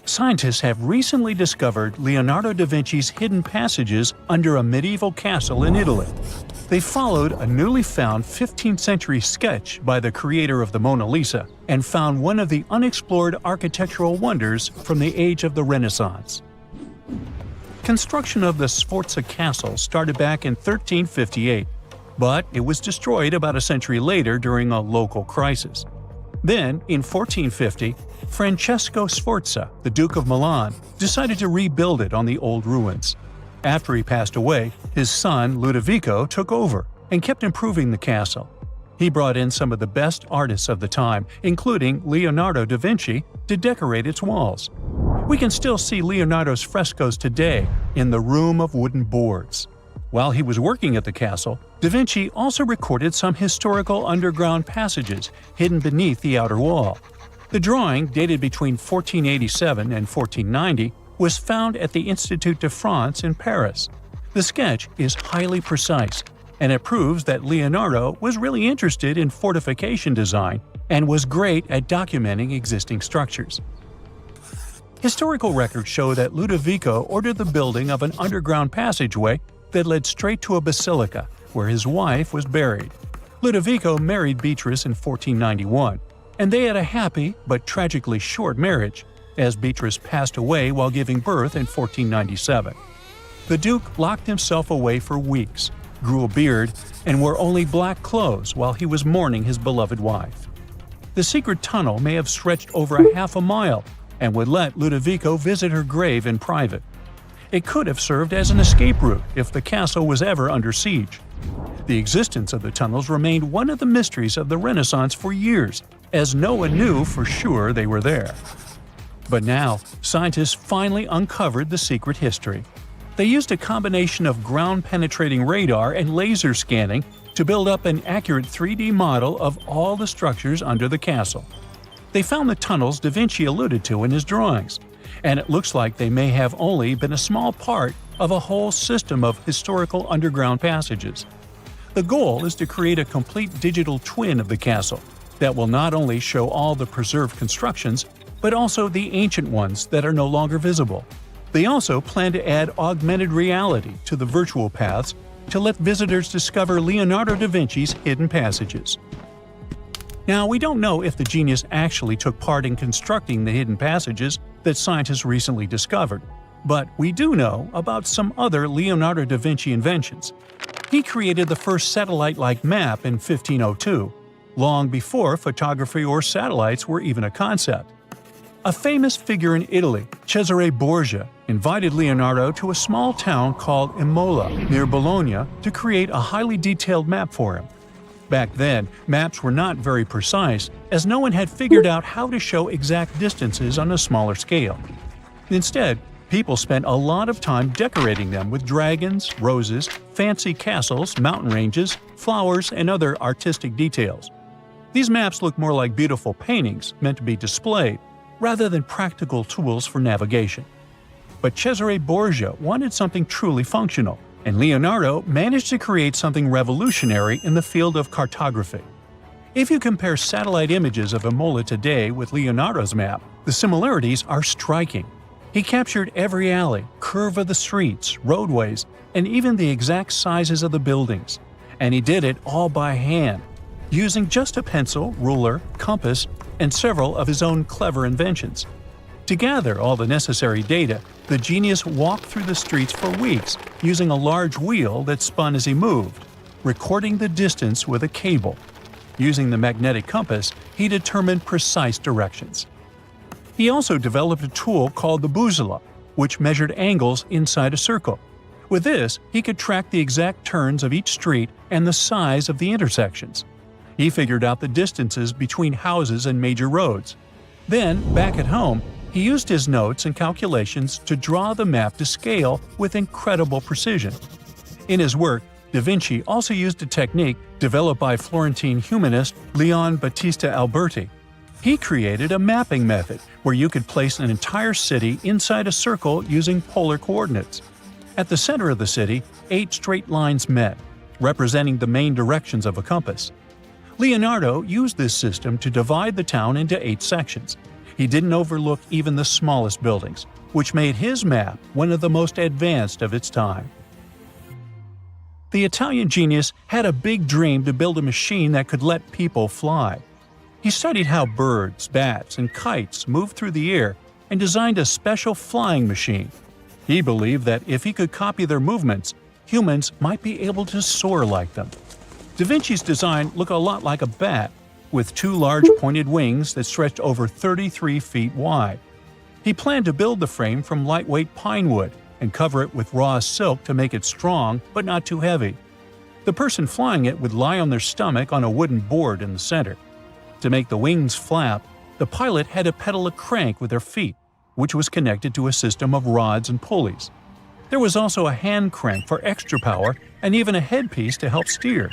Scientists have recently discovered Leonardo da Vinci's hidden passages under a medieval castle in Italy. They followed a newly found 15th century sketch by the creator of the Mona Lisa and found one of the unexplored architectural wonders from the age of the Renaissance. Construction of the Sforza Castle started back in 1358, but it was destroyed about a century later during a local crisis. Then, in 1450, Francesco Sforza, the Duke of Milan, decided to rebuild it on the old ruins. After he passed away, his son Ludovico took over and kept improving the castle. He brought in some of the best artists of the time, including Leonardo da Vinci, to decorate its walls. We can still see Leonardo's frescoes today in the Room of Wooden Boards. While he was working at the castle, da Vinci also recorded some historical underground passages hidden beneath the outer wall. The drawing, dated between 1487 and 1490, was found at the Institut de France in Paris. The sketch is highly precise, and it proves that Leonardo was really interested in fortification design and was great at documenting existing structures. Historical records show that Ludovico ordered the building of an underground passageway that led straight to a basilica, where his wife was buried. Ludovico married Beatrice in 1491, and they had a happy but tragically short marriage, as Beatrice passed away while giving birth in 1497. The Duke locked himself away for weeks, grew a beard, and wore only black clothes while he was mourning his beloved wife. The secret tunnel may have stretched over a half a mile and would let Ludovico visit her grave in private. It could have served as an escape route if the castle was ever under siege. The existence of the tunnels remained one of the mysteries of the Renaissance for years, as no one knew for sure they were there. But now, scientists finally uncovered the secret history. They used a combination of ground-penetrating radar and laser scanning to build up an accurate 3D model of all the structures under the castle. They found the tunnels da Vinci alluded to in his drawings, and it looks like they may have only been a small part of a whole system of historical underground passages. The goal is to create a complete digital twin of the castle that will not only show all the preserved constructions, but also the ancient ones that are no longer visible. They also plan to add augmented reality to the virtual paths to let visitors discover Leonardo da Vinci's hidden passages. Now, we don't know if the genius actually took part in constructing the hidden passages that scientists recently discovered, but we do know about some other Leonardo da Vinci inventions. He created the first satellite-like map in 1502, long before photography or satellites were even a concept. A famous figure in Italy, Cesare Borgia, invited Leonardo to a small town called Imola, near Bologna, to create a highly detailed map for him. Back then, maps were not very precise, as no one had figured out how to show exact distances on a smaller scale. Instead, people spent a lot of time decorating them with dragons, roses, fancy castles, mountain ranges, flowers, and other artistic details. These maps look more like beautiful paintings meant to be displayed, rather than practical tools for navigation. But Cesare Borgia wanted something truly functional, and Leonardo managed to create something revolutionary in the field of cartography. If you compare satellite images of Imola today with Leonardo's map, the similarities are striking. He captured every alley, curve of the streets, roadways, and even the exact sizes of the buildings. And he did it all by hand, using just a pencil, ruler, compass, and several of his own clever inventions. To gather all the necessary data, the genius walked through the streets for weeks using a large wheel that spun as he moved, recording the distance with a cable. Using the magnetic compass, he determined precise directions. He also developed a tool called the bussola, which measured angles inside a circle. With this, he could track the exact turns of each street and the size of the intersections. He figured out the distances between houses and major roads. Then, back at home, he used his notes and calculations to draw the map to scale with incredible precision. In his work, Da Vinci also used a technique developed by Florentine humanist Leon Battista Alberti. He created a mapping method where you could place an entire city inside a circle using polar coordinates. At the center of the city, 8 straight lines met, representing the main directions of a compass. Leonardo used this system to divide the town into 8 sections. He didn't overlook even the smallest buildings, which made his map one of the most advanced of its time. The Italian genius had a big dream to build a machine that could let people fly. He studied how birds, bats, and kites moved through the air and designed a special flying machine. He believed that if he could copy their movements, humans might be able to soar like them. Da Vinci's design looked a lot like a bat, with two large pointed wings that stretched over 33 feet wide. He planned to build the frame from lightweight pine wood and cover it with raw silk to make it strong but not too heavy. The person flying it would lie on their stomach on a wooden board in the center. To make the wings flap, the pilot had to pedal a crank with their feet, which was connected to a system of rods and pulleys. There was also a hand crank for extra power and even a headpiece to help steer.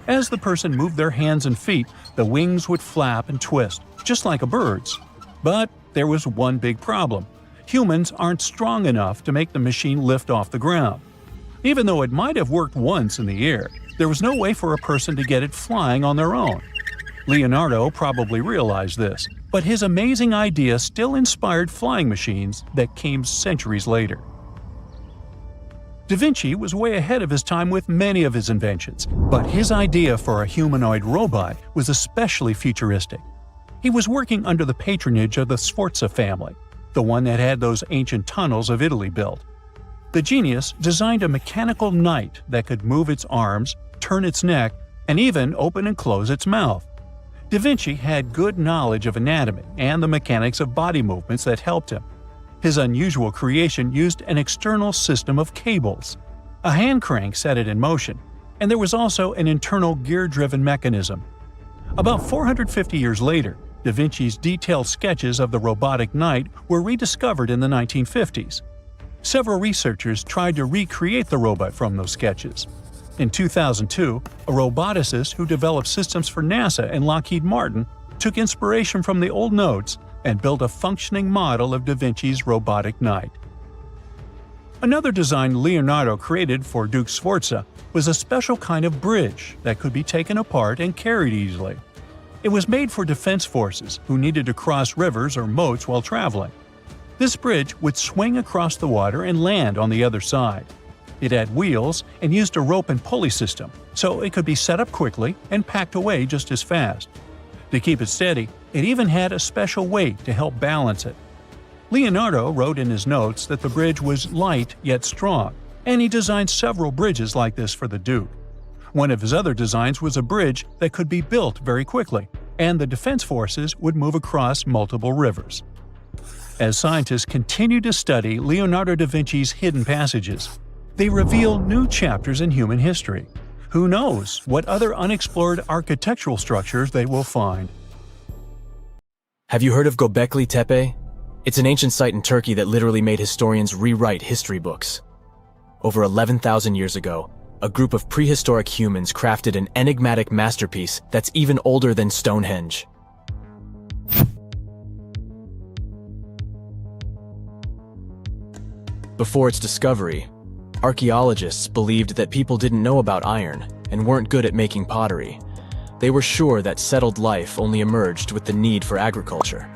As the person moved their hands and feet, the wings would flap and twist, just like a bird's. But there was one big problem. Humans aren't strong enough to make the machine lift off the ground. Even though it might have worked once in the air, there was no way for a person to get it flying on their own. Leonardo probably realized this, but his amazing idea still inspired flying machines that came centuries later. Da Vinci was way ahead of his time with many of his inventions, but his idea for a humanoid robot was especially futuristic. He was working under the patronage of the Sforza family, the one that had those ancient tunnels of Italy built. The genius designed a mechanical knight that could move its arms, turn its neck, and even open and close its mouth. Da Vinci had good knowledge of anatomy and the mechanics of body movements that helped him. His unusual creation used an external system of cables. A hand crank set it in motion, and there was also an internal gear-driven mechanism. About 450 years later, Da Vinci's detailed sketches of the robotic knight were rediscovered in the 1950s. Several researchers tried to recreate the robot from those sketches. In 2002, a roboticist who developed systems for NASA and Lockheed Martin took inspiration from the old notes and built a functioning model of Da Vinci's robotic knight. Another design Leonardo created for Duke Sforza was a special kind of bridge that could be taken apart and carried easily. It was made for defense forces who needed to cross rivers or moats while traveling. This bridge would swing across the water and land on the other side. It had wheels and used a rope and pulley system, so it could be set up quickly and packed away just as fast. To keep it steady, it even had a special weight to help balance it. Leonardo wrote in his notes that the bridge was light yet strong, and he designed several bridges like this for the Duke. One of his other designs was a bridge that could be built very quickly, and the defense forces would move across multiple rivers. As scientists continue to study Leonardo da Vinci's hidden passages, they reveal new chapters in human history. Who knows what other unexplored architectural structures they will find? Have you heard of Göbekli Tepe? It's an ancient site in Turkey that literally made historians rewrite history books. Over 11,000 years ago, a group of prehistoric humans crafted an enigmatic masterpiece that's even older than Stonehenge. Before its discovery, archaeologists believed that people didn't know about iron and weren't good at making pottery. They were sure that settled life only emerged with the need for agriculture.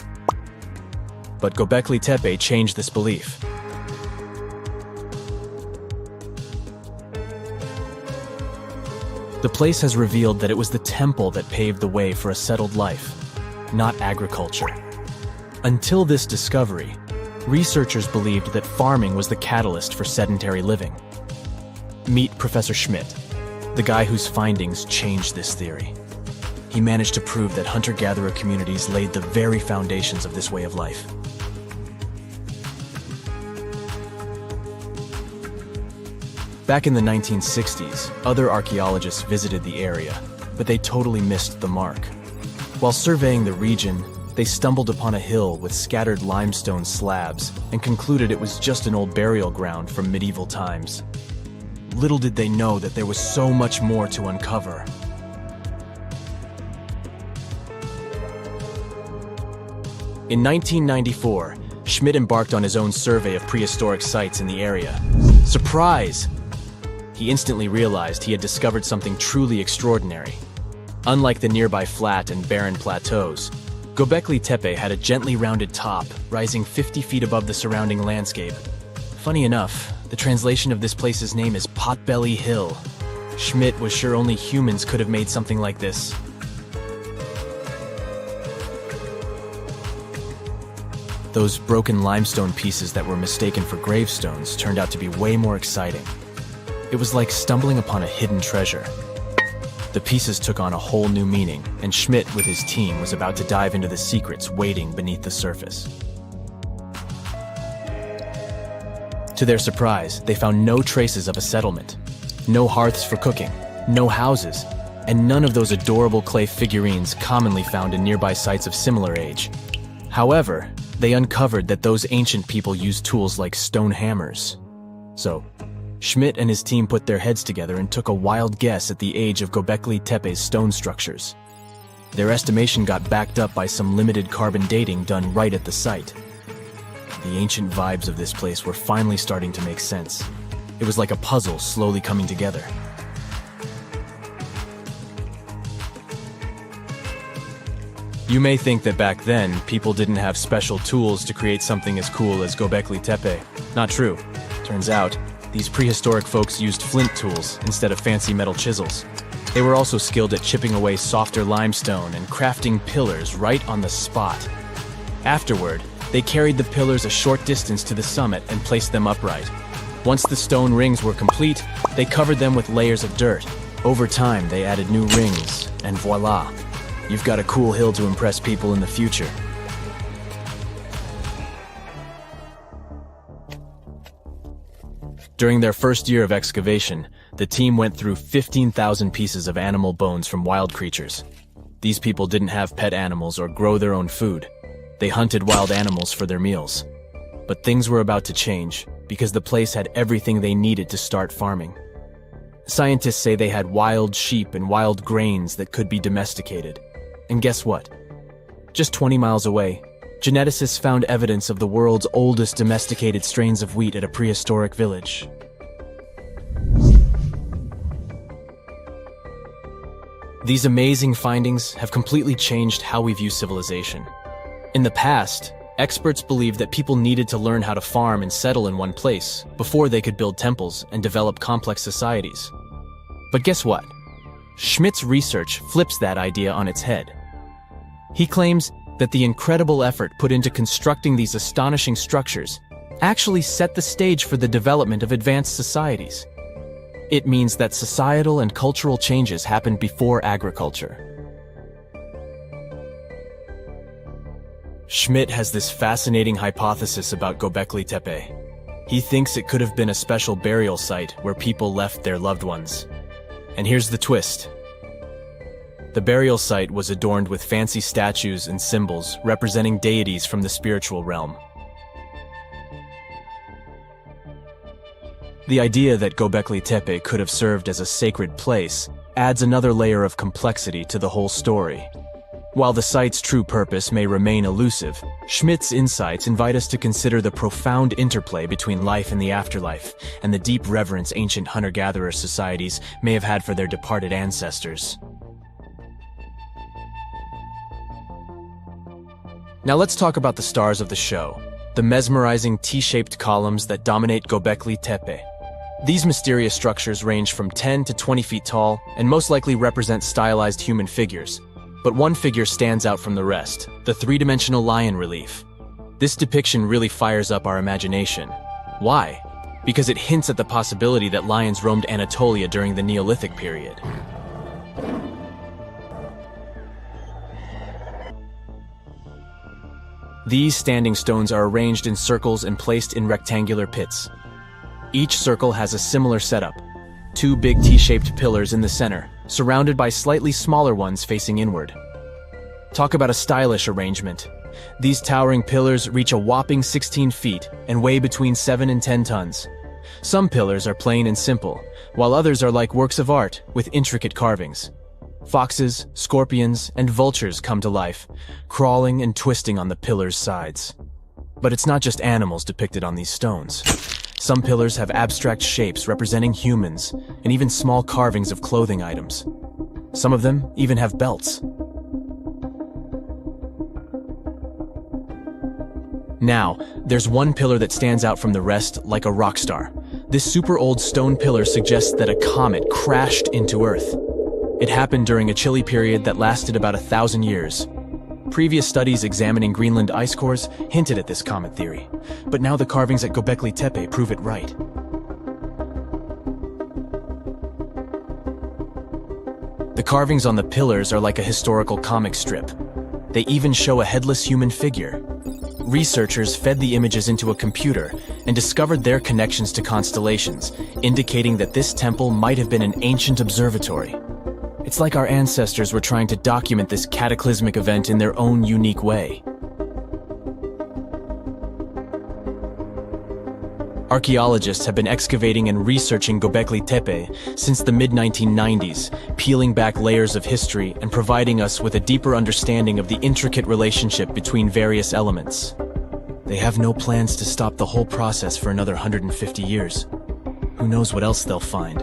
But Göbekli Tepe changed this belief. The place has revealed that it was the temple that paved the way for a settled life, not agriculture. Until this discovery, researchers believed that farming was the catalyst for sedentary living. Meet Professor Schmidt, the guy whose findings changed this theory. He managed to prove that hunter-gatherer communities laid the very foundations of this way of life. Back in the 1960s, other archaeologists visited the area, but they totally missed the mark. While surveying the region, they stumbled upon a hill with scattered limestone slabs and concluded it was just an old burial ground from medieval times. Little did they know that there was so much more to uncover. In 1994, Schmidt embarked on his own survey of prehistoric sites in the area. Surprise! He instantly realized he had discovered something truly extraordinary. Unlike the nearby flat and barren plateaus, Göbekli Tepe had a gently rounded top, rising 50 feet above the surrounding landscape. Funny enough, the translation of this place's name is Potbelly Hill. Schmidt was sure only humans could have made something like this. Those broken limestone pieces that were mistaken for gravestones turned out to be way more exciting. It was like stumbling upon a hidden treasure. The pieces took on a whole new meaning, and Schmidt with his team was about to dive into the secrets waiting beneath the surface. To their surprise, they found no traces of a settlement. No hearths for cooking, no houses, and none of those adorable clay figurines commonly found in nearby sites of similar age. However, they uncovered that those ancient people used tools like stone hammers. So, Schmidt and his team put their heads together and took a wild guess at the age of Göbekli Tepe's stone structures. Their estimation got backed up by some limited carbon dating done right at the site. The ancient vibes of this place were finally starting to make sense. It was like a puzzle slowly coming together. You may think that back then, people didn't have special tools to create something as cool as Göbekli Tepe. Not true. Turns out, these prehistoric folks used flint tools instead of fancy metal chisels. They were also skilled at chipping away softer limestone and crafting pillars right on the spot. Afterward, they carried the pillars a short distance to the summit and placed them upright. Once the stone rings were complete, they covered them with layers of dirt. Over time, they added new rings, and voila! You've got a cool hill to impress people in the future. During their first year of excavation, the team went through 15,000 pieces of animal bones from wild creatures. These people didn't have pet animals or grow their own food. They hunted wild animals for their meals. But things were about to change, because the place had everything they needed to start farming. Scientists say they had wild sheep and wild grains that could be domesticated. And guess what? Just 20 miles away, geneticists found evidence of the world's oldest domesticated strains of wheat at a prehistoric village. These amazing findings have completely changed how we view civilization. In the past, experts believed that people needed to learn how to farm and settle in one place before they could build temples and develop complex societies. But guess what? Schmidt's research flips that idea on its head. He claims that the incredible effort put into constructing these astonishing structures actually set the stage for the development of advanced societies. It means that societal and cultural changes happened before agriculture. Schmidt has this fascinating hypothesis about Göbekli Tepe. He thinks it could have been a special burial site where people left their loved ones. And here's the twist. The burial site was adorned with fancy statues and symbols representing deities from the spiritual realm. The idea that Göbekli Tepe could have served as a sacred place adds another layer of complexity to the whole story. While the site's true purpose may remain elusive, Schmidt's insights invite us to consider the profound interplay between life and the afterlife, and the deep reverence ancient hunter-gatherer societies may have had for their departed ancestors. Now let's talk about the stars of the show, the mesmerizing T-shaped columns that dominate Göbekli Tepe. These mysterious structures range from 10 to 20 feet tall and most likely represent stylized human figures. But one figure stands out from the rest, the three-dimensional lion relief. This depiction really fires up our imagination. Why? Because it hints at the possibility that lions roamed Anatolia during the Neolithic period. These standing stones are arranged in circles and placed in rectangular pits. Each circle has a similar setup. Two big T-shaped pillars in the center, surrounded by slightly smaller ones facing inward. Talk about a stylish arrangement. These towering pillars reach a whopping 16 feet and weigh between 7 and 10 tons. Some pillars are plain and simple, while others are like works of art with intricate carvings. Foxes, scorpions, and vultures come to life, crawling and twisting on the pillars' sides. But it's not just animals depicted on these stones. Some pillars have abstract shapes representing humans, and even small carvings of clothing items. Some of them even have belts. Now, there's one pillar that stands out from the rest like a rock star. This super old stone pillar suggests that a comet crashed into Earth. It happened during a chilly period that lasted about 1,000 years. Previous studies examining Greenland ice cores hinted at this comet theory, but now the carvings at Göbekli Tepe prove it right. The carvings on the pillars are like a historical comic strip. They even show a headless human figure. Researchers fed the images into a computer and discovered their connections to constellations, indicating that this temple might have been an ancient observatory. It's like our ancestors were trying to document this cataclysmic event in their own unique way. Archaeologists have been excavating and researching Göbekli Tepe since the mid-1990s, peeling back layers of history and providing us with a deeper understanding of the intricate relationship between various elements. They have no plans to stop the whole process for another 150 years. Who knows what else they'll find?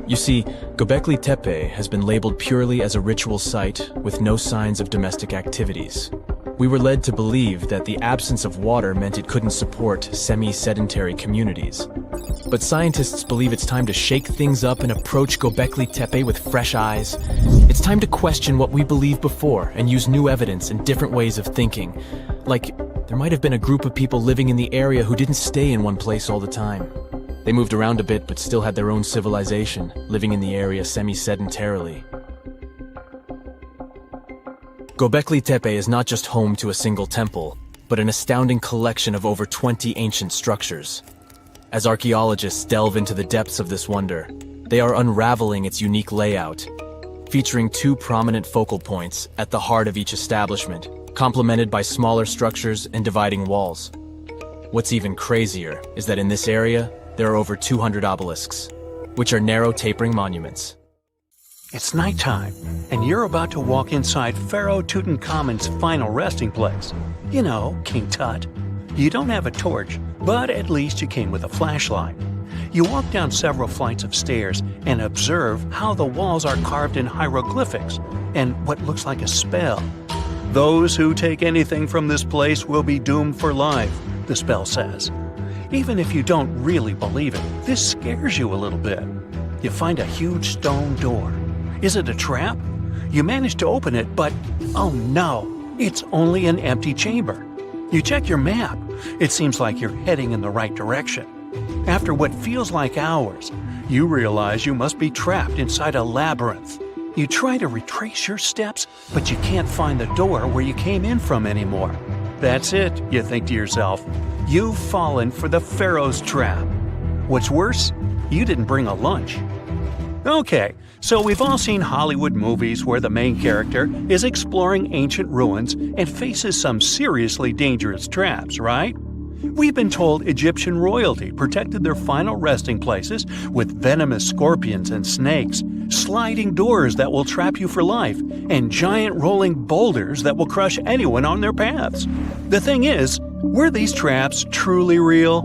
You see, Göbekli Tepe has been labeled purely as a ritual site with no signs of domestic activities. We were led to believe that the absence of water meant it couldn't support semi-sedentary communities. But scientists believe it's time to shake things up and approach Göbekli Tepe with fresh eyes. It's time to question what we believed before and use new evidence and different ways of thinking. Like, there might have been a group of people living in the area who didn't stay in one place all the time. They moved around a bit but still had their own civilization, living in the area semi-sedentarily. Göbekli Tepe is not just home to a single temple, but an astounding collection of over 20 ancient structures. As archaeologists delve into the depths of this wonder, they are unraveling its unique layout, featuring two prominent focal points at the heart of each establishment, complemented by smaller structures and dividing walls. What's even crazier is that in this area, there are over 200 obelisks, which are narrow tapering monuments. It's nighttime, and you're about to walk inside Pharaoh Tutankhamun's final resting place. You know, King Tut. You don't have a torch, but at least you came with a flashlight. You walk down several flights of stairs and observe how the walls are carved in hieroglyphics and what looks like a spell. Those who take anything from this place will be doomed for life, the spell says. Even if you don't really believe it, this scares you a little bit. You find a huge stone door. Is it a trap? You manage to open it, but oh no, it's only an empty chamber. You check your map. It seems like you're heading in the right direction. After what feels like hours, you realize you must be trapped inside a labyrinth. You try to retrace your steps, but you can't find the door where you came in from anymore. That's it, you think to yourself. You've fallen for the Pharaoh's trap. What's worse, you didn't bring a lunch. Okay, so we've all seen Hollywood movies where the main character is exploring ancient ruins and faces some seriously dangerous traps, right? We've been told Egyptian royalty protected their final resting places with venomous scorpions and snakes, sliding doors that will trap you for life, and giant rolling boulders that will crush anyone on their paths. The thing is, were these traps truly real?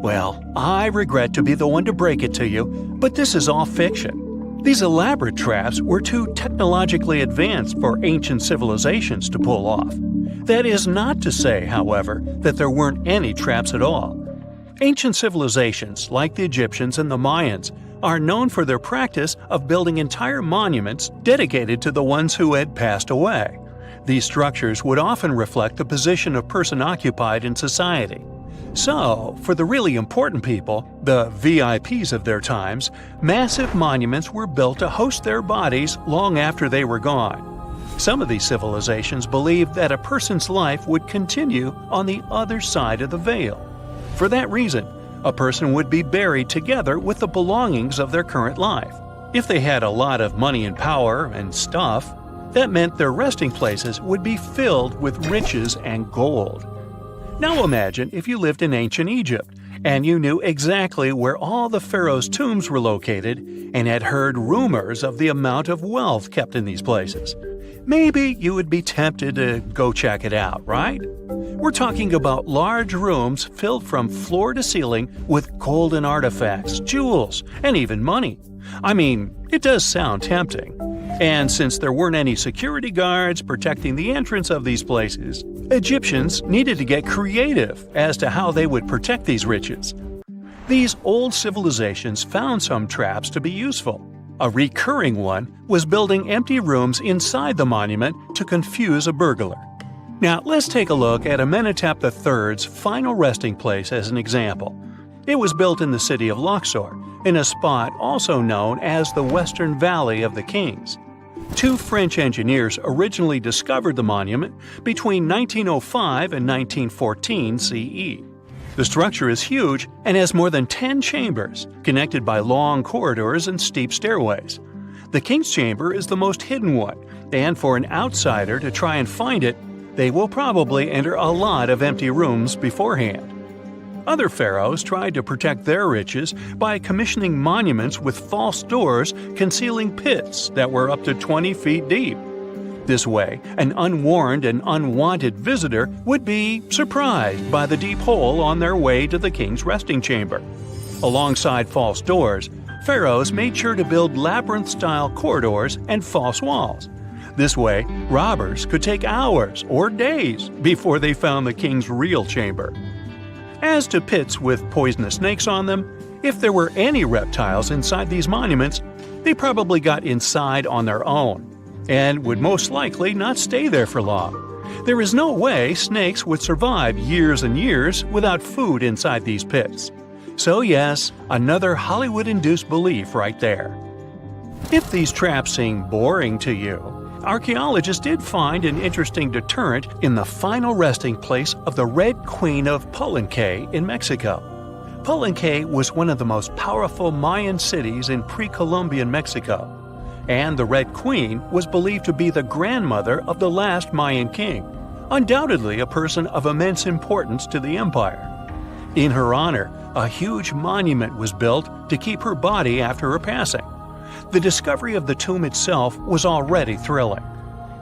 Well, I regret to be the one to break it to you, but this is all fiction. These elaborate traps were too technologically advanced for ancient civilizations to pull off. That is not to say, however, that there weren't any traps at all. Ancient civilizations, like the Egyptians and the Mayans, are known for their practice of building entire monuments dedicated to the ones who had passed away. These structures would often reflect the position of person occupied in society. So, for the really important people, the VIPs of their times, massive monuments were built to host their bodies long after they were gone. Some of these civilizations believed that a person's life would continue on the other side of the veil. For that reason, a person would be buried together with the belongings of their current life. If they had a lot of money and power and stuff, that meant their resting places would be filled with riches and gold. Now imagine if you lived in ancient Egypt and you knew exactly where all the pharaohs' tombs were located and had heard rumors of the amount of wealth kept in these places. Maybe you would be tempted to go check it out, right? We're talking about large rooms filled from floor to ceiling with golden artifacts, jewels, and even money. I mean, it does sound tempting. And since there weren't any security guards protecting the entrance of these places, Egyptians needed to get creative as to how they would protect these riches. These old civilizations found some traps to be useful. A recurring one was building empty rooms inside the monument to confuse a burglar. Now let's take a look at Amenhotep III's final resting place as an example. It was built in the city of Luxor, in a spot also known as the Western Valley of the Kings. Two French engineers originally discovered the monument between 1905 and 1914 CE. The structure is huge and has more than 10 chambers, connected by long corridors and steep stairways. The King's Chamber is the most hidden one, and for an outsider to try and find it, they will probably enter a lot of empty rooms beforehand. Other pharaohs tried to protect their riches by commissioning monuments with false doors concealing pits that were up to 20 feet deep. This way, an unwarned and unwanted visitor would be surprised by the deep hole on their way to the king's resting chamber. Alongside false doors, pharaohs made sure to build labyrinth-style corridors and false walls. This way, robbers could take hours or days before they found the king's real chamber. As to pits with poisonous snakes on them, if there were any reptiles inside these monuments, they probably got inside on their own and would most likely not stay there for long. There is no way snakes would survive years and years without food inside these pits. So yes, another Hollywood-induced belief right there. If these traps seem boring to you, archaeologists did find an interesting deterrent in the final resting place of the Red Queen of Palenque in Mexico. Palenque was one of the most powerful Mayan cities in pre-Columbian Mexico, and the Red Queen was believed to be the grandmother of the last Mayan king, undoubtedly a person of immense importance to the empire. In her honor, a huge monument was built to keep her body after her passing. The discovery of the tomb itself was already thrilling.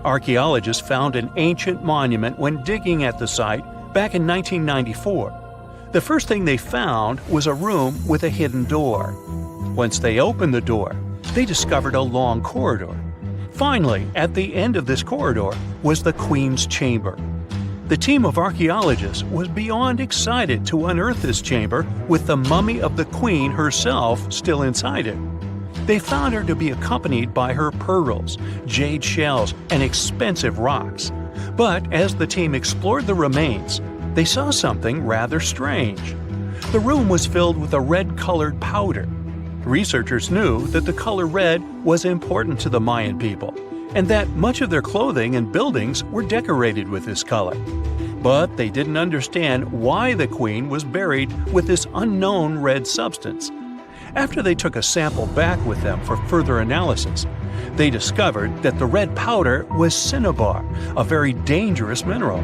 Archaeologists found an ancient monument when digging at the site back in 1994. The first thing they found was a room with a hidden door. Once they opened the door, they discovered a long corridor. Finally, at the end of this corridor was the Queen's Chamber. The team of archaeologists was beyond excited to unearth this chamber with the mummy of the Queen herself still inside it. They found her to be accompanied by her pearls, jade shells, and expensive rocks. But as the team explored the remains, they saw something rather strange. The room was filled with a red-colored powder. Researchers knew that the color red was important to the Mayan people, and that much of their clothing and buildings were decorated with this color. But they didn't understand why the queen was buried with this unknown red substance. After they took a sample back with them for further analysis, they discovered that the red powder was cinnabar, a very dangerous mineral.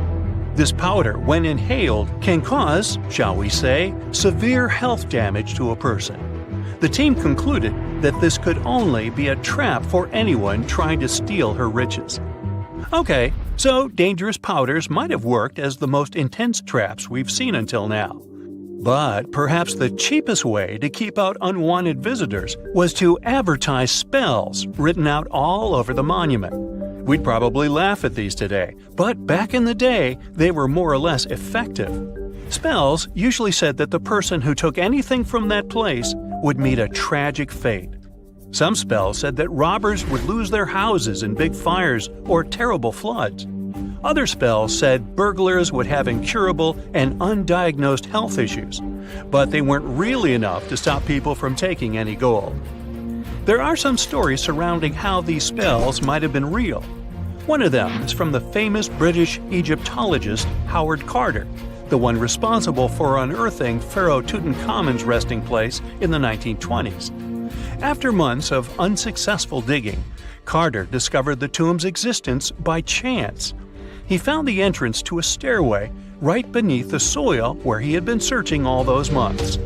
This powder, when inhaled, can cause, shall we say, severe health damage to a person. The team concluded that this could only be a trap for anyone trying to steal her riches. Okay, so dangerous powders might have worked as the most intense traps we've seen until now. But perhaps the cheapest way to keep out unwanted visitors was to advertise spells written out all over the monument. We'd probably laugh at these today, but back in the day, they were more or less effective. Spells usually said that the person who took anything from that place would meet a tragic fate. Some spells said that robbers would lose their houses in big fires or terrible floods. Other spells said burglars would have incurable and undiagnosed health issues, but they weren't really enough to stop people from taking any gold. There are some stories surrounding how these spells might have been real. One of them is from the famous British Egyptologist Howard Carter, the one responsible for unearthing Pharaoh Tutankhamun's resting place in the 1920s. After months of unsuccessful digging, Carter discovered the tomb's existence by chance. He found the entrance to a stairway right beneath the soil where he had been searching all those months.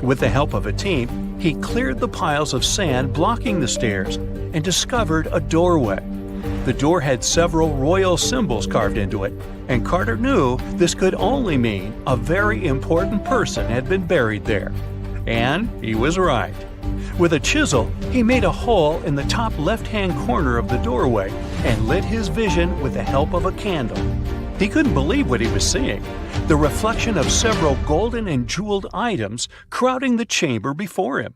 With the help of a team, he cleared the piles of sand blocking the stairs and discovered a doorway. The door had several royal symbols carved into it, and Carter knew this could only mean a very important person had been buried there. And he was right. With a chisel, he made a hole in the top left-hand corner of the doorway and lit his vision with the help of a candle. He couldn't believe what he was seeing, the reflection of several golden and jeweled items crowding the chamber before him.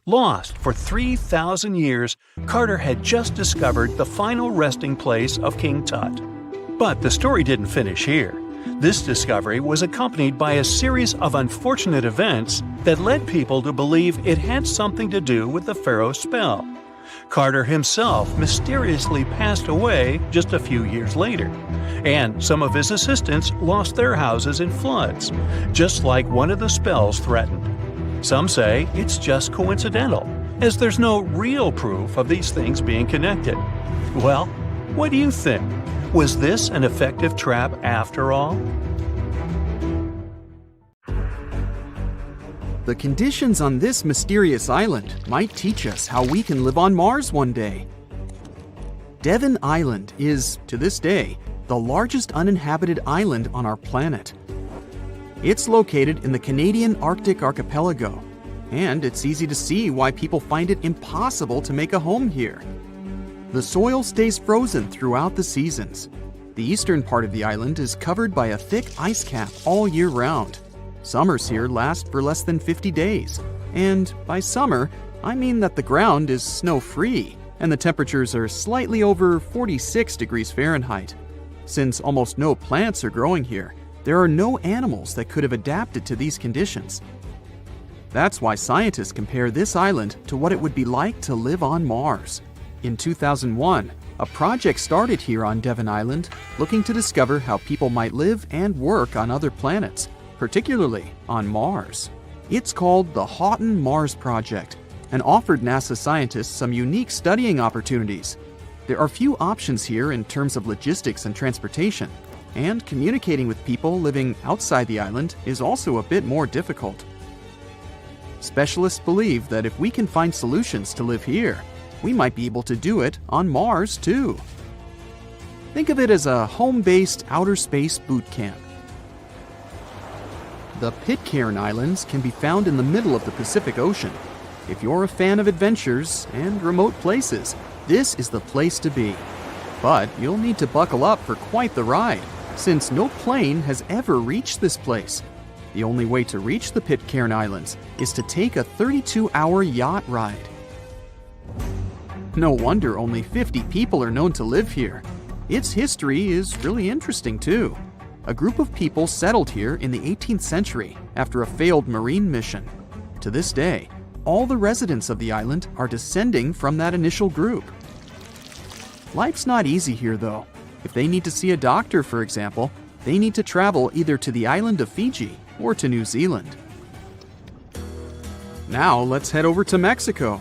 Lost for 3,000 years, Carter had just discovered the final resting place of King Tut. But the story didn't finish here. This discovery was accompanied by a series of unfortunate events that led people to believe it had something to do with the pharaoh's spell. Carter himself mysteriously passed away just a few years later, and some of his assistants lost their houses in floods, just like one of the spells threatened. Some say it's just coincidental, as there's no real proof of these things being connected. Well, what do you think? Was this an effective trap after all? The conditions on this mysterious island might teach us how we can live on Mars one day. Devon Island is, to this day, the largest uninhabited island on our planet. It's located in the Canadian Arctic archipelago, and it's easy to see why people find it impossible to make a home here. The soil stays frozen throughout the seasons. The eastern part of the island is covered by a thick ice cap all year round. Summers here last for less than 50 days. And by summer, I mean that the ground is snow-free and the temperatures are slightly over 46 degrees Fahrenheit. Since almost no plants are growing here, there are no animals that could have adapted to these conditions. That's why scientists compare this island to what it would be like to live on Mars. In 2001, a project started here on Devon Island looking to discover how people might live and work on other planets, particularly on Mars. It's called the Houghton Mars Project and offered NASA scientists some unique studying opportunities. There are few options here in terms of logistics and transportation, and communicating with people living outside the island is also a bit more difficult. Specialists believe that if we can find solutions to live here, we might be able to do it on Mars too. Think of it as a home-based outer space boot camp. The Pitcairn Islands can be found in the middle of the Pacific Ocean. If you're a fan of adventures and remote places, this is the place to be. But you'll need to buckle up for quite the ride, since no plane has ever reached this place. The only way to reach the Pitcairn Islands is to take a 32-hour yacht ride. No wonder only 50 people are known to live here. Its history is really interesting too. A group of people settled here in the 18th century after a failed marine mission. To this day, all the residents of the island are descending from that initial group. Life's not easy here though. If they need to see a doctor, for example, they need to travel either to the island of Fiji or to New Zealand. Now let's head over to Mexico,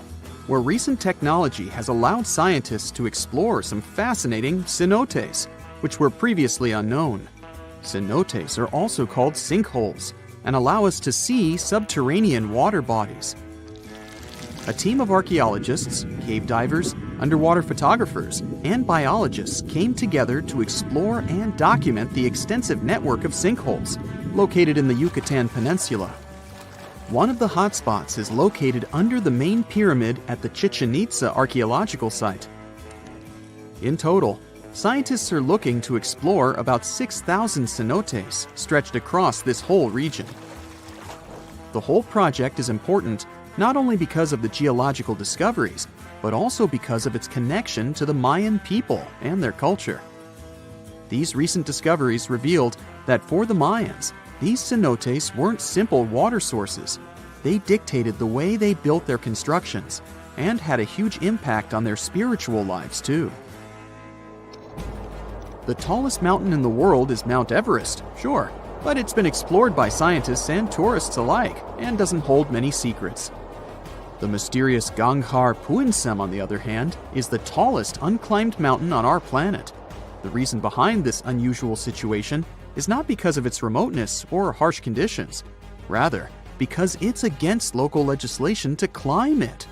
where recent technology has allowed scientists to explore some fascinating cenotes, which were previously unknown. Cenotes are also called sinkholes and allow us to see subterranean water bodies. A team of archaeologists, cave divers, underwater photographers, and biologists came together to explore and document the extensive network of sinkholes located in the Yucatan Peninsula. One of the hotspots is located under the main pyramid at the Chichen Itza archaeological site. In total, scientists are looking to explore about 6,000 cenotes stretched across this whole region. The whole project is important not only because of the geological discoveries, but also because of its connection to the Mayan people and their culture. These recent discoveries revealed that for the Mayans, these cenotes weren't simple water sources. They dictated the way they built their constructions and had a huge impact on their spiritual lives too. The tallest mountain in the world is Mount Everest, sure, but it's been explored by scientists and tourists alike and doesn't hold many secrets. The mysterious Ganghar Puensem, on the other hand, is the tallest unclimbed mountain on our planet. The reason behind this unusual situation is not because of its remoteness or harsh conditions. Rather, because it's against local legislation to climb it.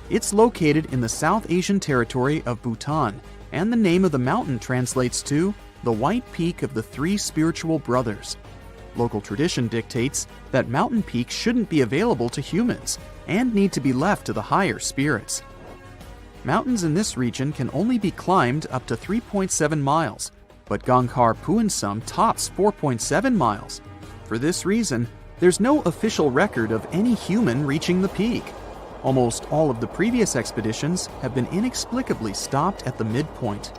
It's located in the South Asian territory of Bhutan, and the name of the mountain translates to the White Peak of the Three Spiritual Brothers. Local tradition dictates that mountain peaks shouldn't be available to humans, and need to be left to the higher spirits. Mountains in this region can only be climbed up to 3.7 miles, but Gangkhar Puensum tops 4.7 miles. For this reason, there's no official record of any human reaching the peak. Almost all of the previous expeditions have been inexplicably stopped at the midpoint.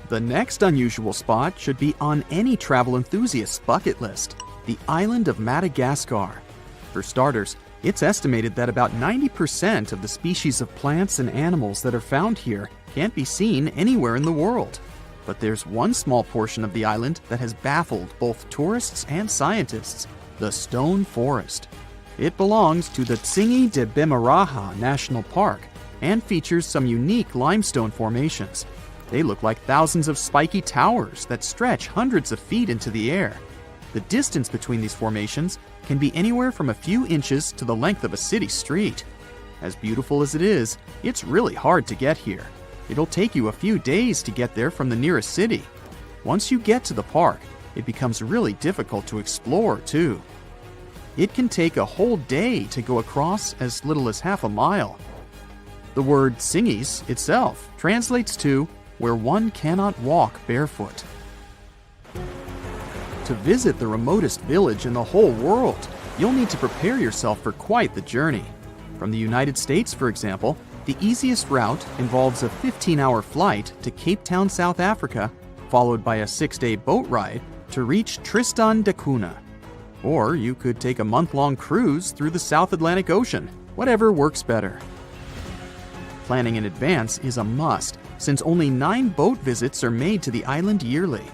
The next unusual spot should be on any travel enthusiast's bucket list, the island of Madagascar. For starters, it's estimated that about 90% of the species of plants and animals that are found here can't be seen anywhere in the world. But there's one small portion of the island that has baffled both tourists and scientists, the stone forest. It belongs to the Tsingy de Bemaraha National Park and features some unique limestone formations. They look like thousands of spiky towers that stretch hundreds of feet into the air. The distance between these formations can be anywhere from a few inches to the length of a city street. As beautiful as it is, it's really hard to get here. It'll take you a few days to get there from the nearest city. Once you get to the park, it becomes really difficult to explore too. It can take a whole day to go across as little as half a mile. The word Tsingys itself translates to where one cannot walk barefoot. To visit the remotest village in the whole world, you'll need to prepare yourself for quite the journey. From the United States, for example, the easiest route involves a 15-hour flight to Cape Town, South Africa, followed by a 6-day boat ride to reach Tristan da Cunha. Or you could take a month-long cruise through the South Atlantic Ocean, whatever works better. Planning in advance is a must, since only 9 boat visits are made to the island yearly.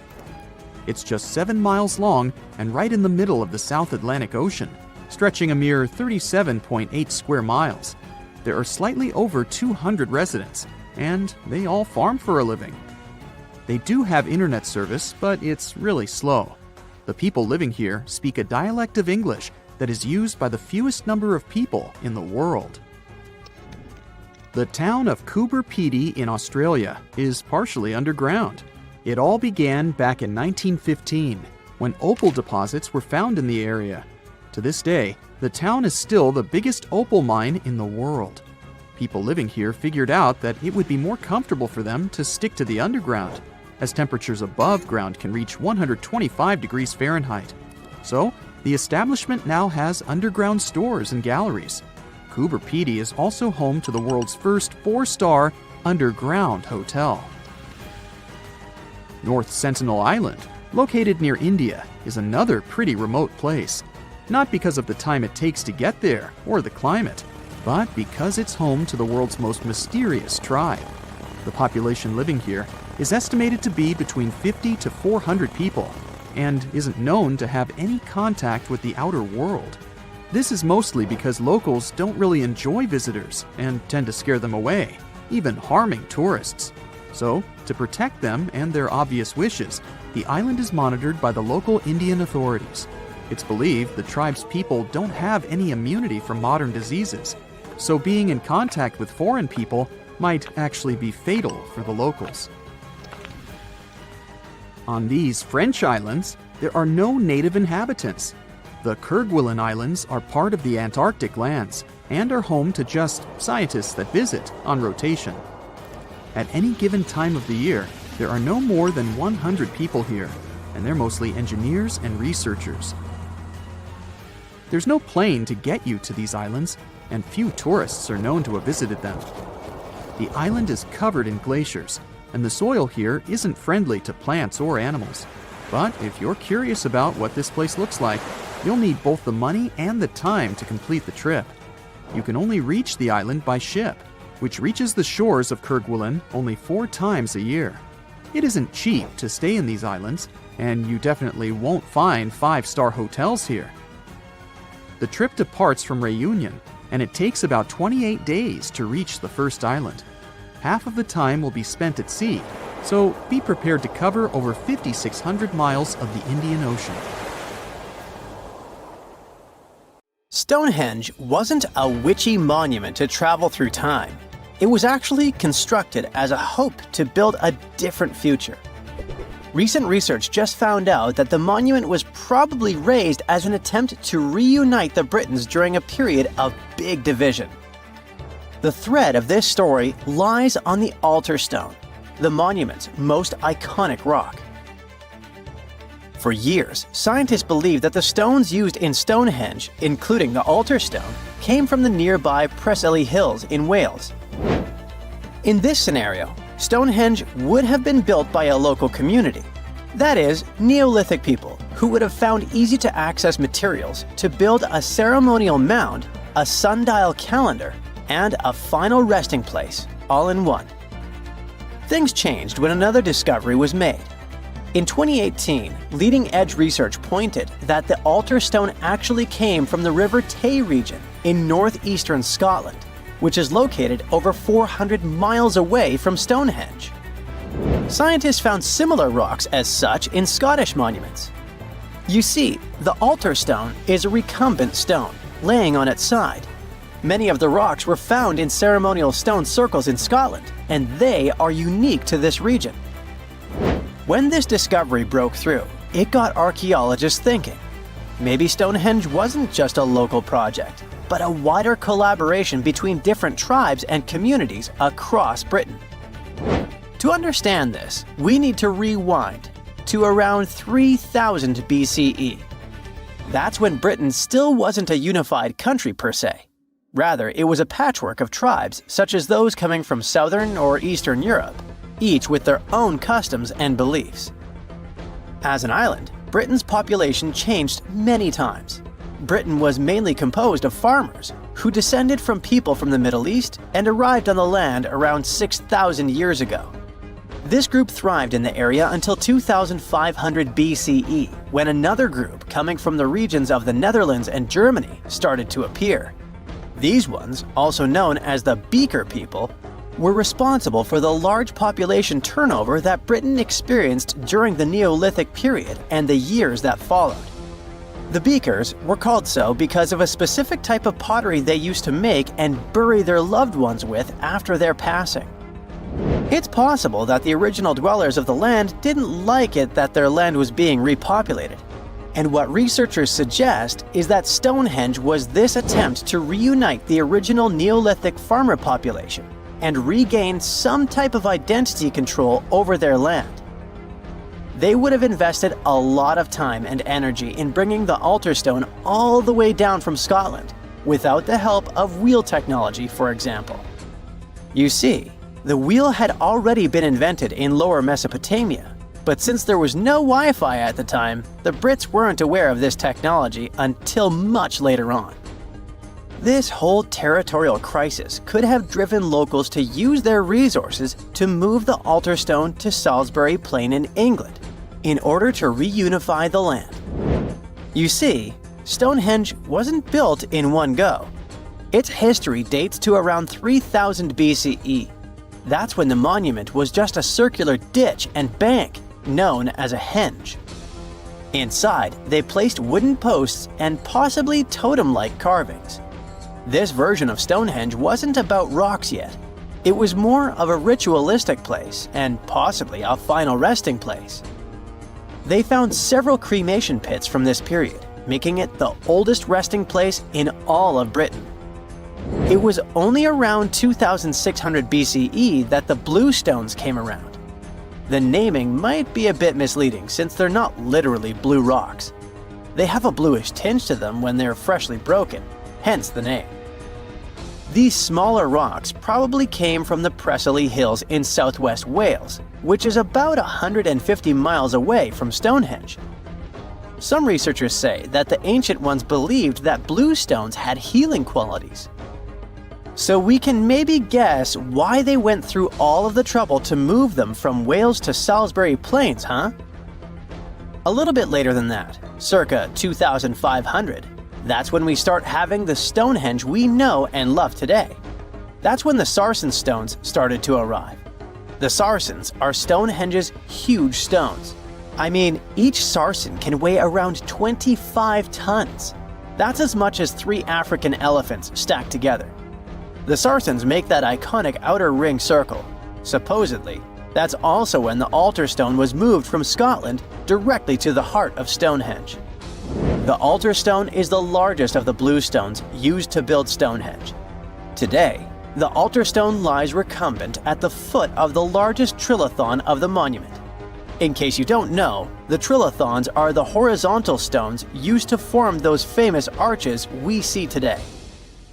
It's just 7 miles long and right in the middle of the South Atlantic Ocean, stretching a mere 37.8 square miles. There are slightly over 200 residents, and they all farm for a living. They do have internet service, but it's really slow. The people living here speak a dialect of English that is used by the fewest number of people in the world. The town of Coober Pedy in Australia is partially underground. It all began back in 1915, when opal deposits were found in the area. To this day, the town is still the biggest opal mine in the world. People living here figured out that it would be more comfortable for them to stick to the underground, as temperatures above ground can reach 125 degrees Fahrenheit. So, the establishment now has underground stores and galleries. Coober Pedy is also home to the world's first 4-star underground hotel. North Sentinel Island, located near India, is another pretty remote place. Not because of the time it takes to get there or the climate, but because it's home to the world's most mysterious tribe. The population living here is estimated to be between 50 to 400 people and isn't known to have any contact with the outer world. This is mostly because locals don't really enjoy visitors and tend to scare them away, even harming tourists. So, to protect them and their obvious wishes, the island is monitored by the local Indian authorities. It's believed the tribe's people don't have any immunity from modern diseases, so being in contact with foreign people might actually be fatal for the locals. On these French islands, there are no native inhabitants. The Kerguelen Islands are part of the Antarctic lands and are home to just scientists that visit on rotation. At any given time of the year, there are no more than 100 people here, and they're mostly engineers and researchers. There's no plane to get you to these islands, and few tourists are known to have visited them. The island is covered in glaciers, and the soil here isn't friendly to plants or animals. But if you're curious about what this place looks like, you'll need both the money and the time to complete the trip. You can only reach the island by ship, which reaches the shores of Kerguelen only 4 times a year. It isn't cheap to stay in these islands, and you definitely won't find 5-star hotels here. The trip departs from Réunion, and it takes about 28 days to reach the first island. Half of the time will be spent at sea, so be prepared to cover over 5,600 miles of the Indian Ocean. Stonehenge wasn't a witchy monument to travel through time. It was actually constructed as a hope to build a different future. recent research just found out that the monument was probably raised as an attempt to reunite the Britons during a period of big division. The thread of this story lies on the altar stone, the monument's most iconic rock. For years, scientists believed that the stones used in Stonehenge, including the altar stone, came from the nearby Preseli Hills in Wales. In this scenario, Stonehenge would have been built by a local community, that is, Neolithic people who would have found easy-to-access materials to build a ceremonial mound, a sundial calendar, and a final resting place, all in one. Things changed when another discovery was made. In 2018, leading-edge research pointed that the altar stone actually came from the River Tay region in northeastern Scotland, which is located over 400 miles away from Stonehenge. Scientists found similar rocks as such in Scottish monuments. You see, the altar stone is a recumbent stone, laying on its side. Many of the rocks were found in ceremonial stone circles in Scotland, and they are unique to this region. When this discovery broke through, it got archaeologists thinking. Maybe Stonehenge wasn't just a local project, but a wider collaboration between different tribes and communities across Britain. To understand this, we need to rewind to around 3000 BCE. That's when Britain still wasn't a unified country per se. Rather, it was a patchwork of tribes such as those coming from southern or eastern Europe, each with their own customs and beliefs. As an island, Britain's population changed many times. Britain was mainly composed of farmers who descended from people from the Middle East and arrived on the land around 6,000 years ago. This group thrived in the area until 2500 BCE, when another group coming from the regions of the Netherlands and Germany started to appear. These ones, also known as the Beaker people, were responsible for the large population turnover that Britain experienced during the Neolithic period and the years that followed. The Beakers were called so because of a specific type of pottery they used to make and bury their loved ones with after their passing. It's possible that the original dwellers of the land didn't like it that their land was being repopulated. And what researchers suggest is that Stonehenge was this attempt to reunite the original Neolithic farmer population and regain some type of identity control over their land. They would have invested a lot of time and energy in bringing the altar stone all the way down from Scotland, without the help of wheel technology, for example. You see, the wheel had already been invented in Lower Mesopotamia, but since there was no Wi-Fi at the time, the Brits weren't aware of this technology until much later on. This whole territorial crisis could have driven locals to use their resources to move the altar stone to Salisbury Plain in England, in order to reunify the land. You see, Stonehenge wasn't built in one go. Its history dates to around 3000 BCE. That's when the monument was just a circular ditch and bank, known as a henge. Inside, they placed wooden posts and possibly totem-like carvings. This version of Stonehenge wasn't about rocks yet. It was more of a ritualistic place and possibly a final resting place. They found several cremation pits from this period, making it the oldest resting place in all of Britain. It was only around 2600 BCE that the blue stones came around. The naming might be a bit misleading since they're not literally blue rocks. They have a bluish tinge to them when they're freshly broken, hence the name. These smaller rocks probably came from the Preseli Hills in southwest Wales, which is about 150 miles away from Stonehenge. Some researchers say that the ancient ones believed that blue stones had healing qualities. So we can maybe guess why they went through all of the trouble to move them from Wales to Salisbury Plains, huh? A little bit later than that, circa 2500, that's when we start having the Stonehenge we know and love today. That's when the Sarsen stones started to arrive. The Sarsens are Stonehenge's huge stones. I mean, each Sarsen can weigh around 25 tons. That's as much as 3 African elephants stacked together. The Sarsens make that iconic outer ring circle, supposedly, That's also when the altar stone was moved from Scotland directly to the heart of Stonehenge. The altar stone is the largest of the blue stones used to build Stonehenge. Today, the altar stone lies recumbent at the foot of the largest trilithon of the monument. In case you don't know, the trilithons are the horizontal stones used to form those famous arches we see today.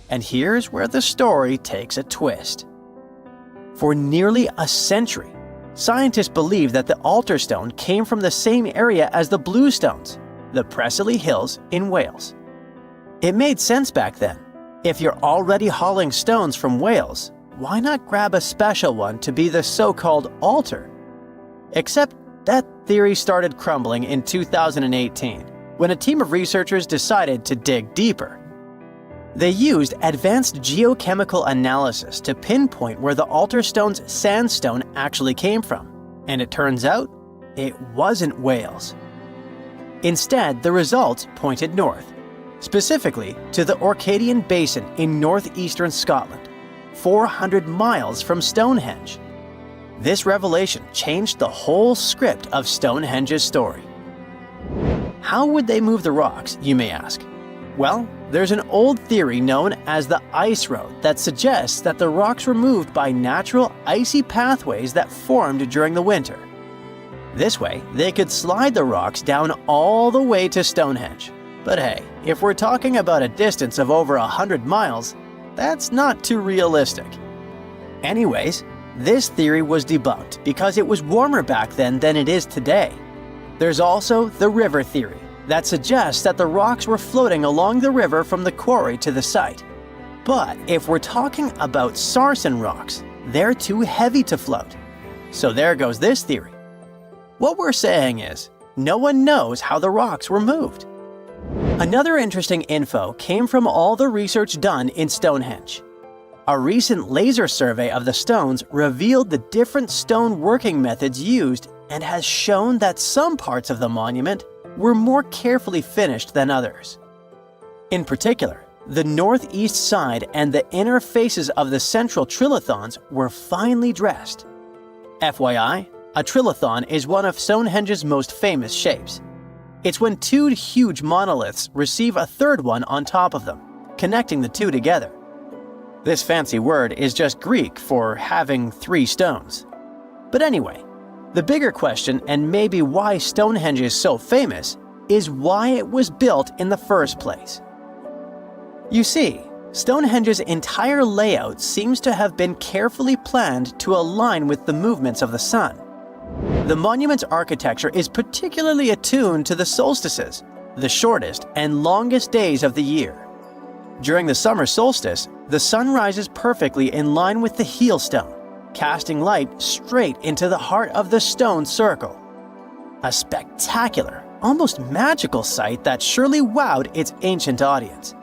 And here's where the story takes a twist. For nearly a century, scientists believe that the altar stone came from the same area as the blue stones, the Preseli Hills in Wales. It made sense back then. If you're already hauling stones from Wales, why not grab a special one to be the so-called altar? Except that theory started crumbling in 2018 when a team of researchers decided to dig deeper. They used advanced geochemical analysis to pinpoint where the altar stone's sandstone actually came from, and it turns out it wasn't Wales. Instead, the results pointed north, specifically to the Orcadian Basin in northeastern Scotland, 400 miles from Stonehenge. This revelation changed the whole script of Stonehenge's story. How would they move the rocks, you may ask? Well, there's an old theory known as the ice road that suggests that the rocks were moved by natural icy pathways that formed during the winter. This way, they could slide the rocks down all the way to Stonehenge. But hey, if we're talking about a distance of over 100 miles, that's not too realistic. Anyways, this theory was debunked because it was warmer back then than it is today. There's also the river theory that suggests that the rocks were floating along the river from the quarry to the site. But if we're talking about sarsen rocks, they're too heavy to float. So there goes this theory. What we're saying is, no one knows how the rocks were moved. Another interesting info came from all the research done in Stonehenge. A recent laser survey of the stones revealed the different stone working methods used and has shown that some parts of the monument were more carefully finished than others. In particular, the northeast side and the inner faces of the central trilithons were finely dressed. FYI, a trilithon is one of Stonehenge's most famous shapes. It's when two huge monoliths receive a third one on top of them, connecting the two together. This fancy word is just Greek for having three stones. But anyway, the bigger question, and maybe why Stonehenge is so famous, is why it was built in the first place. You see, Stonehenge's entire layout seems to have been carefully planned to align with the movements of the sun. The monument's architecture is particularly attuned to the solstices, the shortest and longest days of the year. During the summer solstice, the sun rises perfectly in line with the heel stone, casting light straight into the heart of the stone circle. A spectacular, almost magical sight that surely wowed its ancient audience.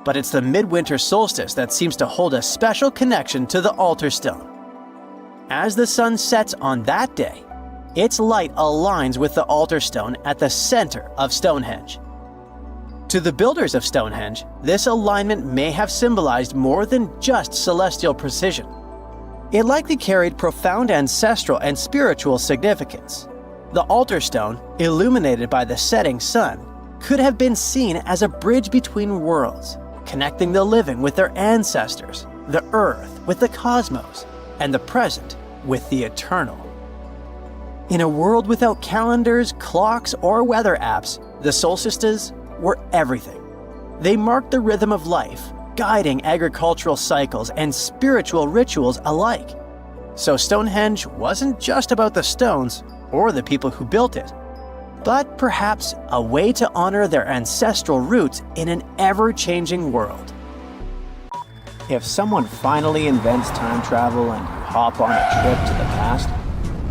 But it's the midwinter solstice that seems to hold a special connection to the altar stone. As the sun sets on that day, its light aligns with the altar stone at the center of Stonehenge. To the builders of Stonehenge, this alignment may have symbolized more than just celestial precision. It likely carried profound ancestral and spiritual significance. The altar stone, illuminated by the setting sun, could have been seen as a bridge between worlds, connecting the living with their ancestors, the earth with the cosmos, and the present with the eternal. In a world without calendars, clocks, or weather apps, the solstices were everything. They marked the rhythm of life, guiding agricultural cycles and spiritual rituals alike. So Stonehenge wasn't just about the stones or the people who built it, but perhaps a way to honor their ancestral roots in an ever-changing world. If someone finally invents time travel and you hop on a trip to the past,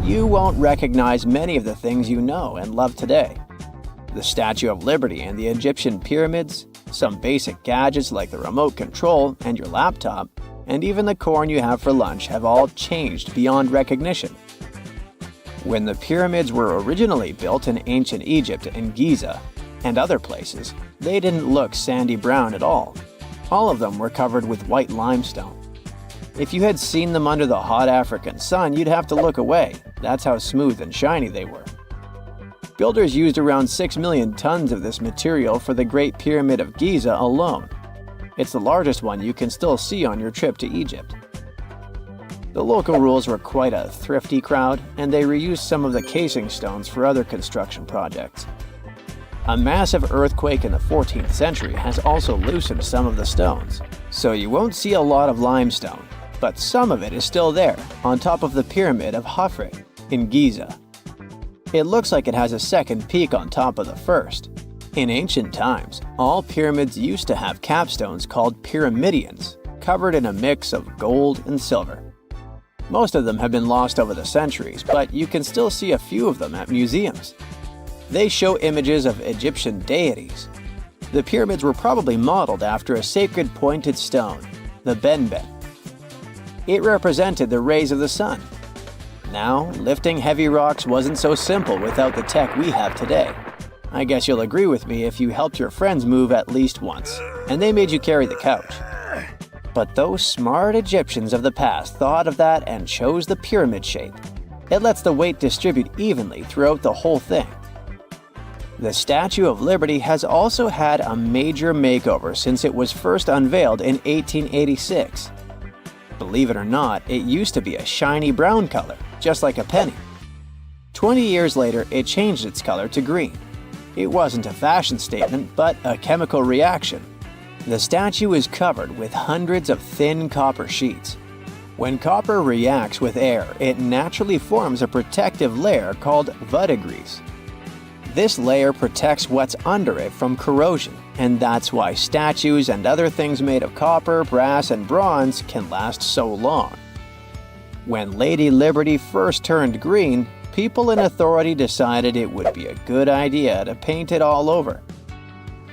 you won't recognize many of the things you know and love today. The Statue of Liberty and the Egyptian pyramids, some basic gadgets like the remote control and your laptop, and even the corn you have for lunch have all changed beyond recognition. When the pyramids were originally built in ancient Egypt and Giza and other places, they didn't look sandy brown at all. All of them were covered with white limestone. If you had seen them under the hot African sun, you'd have to look away. That's how smooth and shiny they were. Builders used around 6 million tons of this material for the Great Pyramid of Giza alone. It's the largest one you can still see on your trip to Egypt. The local rules were quite a thrifty crowd, and they reused some of the casing stones for other construction projects. A massive earthquake in the 14th century has also loosened some of the stones, so you won't see a lot of limestone, but some of it is still there, on top of the Pyramid of Khafre in Giza. It looks like it has a second peak on top of the first. In ancient times, all pyramids used to have capstones called pyramidions, covered in a mix of gold and silver. Most of them have been lost over the centuries, but you can still see a few of them at museums. They show images of Egyptian deities. The pyramids were probably modeled after a sacred pointed stone, the benben. It represented the rays of the sun. Now, lifting heavy rocks wasn't so simple without the tech we have today. I guess you'll agree with me if you helped your friends move at least once, and they made you carry the couch. But those smart Egyptians of the past thought of that and chose the pyramid shape. It lets the weight distribute evenly throughout the whole thing. The Statue of Liberty has also had a major makeover since it was first unveiled in 1886. Believe it or not, it used to be a shiny brown color, just like a penny. 20 years later, it changed its color to green. It wasn't a fashion statement, but a chemical reaction. The statue is covered with hundreds of thin copper sheets. When copper reacts with air, it naturally forms a protective layer called verdigris. This layer protects what's under it from corrosion, and that's why statues and other things made of copper, brass, and bronze can last so long. When Lady Liberty first turned green, people in authority decided it would be a good idea to paint it all over.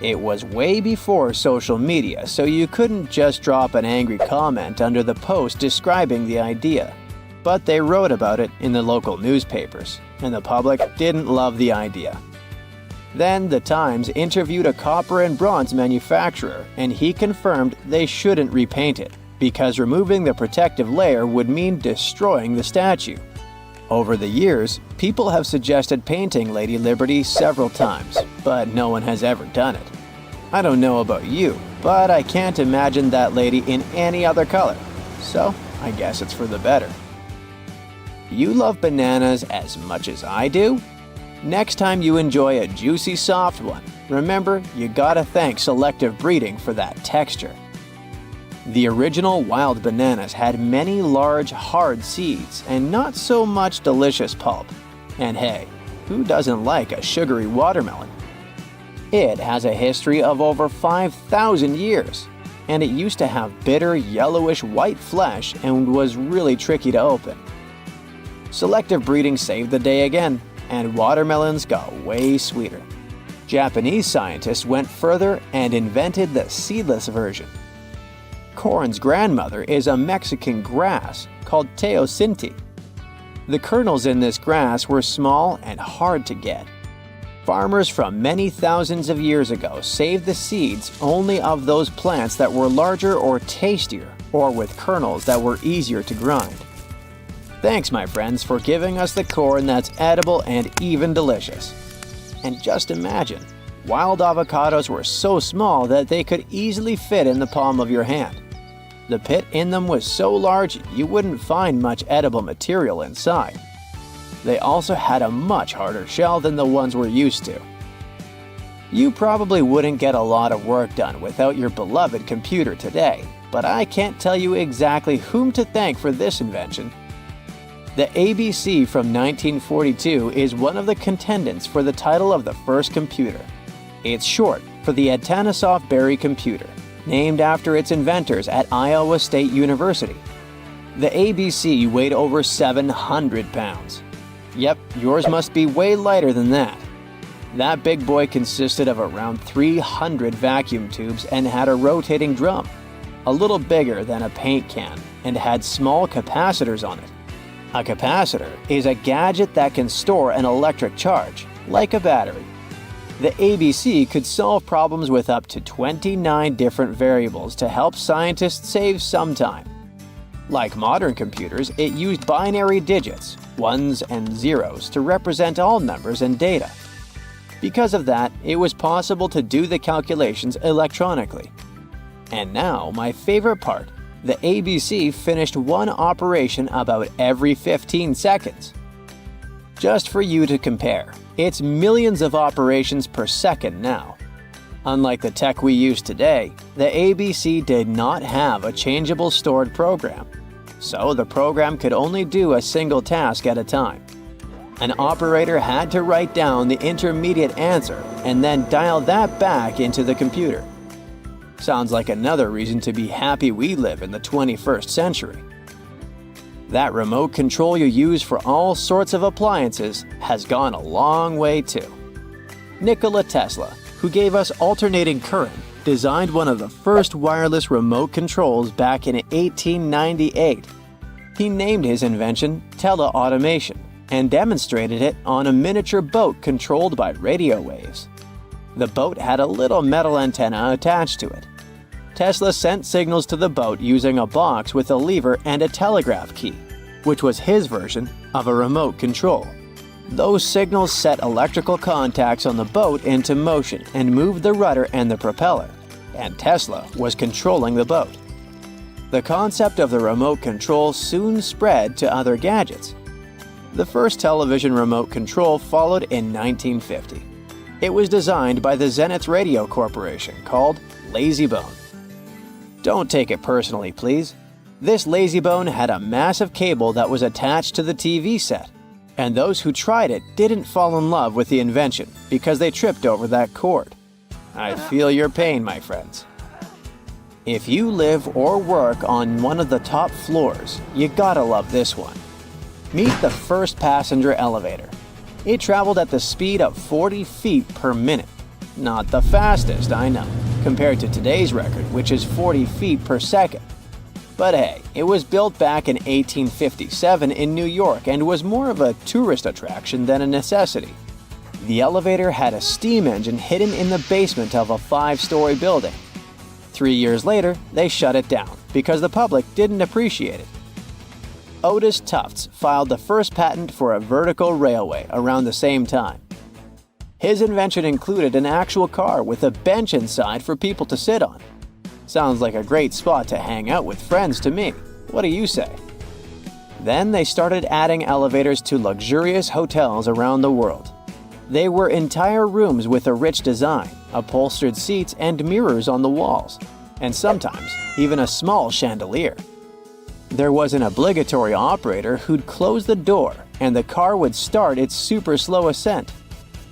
It was way before social media, so you couldn't just drop an angry comment under the post describing the idea. But they wrote about it in the local newspapers, and the public didn't love the idea. Then the Times interviewed a copper and bronze manufacturer, and he confirmed they shouldn't repaint it, because removing the protective layer would mean destroying the statue. Over the years, people have suggested painting Lady Liberty several times, but no one has ever done it. I don't know about you, but I can't imagine that lady in any other color, so I guess it's for the better. You love bananas as much as I do? Next time you enjoy a juicy soft one, remember you gotta thank selective breeding for that texture. The original wild bananas had many large, hard seeds and not so much delicious pulp. And hey, who doesn't like a sugary watermelon? It has a history of over 5,000 years, and it used to have bitter yellowish white flesh and was really tricky to open. Selective breeding saved the day again, and watermelons got way sweeter. Japanese scientists went further and invented the seedless version. Corn's grandmother is a Mexican grass called teosinte. The kernels in this grass were small and hard to get. Farmers from many thousands of years ago saved the seeds only of those plants that were larger or tastier, or with kernels that were easier to grind. Thanks, my friends, for giving us the corn that's edible and even delicious. And just imagine, wild avocados were so small that they could easily fit in the palm of your hand. The pit in them was so large you wouldn't find much edible material inside. They also had a much harder shell than the ones we're used to. You probably wouldn't get a lot of work done without your beloved computer today, but I can't tell you exactly whom to thank for this invention. The ABC from 1942 is one of the contendants for the title of the first computer. It's short for the Atanasoff Berry computer, named after its inventors at Iowa State University. The ABC weighed over 700 pounds. Yep, yours must be way lighter than that. That big boy consisted of around 300 vacuum tubes and had a rotating drum, a little bigger than a paint can, and had small capacitors on it. A capacitor is a gadget that can store an electric charge, like a battery. The ABC could solve problems with up to 29 different variables to help scientists save some time. Like modern computers, it used binary digits, ones and zeros, to represent all numbers and data. Because of that, it was possible to do the calculations electronically. And now, my favorite part, the ABC finished one operation about every 15 seconds. Just for you to compare, it's millions of operations per second now. Unlike the tech we use today, the ABC did not have a changeable stored program, so the program could only do a single task at a time. An operator had to write down the intermediate answer and then dial that back into the computer. Sounds like another reason to be happy we live in the 21st century. That remote control you use for all sorts of appliances has gone a long way too. Nikola Tesla, who gave us alternating current, designed one of the first wireless remote controls back in 1898. He named his invention teleautomation and demonstrated it on a miniature boat controlled by radio waves. The boat had a little metal antenna attached to it. Tesla sent signals to the boat using a box with a lever and a telegraph key, which was his version of a remote control. Those signals set electrical contacts on the boat into motion and moved the rudder and the propeller, and Tesla was controlling the boat. The concept of the remote control soon spread to other gadgets. The first television remote control followed in 1950. It was designed by the Zenith Radio Corporation called LazyBone. Don't take it personally, please. This LazyBone had a massive cable that was attached to the TV set, and those who tried it didn't fall in love with the invention because they tripped over that cord. I feel your pain, my friends. If you live or work on one of the top floors, you gotta love this one. Meet the first passenger elevator. It traveled at the speed of 40 feet per minute. Not the fastest, I know, compared to today's record, which is 40 feet per second. But hey, it was built back in 1857 in New York and was more of a tourist attraction than a necessity. The elevator had a steam engine hidden in the basement of a 5-story building. 3 years later, they shut it down because the public didn't appreciate it. Otis Tufts filed the first patent for a vertical railway around the same time. His invention included an actual car with a bench inside for people to sit on. Sounds like a great spot to hang out with friends to me. What do you say? Then they started adding elevators to luxurious hotels around the world. They were entire rooms with a rich design, upholstered seats and mirrors on the walls, and sometimes even a small chandelier. There was an obligatory operator who'd close the door and the car would start its super slow ascent.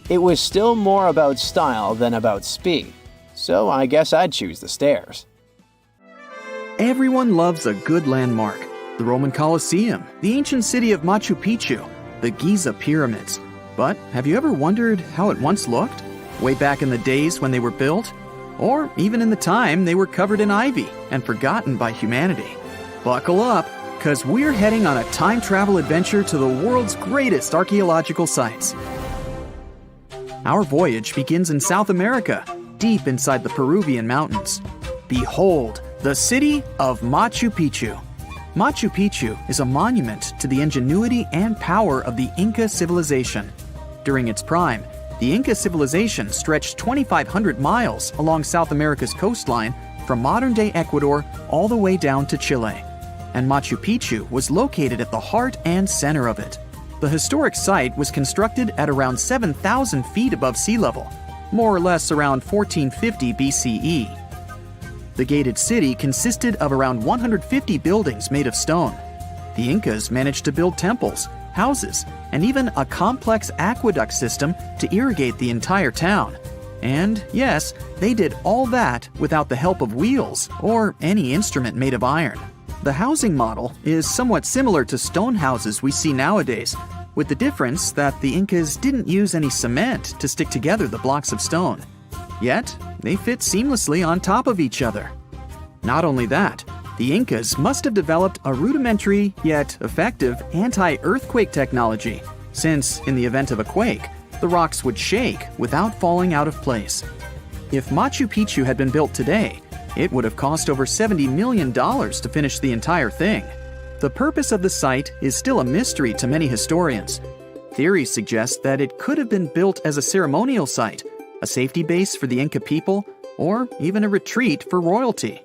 It was still more about style than about speed, so I guess I'd choose the stairs. Everyone loves a good landmark. The Roman Colosseum, the ancient city of Machu Picchu, the Giza pyramids. But have you ever wondered how it once looked? Way back in the days when they were built? Or even in the time they were covered in ivy and forgotten by humanity? Buckle up, because we're heading on a time travel adventure to the world's greatest archaeological sites. Our voyage begins in South America, deep inside the Peruvian mountains. Behold, the city of Machu Picchu. Machu Picchu is a monument to the ingenuity and power of the Inca civilization. During its prime, the Inca civilization stretched 2,500 miles along South America's coastline from modern-day Ecuador all the way down to Chile. And Machu Picchu was located at the heart and center of it. The historic site was constructed at around 7,000 feet above sea level, more or less around 1450 BCE. The gated city consisted of around 150 buildings made of stone. The Incas managed to build temples, houses, and even a complex aqueduct system to irrigate the entire town. And yes, they did all that without the help of wheels or any instrument made of iron. The housing model is somewhat similar to stone houses we see nowadays, with the difference that the Incas didn't use any cement to stick together the blocks of stone. Yet, they fit seamlessly on top of each other. Not only that, the Incas must have developed a rudimentary yet effective anti-earthquake technology, since in the event of a quake, the rocks would shake without falling out of place. If Machu Picchu had been built today, it would have cost over $70 million to finish the entire thing. The purpose of the site is still a mystery to many historians. Theories suggest that it could have been built as a ceremonial site, a safety base for the Inca people, or even a retreat for royalty.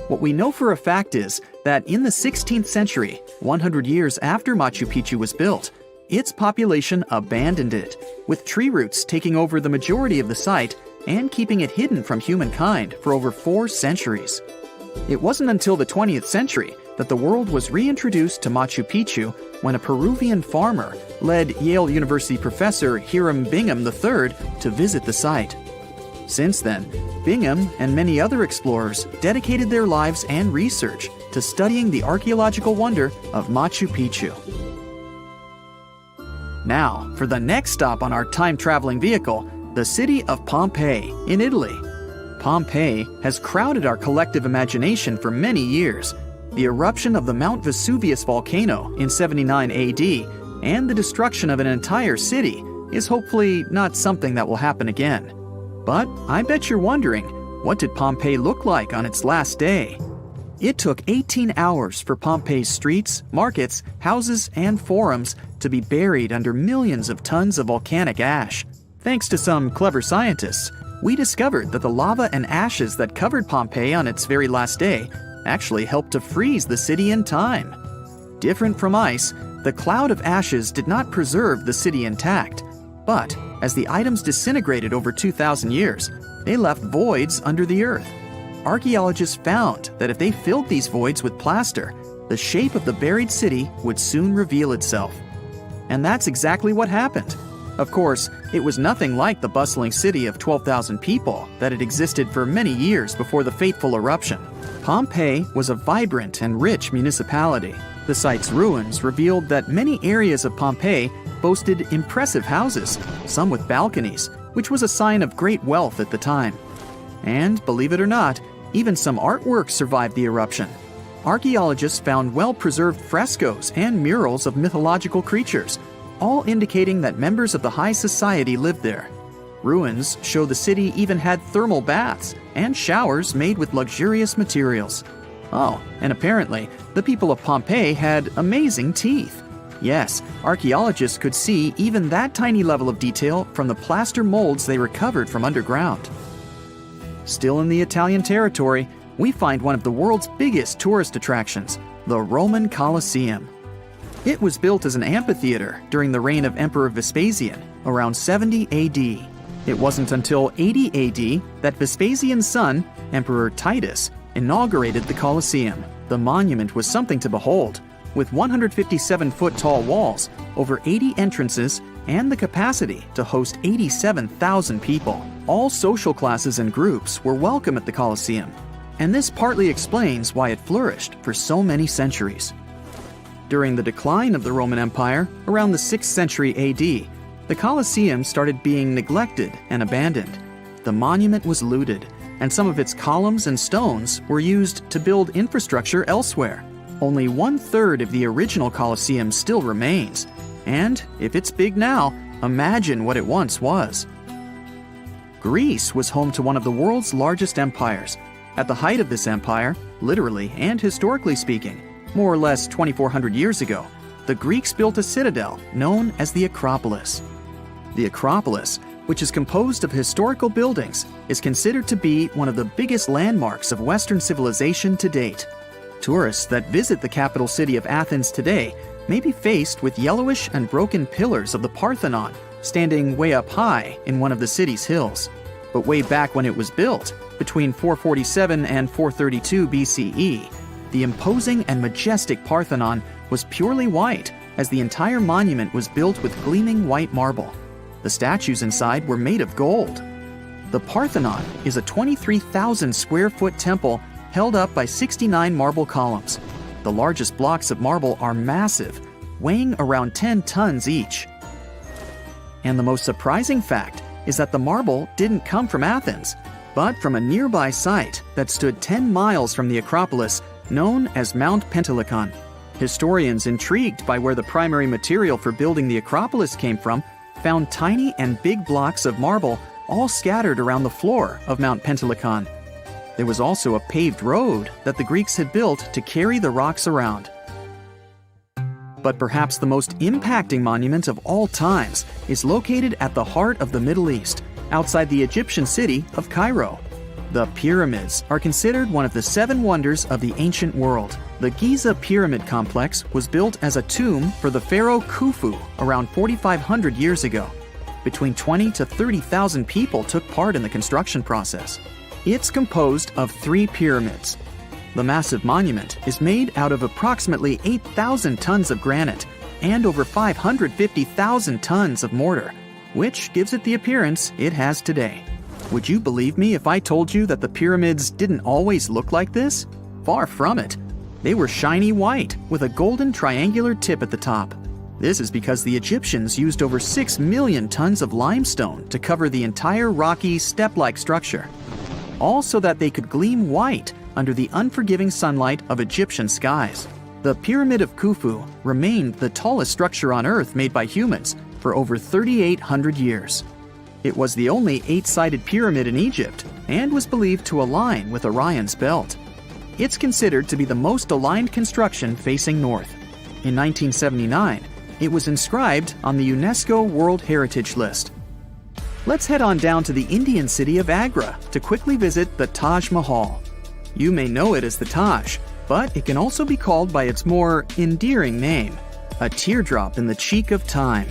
What we know for a fact is that in the 16th century, 100 years after Machu Picchu was built, its population abandoned it, with tree roots taking over the majority of the site and keeping it hidden from humankind for over 4 centuries. It wasn't until the 20th century that the world was reintroduced to Machu Picchu when a Peruvian farmer led Yale University professor Hiram Bingham III to visit the site. Since then, Bingham and many other explorers dedicated their lives and research to studying the archaeological wonder of Machu Picchu. Now, for the next stop on our time-traveling vehicle, the city of Pompeii in Italy. Pompeii has crowded our collective imagination for many years. The eruption of the Mount Vesuvius volcano in 79 AD and the destruction of an entire city is hopefully not something that will happen again. But I bet you're wondering, what did Pompeii look like on its last day? It took 18 hours for Pompeii's streets, markets, houses, and forums to be buried under millions of tons of volcanic ash. Thanks to some clever scientists, we discovered that the lava and ashes that covered Pompeii on its very last day actually helped to freeze the city in time. Different from ice, the cloud of ashes did not preserve the city intact, but as the items disintegrated over 2,000 years, they left voids under the earth. Archaeologists found that if they filled these voids with plaster, the shape of the buried city would soon reveal itself. And that's exactly what happened. Of course, it was nothing like the bustling city of 12,000 people that had existed for many years before the fateful eruption. Pompeii was a vibrant and rich municipality. The site's ruins revealed that many areas of Pompeii boasted impressive houses, some with balconies, which was a sign of great wealth at the time. And, believe it or not, even some artwork survived the eruption. Archaeologists found well-preserved frescoes and murals of mythological creatures, all indicating that members of the high society lived there. Ruins show the city even had thermal baths and showers made with luxurious materials. Oh, and apparently, the people of Pompeii had amazing teeth. Yes, archaeologists could see even that tiny level of detail from the plaster molds they recovered from underground. Still in the Italian territory, we find one of the world's biggest tourist attractions, the Roman Colosseum. It was built as an amphitheater during the reign of Emperor Vespasian, around 70 AD. It wasn't until 80 AD that Vespasian's son, Emperor Titus, inaugurated the Colosseum. The monument was something to behold, with 157-foot-tall walls, over 80 entrances, and the capacity to host 87,000 people. All social classes and groups were welcome at the Colosseum, and this partly explains why it flourished for so many centuries. During the decline of the Roman Empire, around the 6th century AD, the Colosseum started being neglected and abandoned. The monument was looted, and some of its columns and stones were used to build infrastructure elsewhere. Only 1/3 of the original Colosseum still remains, and if it's big now, imagine what it once was. Greece was home to one of the world's largest empires. At the height of this empire, literally and historically speaking, more or less 2,400 years ago, the Greeks built a citadel known as the Acropolis. The Acropolis, which is composed of historical buildings, is considered to be one of the biggest landmarks of Western civilization to date. Tourists that visit the capital city of Athens today may be faced with yellowish and broken pillars of the Parthenon standing way up high in one of the city's hills. But way back when it was built, between 447 and 432 BCE, the imposing and majestic Parthenon was purely white, as the entire monument was built with gleaming white marble. The statues inside were made of gold. The Parthenon is a 23,000 square foot temple held up by 69 marble columns. The largest blocks of marble are massive, weighing around 10 tons each. And the most surprising fact is that the marble didn't come from Athens, but from a nearby site that stood 10 miles from the Acropolis, known as Mount Pentelicon. Historians intrigued by where the primary material for building the Acropolis came from found tiny and big blocks of marble all scattered around the floor of Mount Pentelicon. There was also a paved road that the Greeks had built to carry the rocks around. But perhaps the most impacting monument of all times is located at the heart of the Middle East, outside the Egyptian city of Cairo. The pyramids are considered one of the 7 wonders of the ancient world. The Giza Pyramid Complex was built as a tomb for the pharaoh Khufu around 4,500 years ago. Between 20 to 30,000 people took part in the construction process. It's composed of 3 pyramids. The massive monument is made out of approximately 8,000 tons of granite and over 550,000 tons of mortar, which gives it the appearance it has today. Would you believe me if I told you that the pyramids didn't always look like this? Far from it. They were shiny white with a golden triangular tip at the top. This is because the Egyptians used over 6 million tons of limestone to cover the entire rocky, step-like structure, all so that they could gleam white under the unforgiving sunlight of Egyptian skies. The Pyramid of Khufu remained the tallest structure on Earth made by humans for over 3,800 years. It was the only 8-sided pyramid in Egypt and was believed to align with Orion's belt. It's considered to be the most aligned construction facing north. In 1979, it was inscribed on the UNESCO World Heritage List. Let's head on down to the Indian city of Agra to quickly visit the Taj Mahal. You may know it as the Taj, but it can also be called by its more endearing name, a teardrop in the cheek of time.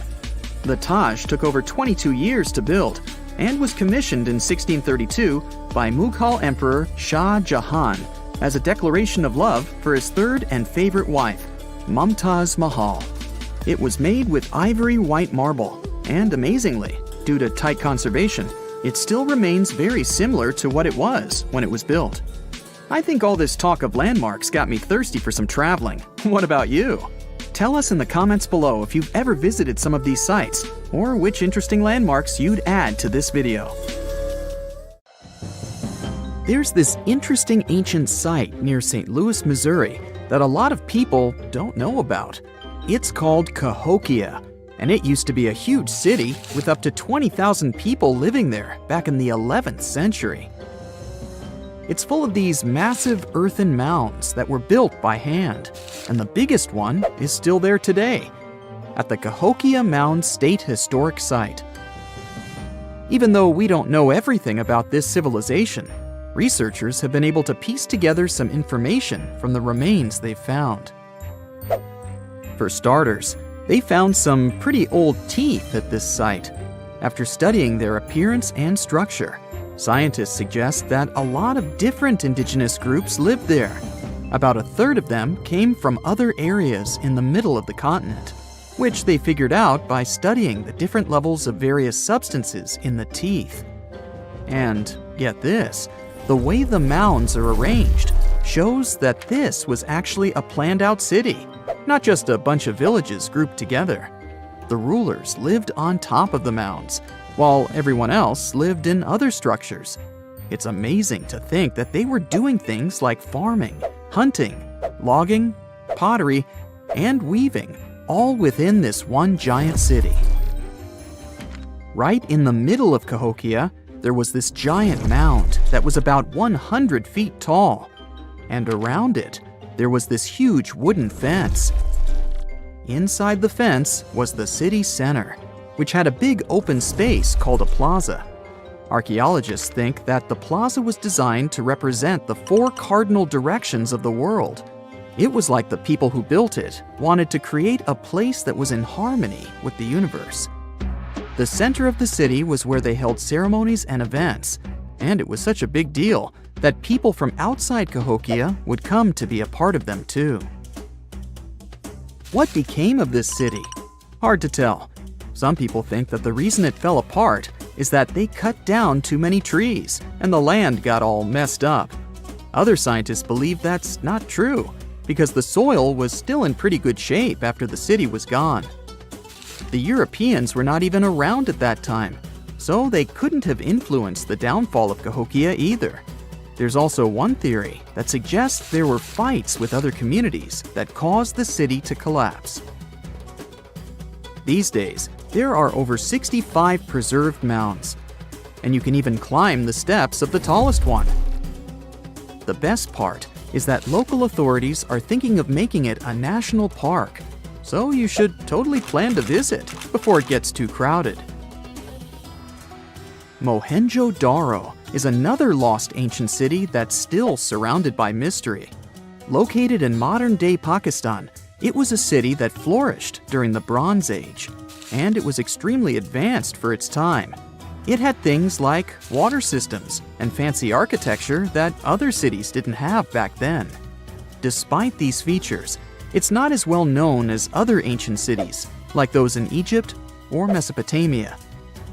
The Taj took over 22 years to build and was commissioned in 1632 by Mughal Emperor Shah Jahan as a declaration of love for his third and favorite wife, Mumtaz Mahal. It was made with ivory white marble, and amazingly, due to tight conservation, it still remains very similar to what it was when it was built. I think all this talk of landmarks got me thirsty for some traveling. What about you? Tell us in the comments below if you've ever visited some of these sites, or which interesting landmarks you'd add to this video. There's this interesting ancient site near St. Louis, Missouri, that a lot of people don't know about. It's called Cahokia, and it used to be a huge city with up to 20,000 people living there back in the 11th century. It's full of these massive earthen mounds that were built by hand, and the biggest one is still there today, at the Cahokia Mound State Historic Site. Even though we don't know everything about this civilization, researchers have been able to piece together some information from the remains they've found. For starters, they found some pretty old teeth at this site. After studying their appearance and structure, scientists suggest that a lot of different indigenous groups lived there. About a third of them came from other areas in the middle of the continent, which they figured out by studying the different levels of various substances in the teeth. And get this, the way the mounds are arranged shows that this was actually a planned-out city, not just a bunch of villages grouped together. The rulers lived on top of the mounds, while everyone else lived in other structures. It's amazing to think that they were doing things like farming, hunting, logging, pottery, and weaving, all within this one giant city. Right in the middle of Cahokia, there was this giant mound that was about 100 feet tall, and around it, there was this huge wooden fence. Inside the fence was the city center, which had a big open space called a plaza. Archaeologists think that the plaza was designed to represent the 4 cardinal directions of the world. It was like the people who built it wanted to create a place that was in harmony with the universe. The center of the city was where they held ceremonies and events, and it was such a big deal that people from outside Cahokia would come to be a part of them too. What became of this city? Hard to tell. Some people think that the reason it fell apart is that they cut down too many trees and the land got all messed up. Other scientists believe that's not true because the soil was still in pretty good shape after the city was gone. The Europeans were not even around at that time, so they couldn't have influenced the downfall of Cahokia either. There's also one theory that suggests there were fights with other communities that caused the city to collapse. These days, there are over 65 preserved mounds, and you can even climb the steps of the tallest one. The best part is that local authorities are thinking of making it a national park, so you should totally plan to visit before it gets too crowded. Mohenjo-Daro is another lost ancient city that's still surrounded by mystery. Located in modern-day Pakistan, it was a city that flourished during the Bronze Age, and it was extremely advanced for its time. It had things like water systems and fancy architecture that other cities didn't have back then. Despite these features, it's not as well known as other ancient cities, like those in Egypt or Mesopotamia.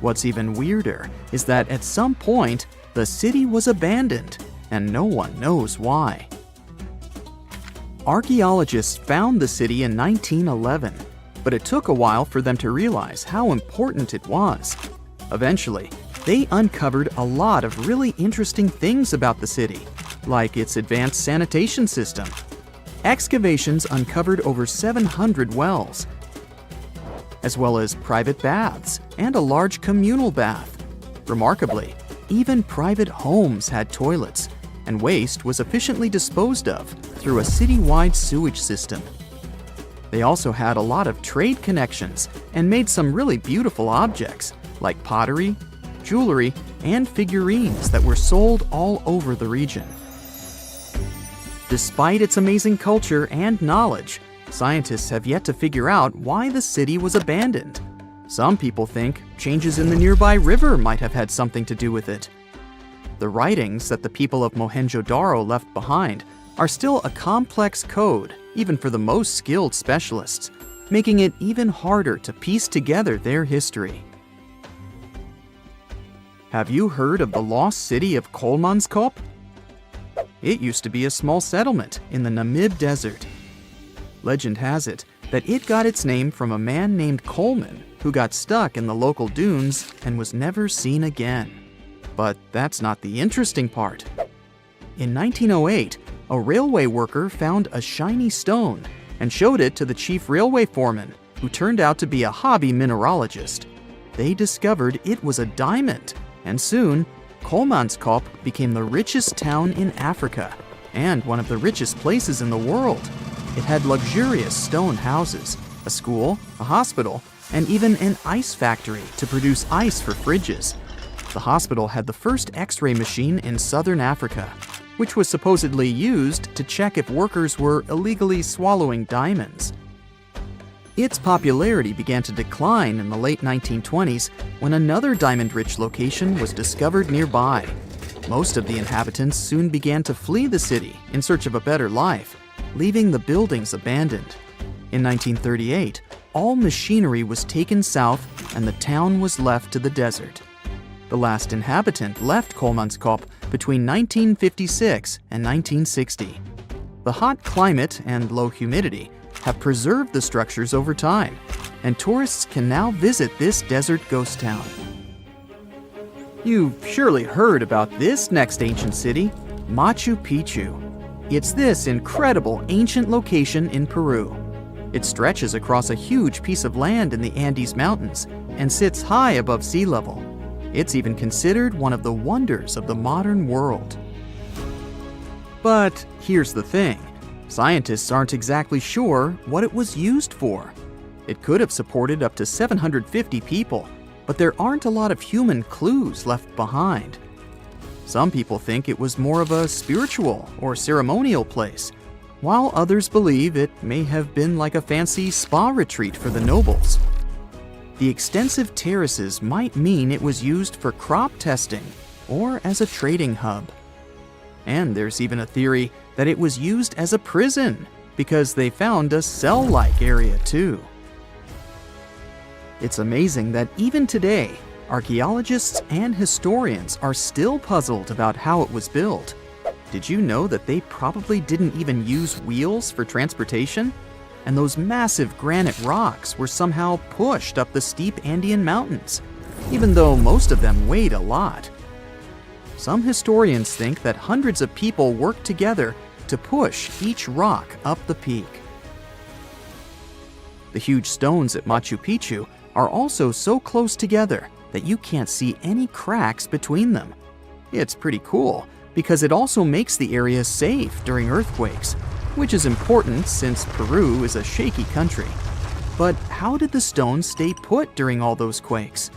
What's even weirder is that at some point, the city was abandoned, and no one knows why. Archaeologists found the city in 1911, but it took a while for them to realize how important it was. Eventually, they uncovered a lot of really interesting things about the city, like its advanced sanitation system. Excavations uncovered over 700 wells, as well as private baths and a large communal bath. Remarkably, even private homes had toilets, and waste was efficiently disposed of through a citywide sewage system. They also had a lot of trade connections and made some really beautiful objects, like pottery, jewelry, and figurines that were sold all over the region. Despite its amazing culture and knowledge, scientists have yet to figure out why the city was abandoned. Some people think changes in the nearby river might have had something to do with it. The writings that the people of Mohenjo-Daro left behind are still a complex code, even for the most skilled specialists, making it even harder to piece together their history. Have you heard of the lost city of Kolmanskop? It used to be a small settlement in the Namib Desert. Legend has it that it got its name from a man named Coleman who got stuck in the local dunes and was never seen again. But that's not the interesting part. In 1908, a railway worker found a shiny stone and showed it to the chief railway foreman, who turned out to be a hobby mineralogist. They discovered it was a diamond, and soon, Kolmanskop became the richest town in Africa and one of the richest places in the world. It had luxurious stone houses, a school, a hospital, and even an ice factory to produce ice for fridges. The hospital had the first X-ray machine in southern Africa, which was supposedly used to check if workers were illegally swallowing diamonds. Its popularity began to decline in the late 1920s when another diamond-rich location was discovered nearby. Most of the inhabitants soon began to flee the city in search of a better life, leaving the buildings abandoned. In 1938, all machinery was taken south and the town was left to the desert. The last inhabitant left Kolmanskop between 1956 and 1960. The hot climate and low humidity have preserved the structures over time, and tourists can now visit this desert ghost town. You've surely heard about this next ancient city, Machu Picchu. It's this incredible ancient location in Peru. It stretches across a huge piece of land in the Andes Mountains and sits high above sea level. It's even considered one of the wonders of the modern world. But here's the thing. Scientists aren't exactly sure what it was used for. It could have supported up to 750 people, but there aren't a lot of human clues left behind. Some people think it was more of a spiritual or ceremonial place, while others believe it may have been like a fancy spa retreat for the nobles. The extensive terraces might mean it was used for crop testing or as a trading hub. And there's even a theory that it was used as a prison because they found a cell-like area too. It's amazing that even today, archaeologists and historians are still puzzled about how it was built. Did you know that they probably didn't even use wheels for transportation? And those massive granite rocks were somehow pushed up the steep Andean mountains, even though most of them weighed a lot. Some historians think that hundreds of people worked together to push each rock up the peak. The huge stones at Machu Picchu are also so close together that you can't see any cracks between them. It's pretty cool because it also makes the area safe during earthquakes, which is important since Peru is a shaky country. But how did the stones stay put during all those quakes?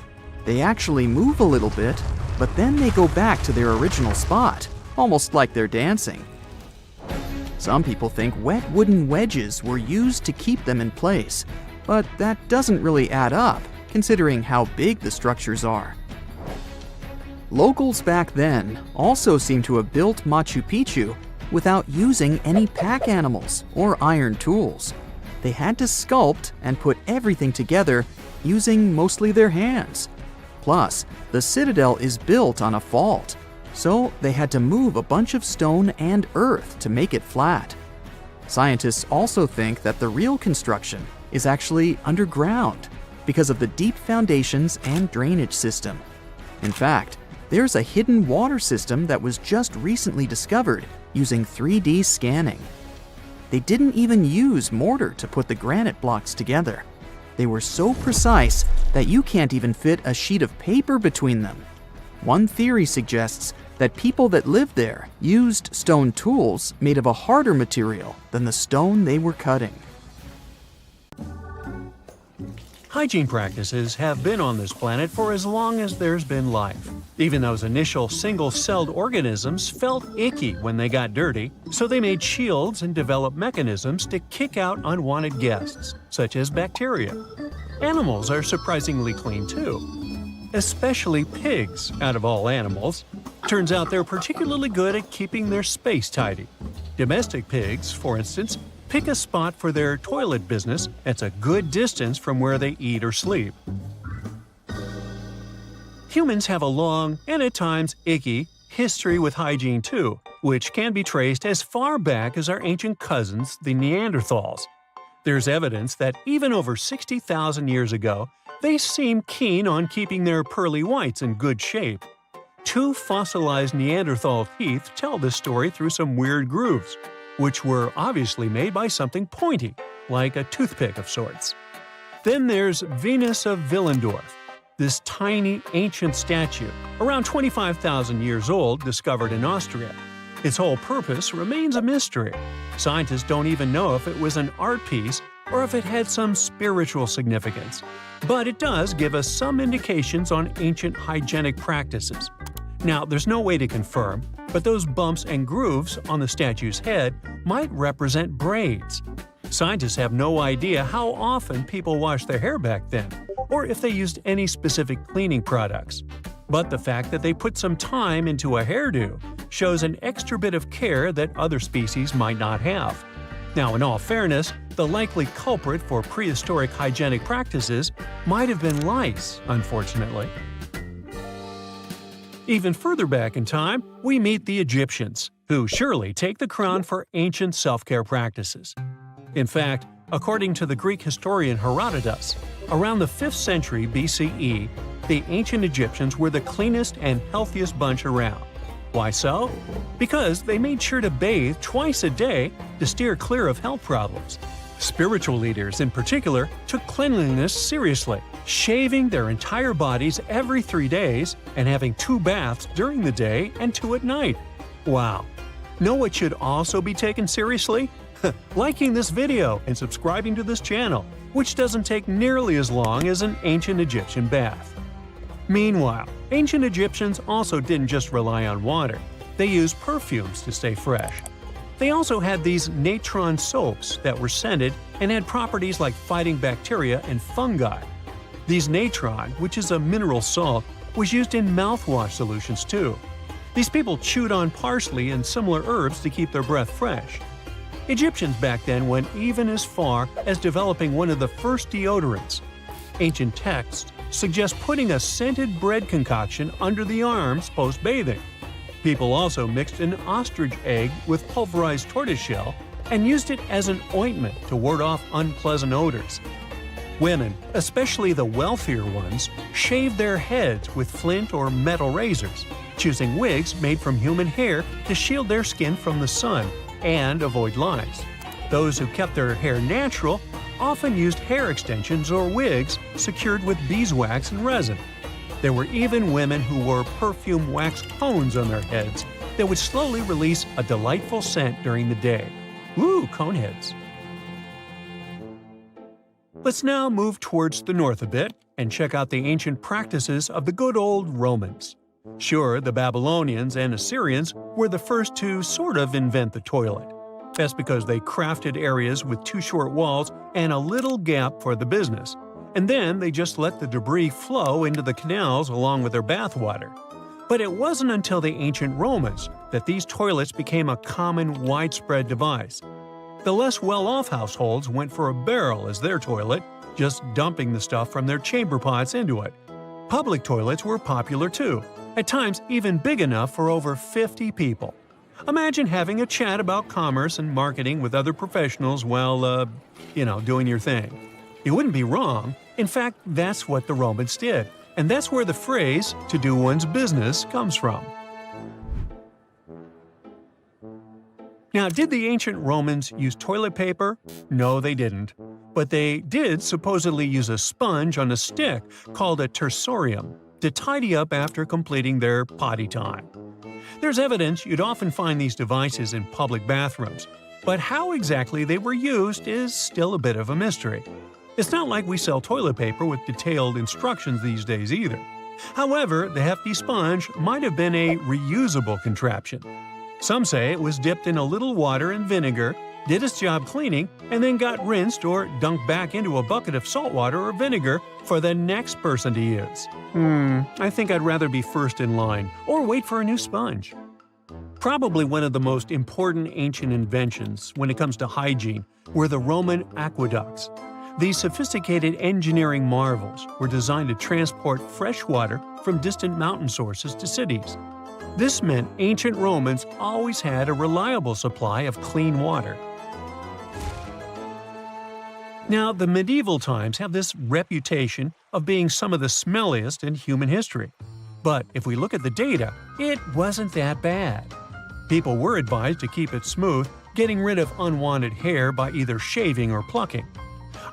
They actually move a little bit, but then they go back to their original spot, almost like they're dancing. Some people think wet wooden wedges were used to keep them in place, but that doesn't really add up, considering how big the structures are. Locals back then also seem to have built Machu Picchu without using any pack animals or iron tools. They had to sculpt and put everything together using mostly their hands. Plus, the citadel is built on a fault, so they had to move a bunch of stone and earth to make it flat. Scientists also think that the real construction is actually underground because of the deep foundations and drainage system. In fact, there's a hidden water system that was just recently discovered using 3D scanning. They didn't even use mortar to put the granite blocks together. They were so precise that you can't even fit a sheet of paper between them. One theory suggests that people that lived there used stone tools made of a harder material than the stone they were cutting. Hygiene practices have been on this planet for as long as there's been life. Even those initial single-celled organisms felt icky when they got dirty, so they made shields and developed mechanisms to kick out unwanted guests, such as bacteria. Animals are surprisingly clean too, especially pigs, out of all animals. Turns out they're particularly good at keeping their space tidy. Domestic pigs, for instance, pick a spot for their toilet business that's a good distance from where they eat or sleep. Humans have a long, and at times icky, history with hygiene too, which can be traced as far back as our ancient cousins, the Neanderthals. There's evidence that even over 60,000 years ago, they seemed keen on keeping their pearly whites in good shape. 2 fossilized Neanderthal teeth tell this story through some weird grooves, which were obviously made by something pointy, like a toothpick of sorts. Then there's Venus of Willendorf, this tiny ancient statue, around 25,000 years old, discovered in Austria. Its whole purpose remains a mystery. Scientists don't even know if it was an art piece or if it had some spiritual significance. But it does give us some indications on ancient hygienic practices. Now, there's no way to confirm, but those bumps and grooves on the statue's head might represent braids. Scientists have no idea how often people washed their hair back then, or if they used any specific cleaning products. But the fact that they put some time into a hairdo shows an extra bit of care that other species might not have. Now, in all fairness, the likely culprit for prehistoric hygienic practices might have been lice, unfortunately. Even further back in time, we meet the Egyptians, who surely take the crown for ancient self-care practices. In fact, according to the Greek historian Herodotus, around the 5th century BCE, the ancient Egyptians were the cleanest and healthiest bunch around. Why so? Because they made sure to bathe twice a day to steer clear of health problems. Spiritual leaders, in particular, took cleanliness seriously, shaving their entire bodies every 3 days and having 2 baths during the day and 2 at night. Wow! Know what should also be taken seriously? Liking this video and subscribing to this channel, which doesn't take nearly as long as an ancient Egyptian bath. Meanwhile, ancient Egyptians also didn't just rely on water. They used perfumes to stay fresh. They also had these natron soaps that were scented and had properties like fighting bacteria and fungi. These natron, which is a mineral salt, was used in mouthwash solutions too. These people chewed on parsley and similar herbs to keep their breath fresh. Egyptians back then went even as far as developing one of the first deodorants. Ancient texts suggest putting a scented bread concoction under the arms post-bathing. People also mixed an ostrich egg with pulverized tortoiseshell and used it as an ointment to ward off unpleasant odors. Women, especially the wealthier ones, shaved their heads with flint or metal razors, choosing wigs made from human hair to shield their skin from the sun and avoid lice. Those who kept their hair natural often used hair extensions or wigs secured with beeswax and resin. There were even women who wore perfume wax cones on their heads that would slowly release a delightful scent during the day. Ooh, coneheads! Let's now move towards the north a bit and check out the ancient practices of the good old Romans. Sure, the Babylonians and Assyrians were the first to sort of invent the toilet. That's because they crafted areas with two short walls and a little gap for the business. And then they just let the debris flow into the canals along with their bathwater. But it wasn't until the ancient Romans that these toilets became a common, widespread device. The less well-off households went for a barrel as their toilet, just dumping the stuff from their chamber pots into it. Public toilets were popular too, at times even big enough for over 50 people. Imagine having a chat about commerce and marketing with other professionals while, doing your thing. It wouldn't be wrong. In fact, that's what the Romans did. And that's where the phrase, to do one's business, comes from. Now, did the ancient Romans use toilet paper? No, they didn't. But they did supposedly use a sponge on a stick called a tersorium to tidy up after completing their potty time. There's evidence you'd often find these devices in public bathrooms, but how exactly they were used is still a bit of a mystery. It's not like we sell toilet paper with detailed instructions these days either. However, the hefty sponge might have been a reusable contraption. Some say it was dipped in a little water and vinegar, did its job cleaning, and then got rinsed or dunked back into a bucket of salt water or vinegar for the next person to use. I think I'd rather be first in line, or wait for a new sponge. Probably one of the most important ancient inventions when it comes to hygiene were the Roman aqueducts. These sophisticated engineering marvels were designed to transport fresh water from distant mountain sources to cities. This meant ancient Romans always had a reliable supply of clean water. Now, the medieval times have this reputation of being some of the smelliest in human history. But if we look at the data, it wasn't that bad. People were advised to keep it smooth, getting rid of unwanted hair by either shaving or plucking.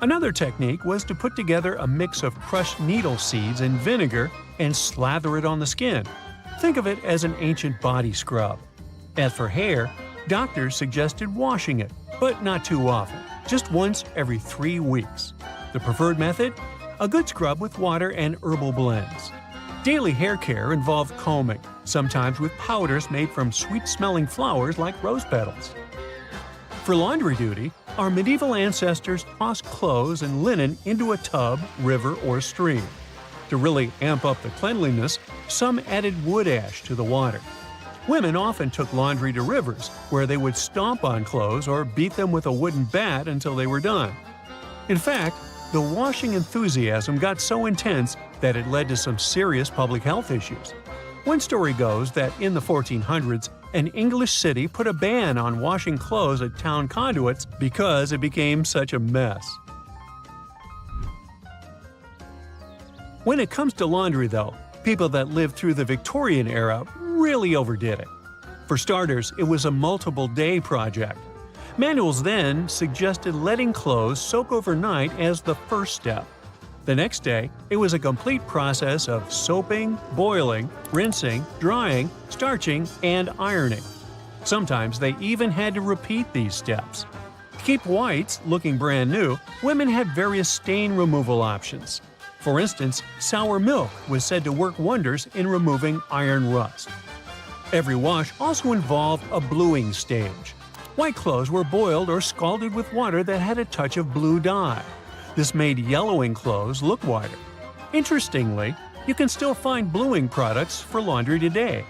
Another technique was to put together a mix of crushed needle seeds and vinegar and slather it on the skin. Think of it as an ancient body scrub. As for hair, doctors suggested washing it, but not too often, just once every 3 weeks. The preferred method? A good scrub with water and herbal blends. Daily hair care involved combing, sometimes with powders made from sweet-smelling flowers like rose petals. For laundry duty, our medieval ancestors tossed clothes and linen into a tub, river, or stream. To really amp up the cleanliness, some added wood ash to the water. Women often took laundry to rivers, where they would stomp on clothes or beat them with a wooden bat until they were done. In fact, the washing enthusiasm got so intense that it led to some serious public health issues. One story goes that in the 1400s, an English city put a ban on washing clothes at town conduits because it became such a mess. When it comes to laundry, though, people that lived through the Victorian era really overdid it. For starters, it was a multiple-day project. Manuals then suggested letting clothes soak overnight as the first step. The next day, it was a complete process of soaping, boiling, rinsing, drying, starching, and ironing. Sometimes they even had to repeat these steps. To keep whites looking brand new, women had various stain removal options. For instance, sour milk was said to work wonders in removing iron rust. Every wash also involved a bluing stage. White clothes were boiled or scalded with water that had a touch of blue dye. This made yellowing clothes look whiter. Interestingly, you can still find bluing products for laundry today.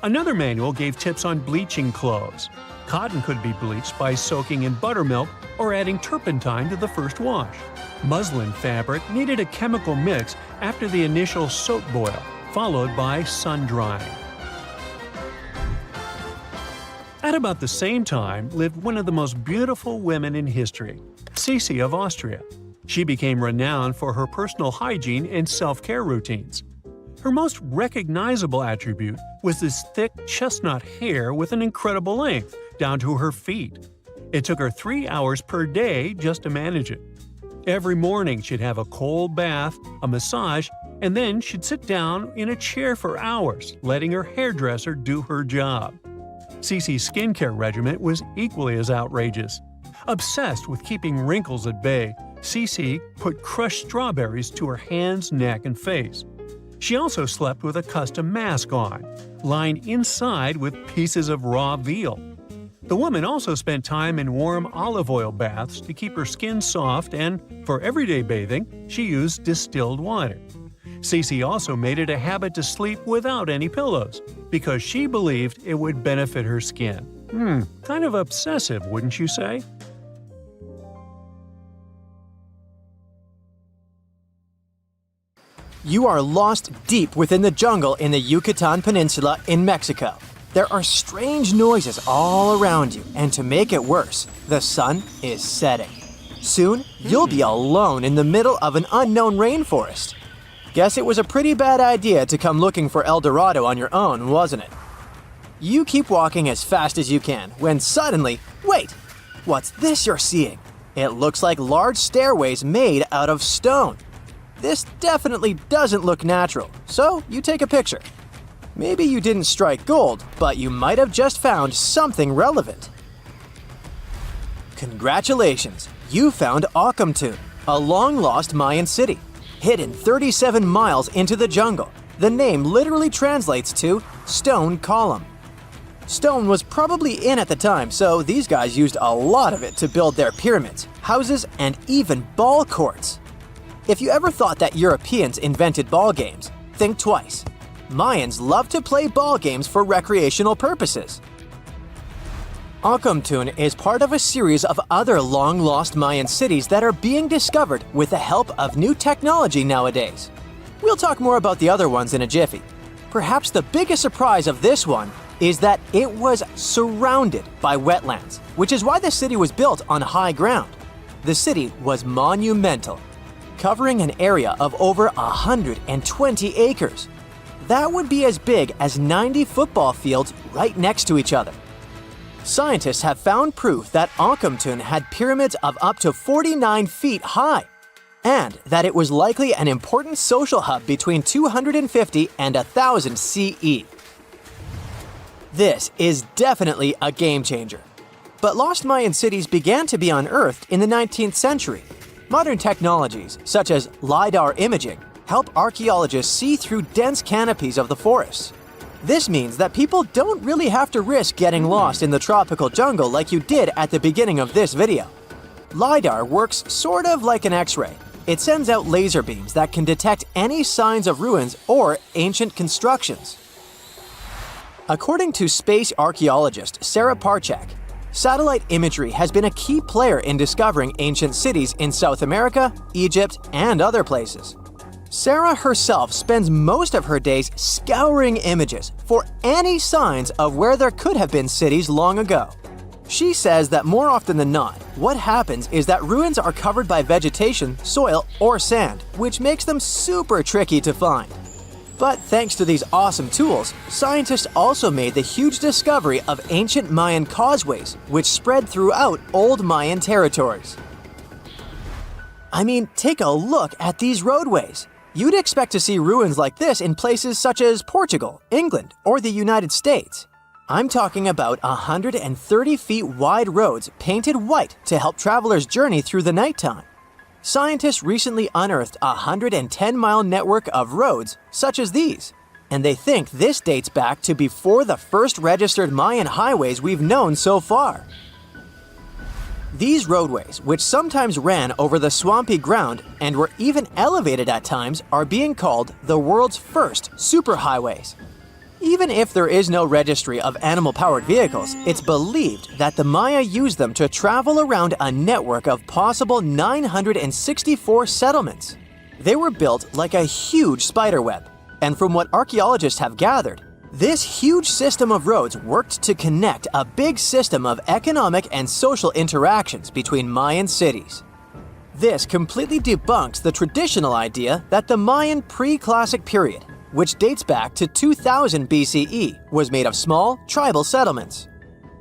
Another manual gave tips on bleaching clothes. Cotton could be bleached by soaking in buttermilk or adding turpentine to the first wash. Muslin fabric needed a chemical mix after the initial soap boil, followed by sun drying. At about the same time lived one of the most beautiful women in history, Sisi of Austria. She became renowned for her personal hygiene and self-care routines. Her most recognizable attribute was this thick chestnut hair with an incredible length, down to her feet. It took her 3 hours per day just to manage it. Every morning she'd have a cold bath, a massage, and then she'd sit down in a chair for hours, letting her hairdresser do her job. Sisi's skincare regimen was equally as outrageous. Obsessed with keeping wrinkles at bay, Cece put crushed strawberries to her hands, neck, and face. She also slept with a custom mask on, lined inside with pieces of raw veal. The woman also spent time in warm olive oil baths to keep her skin soft, and for everyday bathing, she used distilled water. Cece also made it a habit to sleep without any pillows, because she believed it would benefit her skin. Kind of obsessive, wouldn't you say? You are lost deep within the jungle in the Yucatan Peninsula in Mexico. There are strange noises all around you, and to make it worse, the sun is setting. Soon, you'll be alone in the middle of an unknown rainforest. Guess it was a pretty bad idea to come looking for El Dorado on your own, wasn't it? You keep walking as fast as you can, when suddenly, wait! What's this you're seeing? It looks like large stairways made out of stone. This definitely doesn't look natural, so you take a picture. Maybe you didn't strike gold, but you might have just found something relevant. Congratulations! You found Akamtun, a long-lost Mayan city. Hidden 37 miles into the jungle, the name literally translates to stone column. Stone was probably in at the time, so these guys used a lot of it to build their pyramids, houses, and even ball courts. If you ever thought that Europeans invented ball games, think twice. Mayans love to play ball games for recreational purposes. Akamtun is part of a series of other long-lost Mayan cities that are being discovered with the help of new technology nowadays. We'll talk more about the other ones in a jiffy. Perhaps the biggest surprise of this one is that it was surrounded by wetlands, which is why the city was built on high ground. The city was monumental, covering an area of over 120 acres. That would be as big as 90 football fields right next to each other. Scientists have found proof that Akamtun had pyramids of up to 49 feet high, and that it was likely an important social hub between 250 and 1000 CE. This is definitely a game changer. But lost Mayan cities began to be unearthed in the 19th century. Modern technologies, such as LiDAR imaging, help archaeologists see through dense canopies of the forests. This means that people don't really have to risk getting lost in the tropical jungle like you did at the beginning of this video. LiDAR works sort of like an X-ray. It sends out laser beams that can detect any signs of ruins or ancient constructions. According to space archaeologist Sarah Parchak, satellite imagery has been a key player in discovering ancient cities in South America, Egypt, and other places. Sarah herself spends most of her days scouring images for any signs of where there could have been cities long ago. She says that more often than not, what happens is that ruins are covered by vegetation, soil, or sand, which makes them super tricky to find. But thanks to these awesome tools, scientists also made the huge discovery of ancient Mayan causeways, which spread throughout old Mayan territories. I mean, take a look at these roadways. You'd expect to see ruins like this in places such as Portugal, England, or the United States. I'm talking about 130 feet wide roads painted white to help travelers journey through the nighttime. Scientists recently unearthed a 110-mile network of roads such as these, and they think this dates back to before the first registered Mayan highways we've known so far. These roadways, which sometimes ran over the swampy ground and were even elevated at times, are being called the world's first superhighways. Even if there is no registry of animal-powered vehicles, it's believed that the Maya used them to travel around a network of possible 964 settlements. They were built like a huge spiderweb, and from what archaeologists have gathered, this huge system of roads worked to connect a big system of economic and social interactions between Mayan cities. This completely debunks the traditional idea that the Mayan pre-classic period, which dates back to 2000 BCE, was made of small, tribal settlements.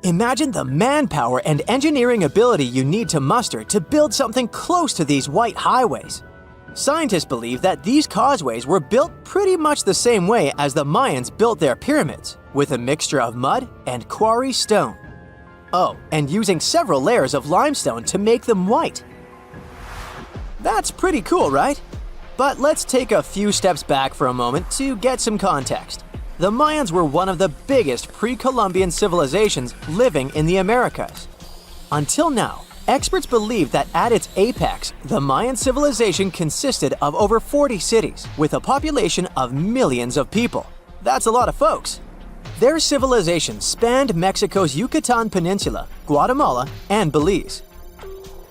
Imagine the manpower and engineering ability you need to muster to build something close to these white highways. Scientists believe that these causeways were built pretty much the same way as the Mayans built their pyramids, with a mixture of mud and quarry stone. Oh, and using several layers of limestone to make them white. That's pretty cool, right? But let's take a few steps back for a moment to get some context. The Mayans were one of the biggest pre-Columbian civilizations living in the Americas. Until now, experts believe that at its apex, the Mayan civilization consisted of over 40 cities with a population of millions of people. That's a lot of folks. Their civilization spanned Mexico's Yucatan Peninsula, Guatemala, and Belize.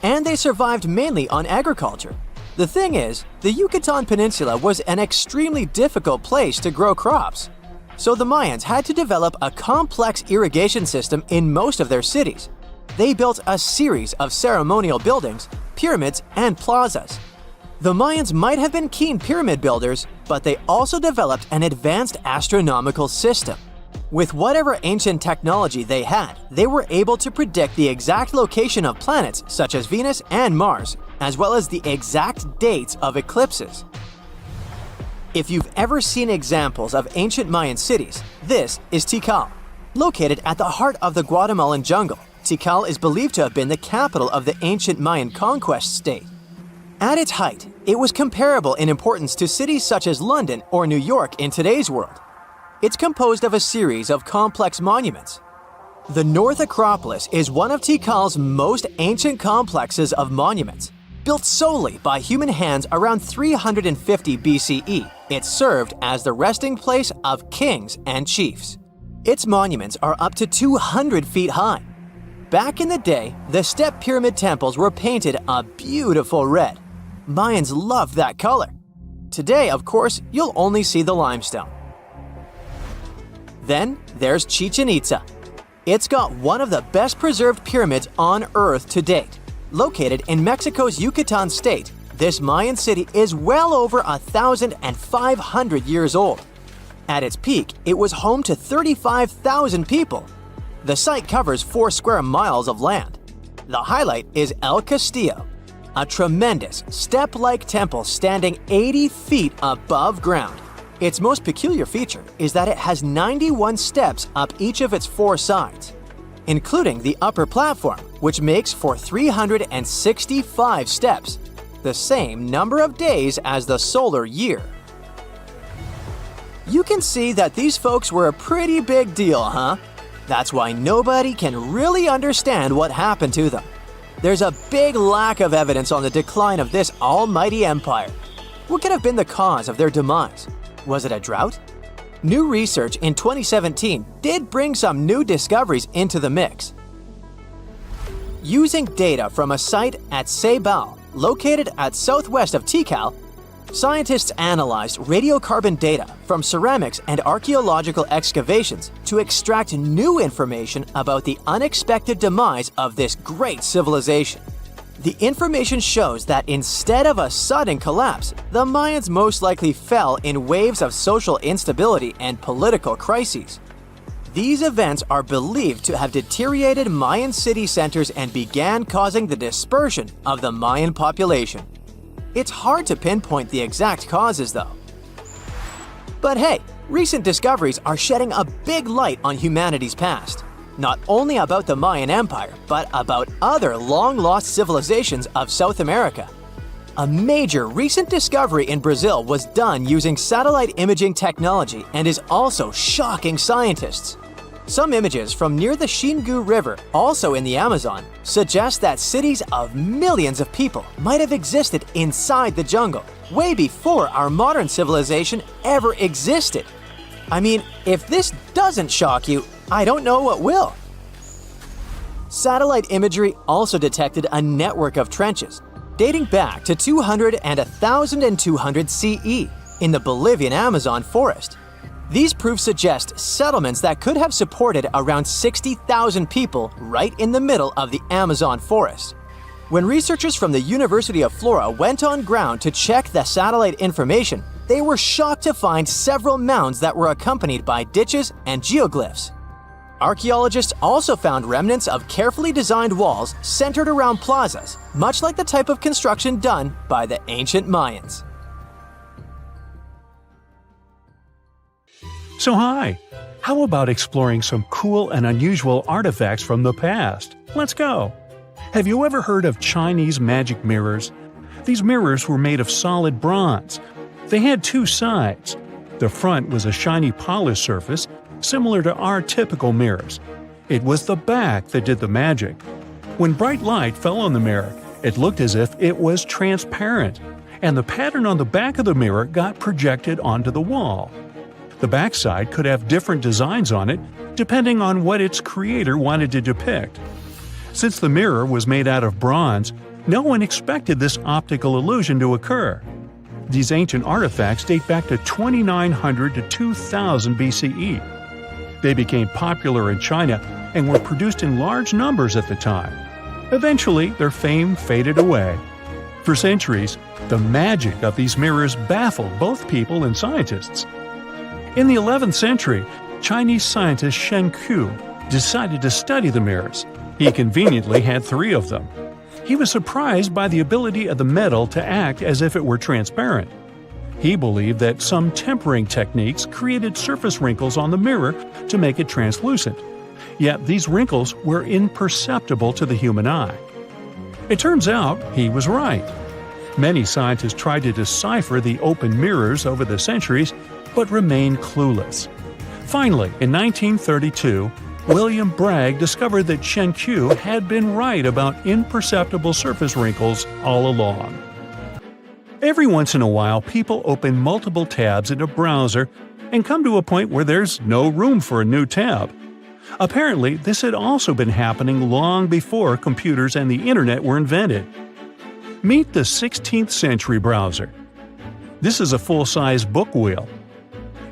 And they survived mainly on agriculture. The thing is, the Yucatan Peninsula was an extremely difficult place to grow crops. So the Mayans had to develop a complex irrigation system in most of their cities. They built a series of ceremonial buildings, pyramids, and plazas. The Mayans might have been keen pyramid builders, but they also developed an advanced astronomical system. With whatever ancient technology they had, they were able to predict the exact location of planets such as Venus and Mars, as well as the exact dates of eclipses. If you've ever seen examples of ancient Mayan cities, this is Tikal. Located at the heart of the Guatemalan jungle, Tikal is believed to have been the capital of the ancient Mayan conquest state. At its height, it was comparable in importance to cities such as London or New York in today's world. It's composed of a series of complex monuments. The North Acropolis is one of Tikal's most ancient complexes of monuments. Built solely by human hands around 350 BCE, it served as the resting place of kings and chiefs. Its monuments are up to 200 feet high. Back in the day, the step pyramid temples were painted a beautiful red. Mayans loved that color. Today, of course, you'll only see the limestone. Then there's Chichen Itza. It's got one of the best preserved pyramids on Earth to date. Located in Mexico's Yucatan state, this Mayan city is well over 1,500 years old. At its peak, it was home to 35,000 people. The site covers 4 square miles of land. The highlight is El Castillo, a tremendous step-like temple standing 80 feet above ground. Its most peculiar feature is that it has 91 steps up each of its 4 sides, including the upper platform, which makes for 365 steps, the same number of days as the solar year. You can see that these folks were a pretty big deal, huh? That's why nobody can really understand what happened to them. There's a big lack of evidence on the decline of this almighty empire. What could have been the cause of their demise? Was it a drought? New research in 2017 did bring some new discoveries into the mix. Using data from a site at Ceibal, located at southwest of Tikal, scientists analyzed radiocarbon data from ceramics and archaeological excavations to extract new information about the unexpected demise of this great civilization. The information shows that instead of a sudden collapse, the Mayans most likely fell in waves of social instability and political crises. These events are believed to have deteriorated Mayan city centers and began causing the dispersion of the Mayan population. It's hard to pinpoint the exact causes, though. But hey, recent discoveries are shedding a big light on humanity's past. Not only about the Mayan Empire, but about other long-lost civilizations of South America. A major recent discovery in Brazil was done using satellite imaging technology and is also shocking scientists. Some images from near the Xingu River, also in the Amazon, suggest that cities of millions of people might have existed inside the jungle, way before our modern civilization ever existed. I mean, if this doesn't shock you, I don't know what will. Satellite imagery also detected a network of trenches dating back to 200 and 1200 CE in the Bolivian Amazon forest. These proofs suggest settlements that could have supported around 60,000 people right in the middle of the Amazon forest. When researchers from the University of Florida went on ground to check the satellite information, they were shocked to find several mounds that were accompanied by ditches and geoglyphs. Archaeologists also found remnants of carefully designed walls centered around plazas, much like the type of construction done by the ancient Mayans. So hi, how about exploring some cool and unusual artifacts from the past? Let's go! Have you ever heard of Chinese magic mirrors? These mirrors were made of solid bronze. They had two sides. The front was a shiny polished surface, similar to our typical mirrors. It was the back that did the magic. When bright light fell on the mirror, it looked as if it was transparent, and the pattern on the back of the mirror got projected onto the wall. The backside could have different designs on it, depending on what its creator wanted to depict. Since the mirror was made out of bronze, no one expected this optical illusion to occur. These ancient artifacts date back to 2900 to 2000 BCE. They became popular in China and were produced in large numbers at the time. Eventually, their fame faded away. For centuries, the magic of these mirrors baffled both people and scientists. In the 11th century, Chinese scientist Shen Ku decided to study the mirrors. He conveniently had 3 of them. He was surprised by the ability of the metal to act as if it were transparent. He believed that some tempering techniques created surface wrinkles on the mirror to make it translucent. Yet these wrinkles were imperceptible to the human eye. It turns out he was right. Many scientists tried to decipher the open mirrors over the centuries, but remained clueless. Finally, in 1932, William Bragg discovered that Shen Ku had been right about imperceptible surface wrinkles all along. Every once in a while, people open multiple tabs in a browser and come to a point where there's no room for a new tab. Apparently, this had also been happening long before computers and the internet were invented. Meet the 16th century browser. This is a full-size book wheel.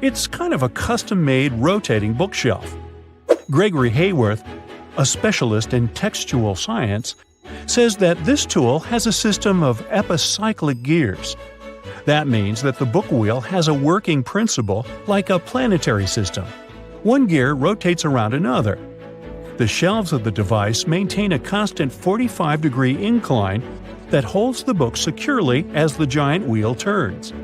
It's kind of a custom-made rotating bookshelf. Gregory Hayworth, a specialist in textual science, says that this tool has a system of epicyclic gears. That means that the book wheel has a working principle like a planetary system. One gear rotates around another. The shelves of the device maintain a constant 45-degree incline that holds the book securely as the giant wheel turns.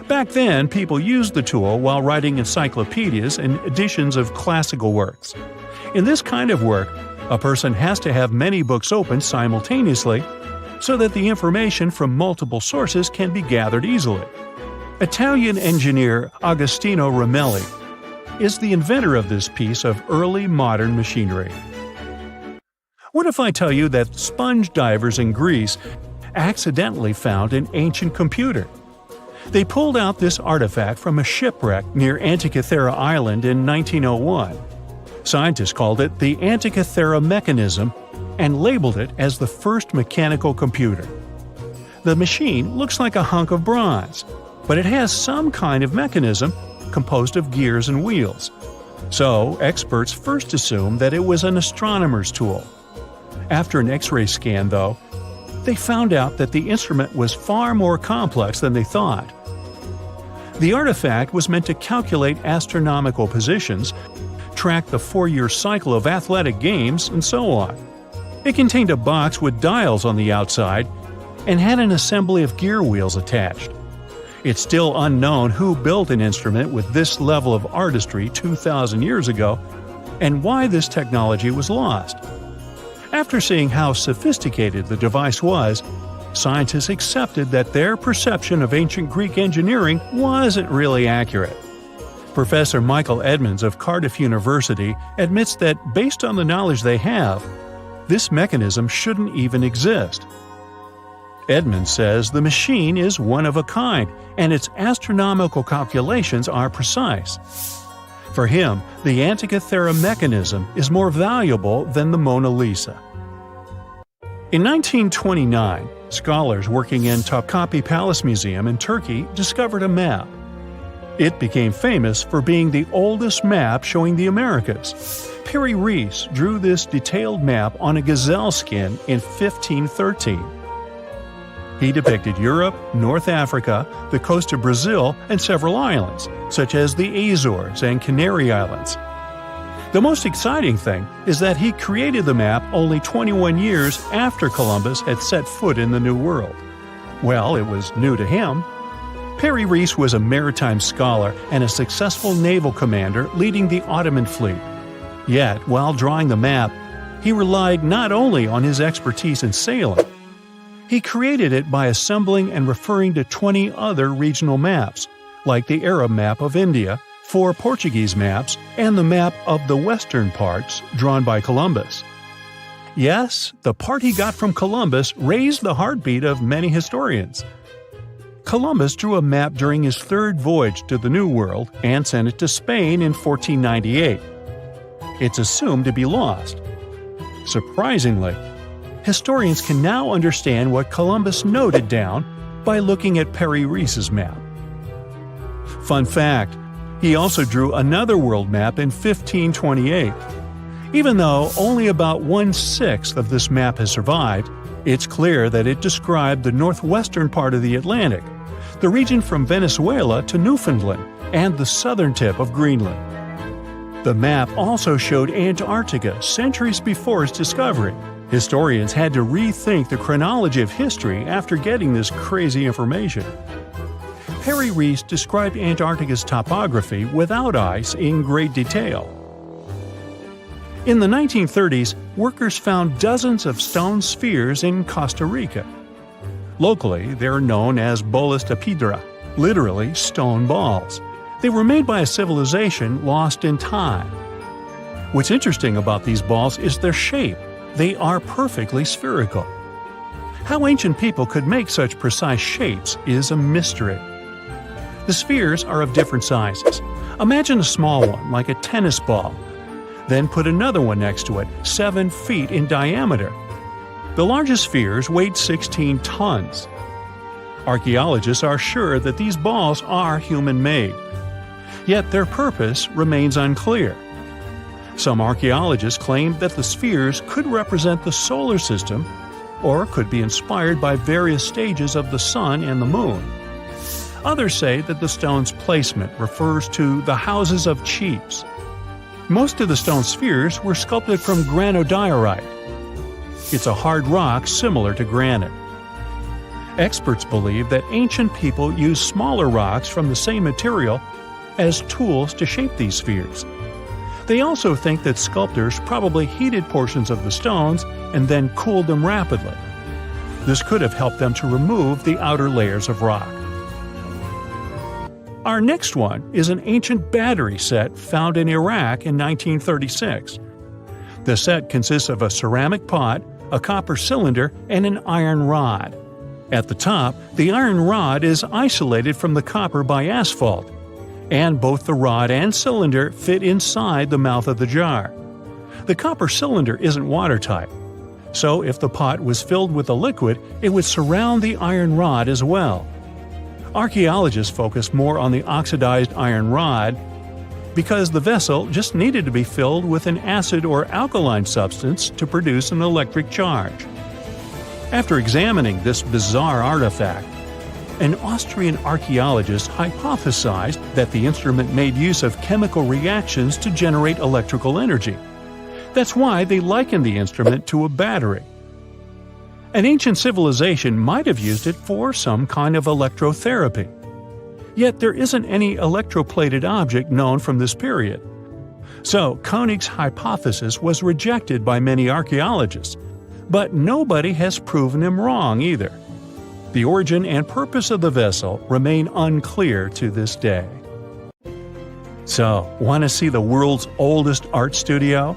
Back then, people used the tool while writing encyclopedias and editions of classical works. In this kind of work, a person has to have many books open simultaneously so that the information from multiple sources can be gathered easily. Italian engineer Agostino Romelli is the inventor of this piece of early modern machinery. What if I tell you that sponge divers in Greece accidentally found an ancient computer? They pulled out this artifact from a shipwreck near Antikythera Island in 1901. Scientists called it the Antikythera mechanism and labeled it as the first mechanical computer. The machine looks like a hunk of bronze, but it has some kind of mechanism composed of gears and wheels. So, experts first assumed that it was an astronomer's tool. After an X-ray scan, though, they found out that the instrument was far more complex than they thought. The artifact was meant to calculate astronomical positions, track the 4-year cycle of athletic games, and so on. It contained a box with dials on the outside and had an assembly of gear wheels attached. It's still unknown who built an instrument with this level of artistry 2,000 years ago and why this technology was lost. After seeing how sophisticated the device was, scientists accepted that their perception of ancient Greek engineering wasn't really accurate. Professor Michael Edmonds of Cardiff University admits that based on the knowledge they have, this mechanism shouldn't even exist. Edmonds says the machine is one of a kind, and its astronomical calculations are precise. For him, the Antikythera mechanism is more valuable than the Mona Lisa. In 1929, scholars working in Topkapi Palace Museum in Turkey discovered a map. It became famous for being the oldest map showing the Americas. Perry Reese drew this detailed map on a gazelle skin in 1513. He depicted Europe, North Africa, the coast of Brazil, and several islands, such as the Azores and Canary Islands. The most exciting thing is that he created the map only 21 years after Columbus had set foot in the New World. Well, it was new to him. Perry Reese was a maritime scholar and a successful naval commander leading the Ottoman fleet. Yet, while drawing the map, he relied not only on his expertise in sailing. He created it by assembling and referring to 20 other regional maps, like the Arab map of India, 4 Portuguese maps, and the map of the western parts drawn by Columbus. Yes, the part he got from Columbus raised the heartbeat of many historians. Columbus drew a map during his 3rd voyage to the New World and sent it to Spain in 1498. It's assumed to be lost. Surprisingly, historians can now understand what Columbus noted down by looking at Perry Rees's map. Fun fact, he also drew another world map in 1528. Even though only about 1/6 of this map has survived, it's clear that it described the northwestern part of the Atlantic, the region from Venezuela to Newfoundland, and the southern tip of Greenland. The map also showed Antarctica centuries before its discovery. Historians had to rethink the chronology of history after getting this crazy information. Perry Rees described Antarctica's topography without ice in great detail. In the 1930s, workers found dozens of stone spheres in Costa Rica. Locally, they're known as bolas de piedra, literally stone balls. They were made by a civilization lost in time. What's interesting about these balls is their shape. They are perfectly spherical. How ancient people could make such precise shapes is a mystery. The spheres are of different sizes. Imagine a small one, like a tennis ball. Then put another one next to it, 7 feet in diameter. The largest spheres weighed 16 tons. Archaeologists are sure that these balls are human-made. Yet their purpose remains unclear. Some archaeologists claim that the spheres could represent the solar system or could be inspired by various stages of the sun and the moon. Others say that the stone's placement refers to the houses of chiefs. Most of the stone spheres were sculpted from granodiorite. It's a hard rock similar to granite. Experts believe that ancient people used smaller rocks from the same material as tools to shape these spheres. They also think that sculptors probably heated portions of the stones and then cooled them rapidly. This could have helped them to remove the outer layers of rock. Our next one is an ancient battery set found in Iraq in 1936. The set consists of a ceramic pot, a copper cylinder, and an iron rod. At the top, the iron rod is isolated from the copper by asphalt, and both the rod and cylinder fit inside the mouth of the jar. The copper cylinder isn't watertight, so if the pot was filled with a liquid, it would surround the iron rod as well. Archaeologists focused more on the oxidized iron rod because the vessel just needed to be filled with an acid or alkaline substance to produce an electric charge. After examining this bizarre artifact, an Austrian archaeologist hypothesized that the instrument made use of chemical reactions to generate electrical energy. That's why they likened the instrument to a battery. An ancient civilization might have used it for some kind of electrotherapy. Yet there isn't any electroplated object known from this period. So Koenig's hypothesis was rejected by many archaeologists, but nobody has proven him wrong either. The origin and purpose of the vessel remain unclear to this day. So, want to see the world's oldest art studio?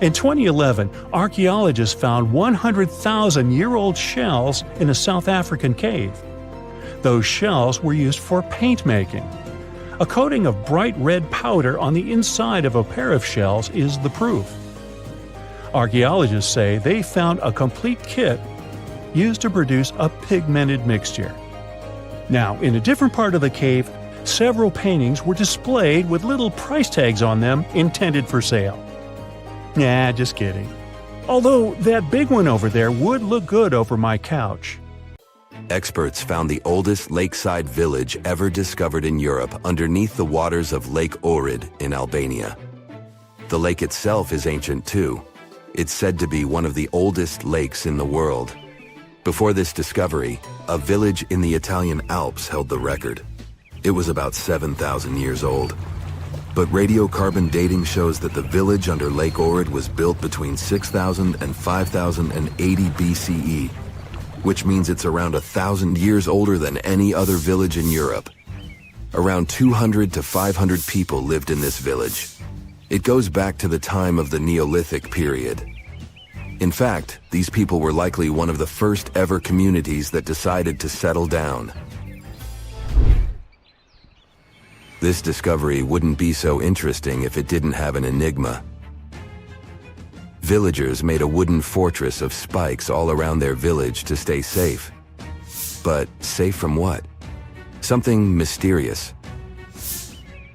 In 2011, archaeologists found 100,000-year-old shells in a South African cave. Those shells were used for paint making. A coating of bright red powder on the inside of a pair of shells is the proof. Archaeologists say they found a complete kit used to produce a pigmented mixture. Now, in a different part of the cave, several paintings were displayed with little price tags on them intended for sale. Nah, just kidding. Although that big one over there would look good over my couch. Experts found the oldest lakeside village ever discovered in Europe underneath the waters of Lake Ohrid in Albania. The lake itself is ancient too. It's said to be one of the oldest lakes in the world. Before this discovery, a village in the Italian Alps held the record. It was about 7,000 years old. But radiocarbon dating shows that the village under Lake Ohrid was built between 6,000 and 5,080 BCE. which means it's around 1,000 years older than any other village in Europe. Around 200 to 500 people lived in this village. It goes back to the time of the Neolithic period. In fact, these people were likely one of the first ever communities that decided to settle down. This discovery wouldn't be so interesting if it didn't have an enigma. Villagers made a wooden fortress of spikes all around their village to stay safe. But safe from what? Something mysterious.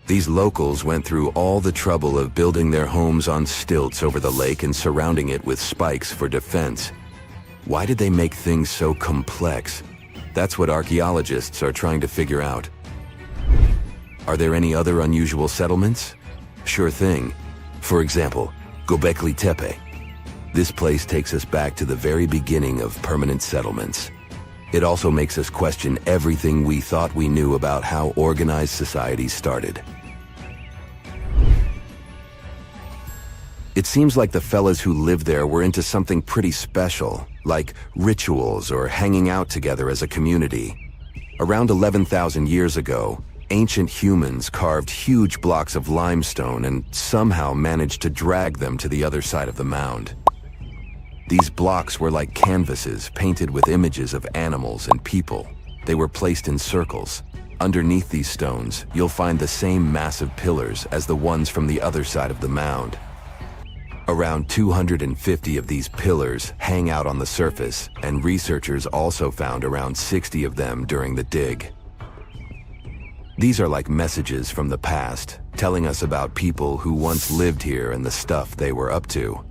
These locals went through all the trouble of building their homes on stilts over the lake and surrounding it with spikes for defense. Why did they make things so complex? That's what archaeologists are trying to figure out. Are there any other unusual settlements? Sure thing. For example, Göbekli Tepe. This place takes us back to the very beginning of permanent settlements. It also makes us question everything we thought we knew about how organized societies started. It seems like the fellas who lived there were into something pretty special, like rituals or hanging out together as a community. Around 11,000 years ago, ancient humans carved huge blocks of limestone and somehow managed to drag them to the other side of the mound. These blocks were like canvases painted with images of animals and people. They were placed in circles. Underneath these stones, you'll find the same massive pillars as the ones from the other side of the mound. Around 250 of these pillars hang out on the surface, and researchers also found around 60 of them during the dig. These are like messages from the past, telling us about people who once lived here and the stuff they were up to.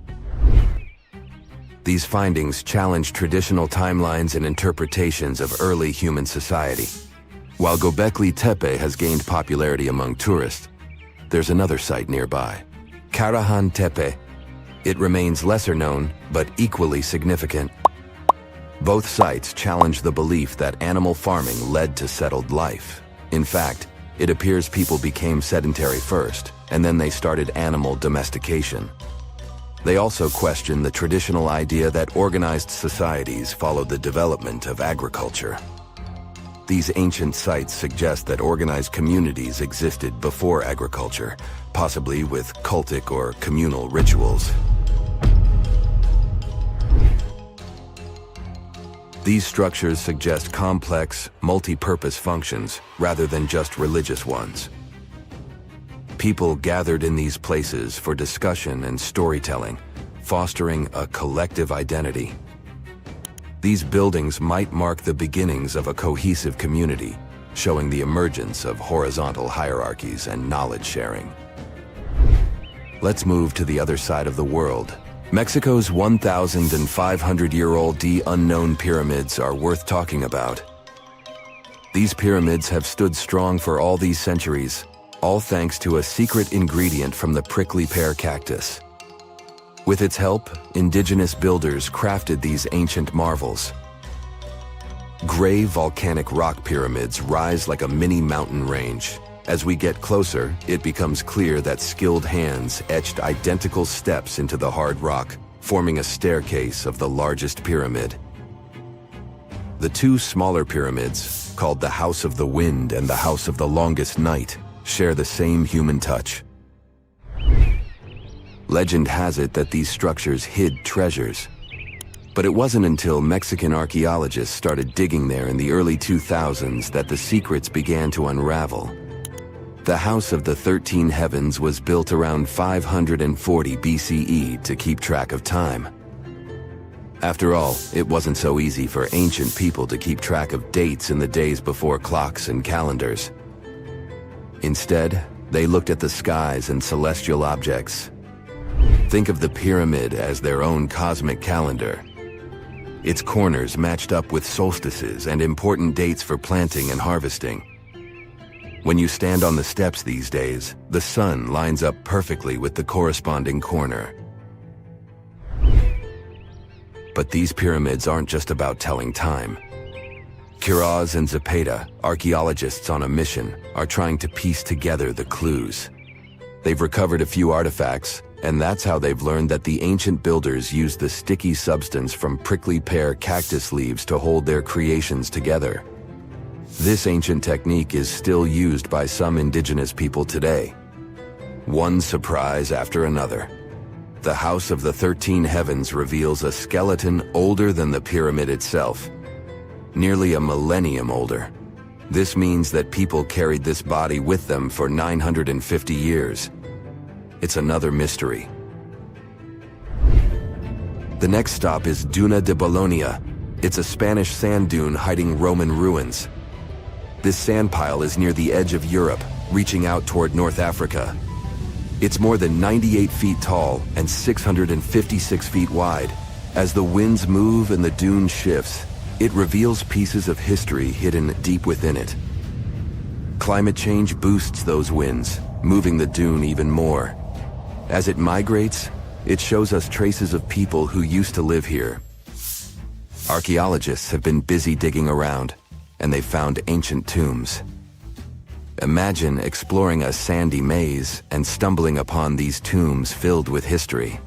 These findings challenge traditional timelines and interpretations of early human society. While Göbekli Tepe has gained popularity among tourists, there's another site nearby, Karahan Tepe. It remains lesser known, but equally significant. Both sites challenge the belief that animal farming led to settled life. In fact, it appears people became sedentary first, and then they started animal domestication. They also question the traditional idea that organized societies followed the development of agriculture. These ancient sites suggest that organized communities existed before agriculture, possibly with cultic or communal rituals. These structures suggest complex, multi-purpose functions rather than just religious ones. People gathered in these places for discussion and storytelling, fostering a collective identity. These buildings might mark the beginnings of a cohesive community, showing the emergence of horizontal hierarchies and knowledge sharing. Let's move to the other side of the world. Mexico's 1,500-year-old unknown pyramids are worth talking about. These pyramids have stood strong for all these centuries, all thanks to a secret ingredient from the prickly pear cactus. With its help, indigenous builders crafted these ancient marvels. Gray volcanic rock pyramids rise like a mini mountain range. As we get closer, it becomes clear that skilled hands etched identical steps into the hard rock, forming a staircase of the largest pyramid. The two smaller pyramids, called the House of the Wind and the House of the Longest Night, share the same human touch. Legend has it that these structures hid treasures. But it wasn't until Mexican archaeologists started digging there in the early 2000s that the secrets began to unravel. The House of the 13 Heavens was built around 540 BCE to keep track of time. After all, it wasn't so easy for ancient people to keep track of dates in the days before clocks and calendars. Instead, they looked at the skies and celestial objects. Think of the pyramid as their own cosmic calendar. Its corners matched up with solstices and important dates for planting and harvesting. When you stand on the steps these days, the sun lines up perfectly with the corresponding corner. But these pyramids aren't just about telling time. Quiroz and Zepeda, archaeologists on a mission, are trying to piece together the clues. They've recovered a few artifacts, And that's how they've learned that the ancient builders used the sticky substance from prickly pear cactus leaves to hold their creations together. This ancient technique is still used by some indigenous people today. One surprise after another. The House of the 13 Heavens reveals a skeleton older than the pyramid itself, nearly a millennium older. This means that people carried this body with them for 950 years. It's another mystery. The next stop is Duna de Bologna. It's a Spanish sand dune hiding Roman ruins. This sand pile is near the edge of Europe, reaching out toward North Africa. It's more than 98 feet tall and 656 feet wide. As the winds move and the dune shifts, it reveals pieces of history hidden deep within it. Climate change boosts those winds, moving the dune even more. As it migrates, it shows us traces of people who used to live here. Archaeologists have been busy digging around, and they've found ancient tombs. Imagine exploring a sandy maze and stumbling upon these tombs filled with history.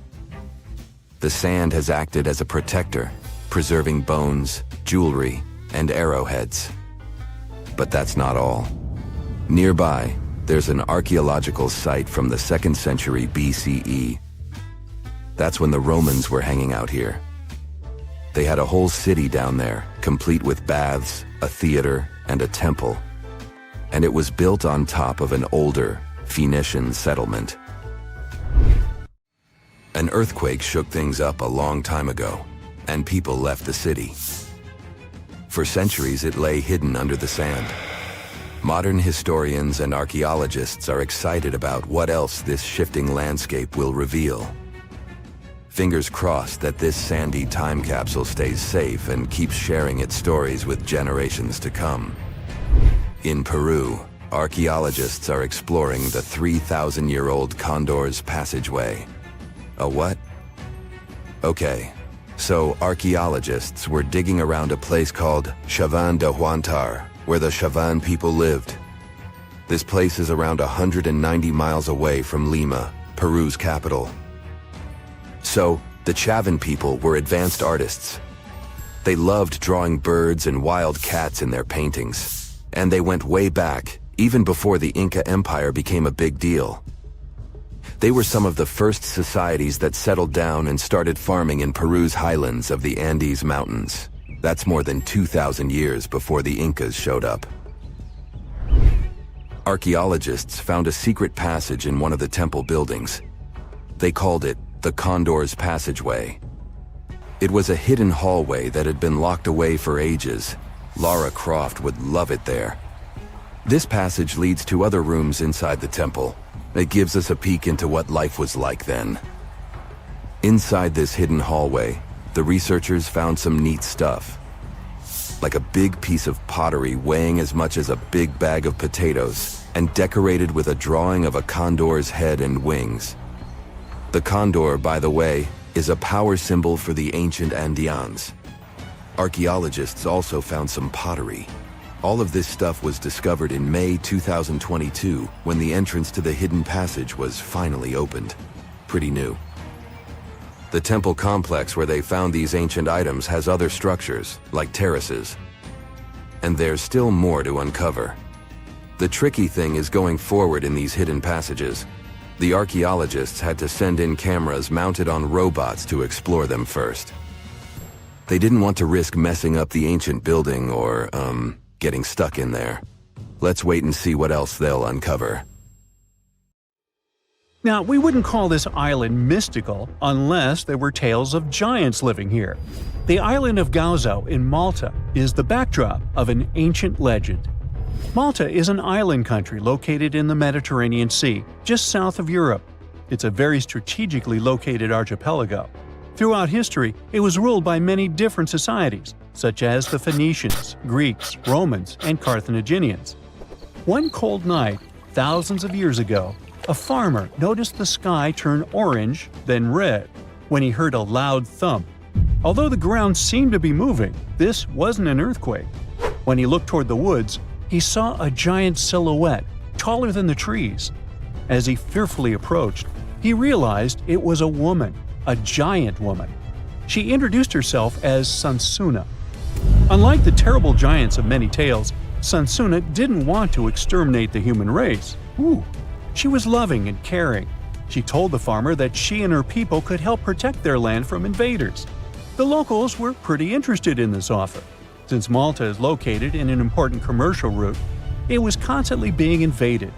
The sand has acted as a protector, preserving bones, jewelry, and arrowheads. But that's not all. Nearby, there's an archaeological site from the 2nd century BCE. That's when the Romans were hanging out here. They had a whole city down there, complete with baths, a theater, and a temple. And it was built on top of an older Phoenician settlement. An earthquake shook things up a long time ago, and people left the city. For centuries, it lay hidden under the sand. Modern historians and archaeologists are excited about what else this shifting landscape will reveal. Fingers crossed that this sandy time capsule stays safe and keeps sharing its stories with generations to come. In Peru, archaeologists are exploring the 3,000-year-old Condor's Passageway. A what? Okay, so archaeologists were digging around a place called Chavan de Huantar, where the Chavan people lived. This place is around 190 miles away from Lima, Peru's capital. So, the Chavan people were advanced artists. They loved drawing birds and wild cats in their paintings. And they went way back, even before the Inca Empire became a big deal. They were some of the first societies that settled down and started farming in Peru's highlands of the Andes Mountains. That's more than 2,000 years before the Incas showed up. Archaeologists found a secret passage in one of the temple buildings. They called it the Condor's Passageway. It was a hidden hallway that had been locked away for ages. Lara Croft would love it there. This passage leads to other rooms inside the temple. It gives us a peek into what life was like then. Inside this hidden hallway, the researchers found some neat stuff. Like a big piece of pottery weighing as much as a big bag of potatoes and decorated with a drawing of a condor's head and wings. The condor, by the way, is a power symbol for the ancient Andeans. Archaeologists also found some pottery. All of this stuff was discovered in May 2022 when the entrance to the hidden passage was finally opened. Pretty new. The temple complex where they found these ancient items has other structures, like terraces. And there's still more to uncover. The tricky thing is going forward in these hidden passages. The archaeologists had to send in cameras mounted on robots to explore them first. They didn't want to risk messing up the ancient building or, getting stuck in there. Let's wait and see what else they'll uncover. Now, we wouldn't call this island mystical unless there were tales of giants living here. The island of Gozo in Malta is the backdrop of an ancient legend. Malta is an island country located in the Mediterranean Sea, just south of Europe. It's a very strategically located archipelago. Throughout history, it was ruled by many different societies, such as the Phoenicians, Greeks, Romans, and Carthaginians. One cold night, thousands of years ago, a farmer noticed the sky turn orange, then red, when he heard a loud thump. Although the ground seemed to be moving, this wasn't an earthquake. When he looked toward the woods, he saw a giant silhouette, taller than the trees. As he fearfully approached, he realized it was a woman, a giant woman. She introduced herself as Sunsuna. Unlike the terrible giants of many tales, Sunsuna didn't want to exterminate the human race. She was loving and caring. She told the farmer that she and her people could help protect their land from invaders. The locals were pretty interested in this offer. Since Malta is located in an important commercial route, it was constantly being invaded.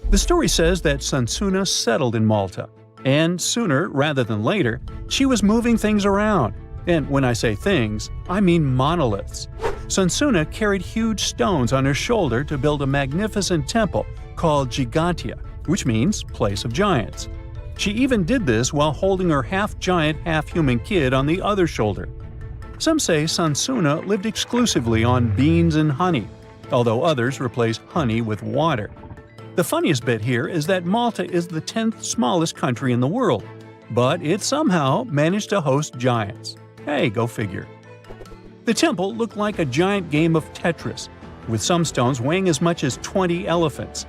The story says that Sunsuna settled in Malta, and sooner rather than later, she was moving things around. And when I say things, I mean monoliths. Sunsuna carried huge stones on her shoulder to build a magnificent temple called Gigantia, which means place of giants. She even did this while holding her half-giant, half-human kid on the other shoulder. Some say Sunsuna lived exclusively on beans and honey, although others replaced honey with water. The funniest bit here is that Malta is the 10th smallest country in the world, but it somehow managed to host giants. Hey, go figure. The temple looked like a giant game of Tetris, with some stones weighing as much as 20 elephants.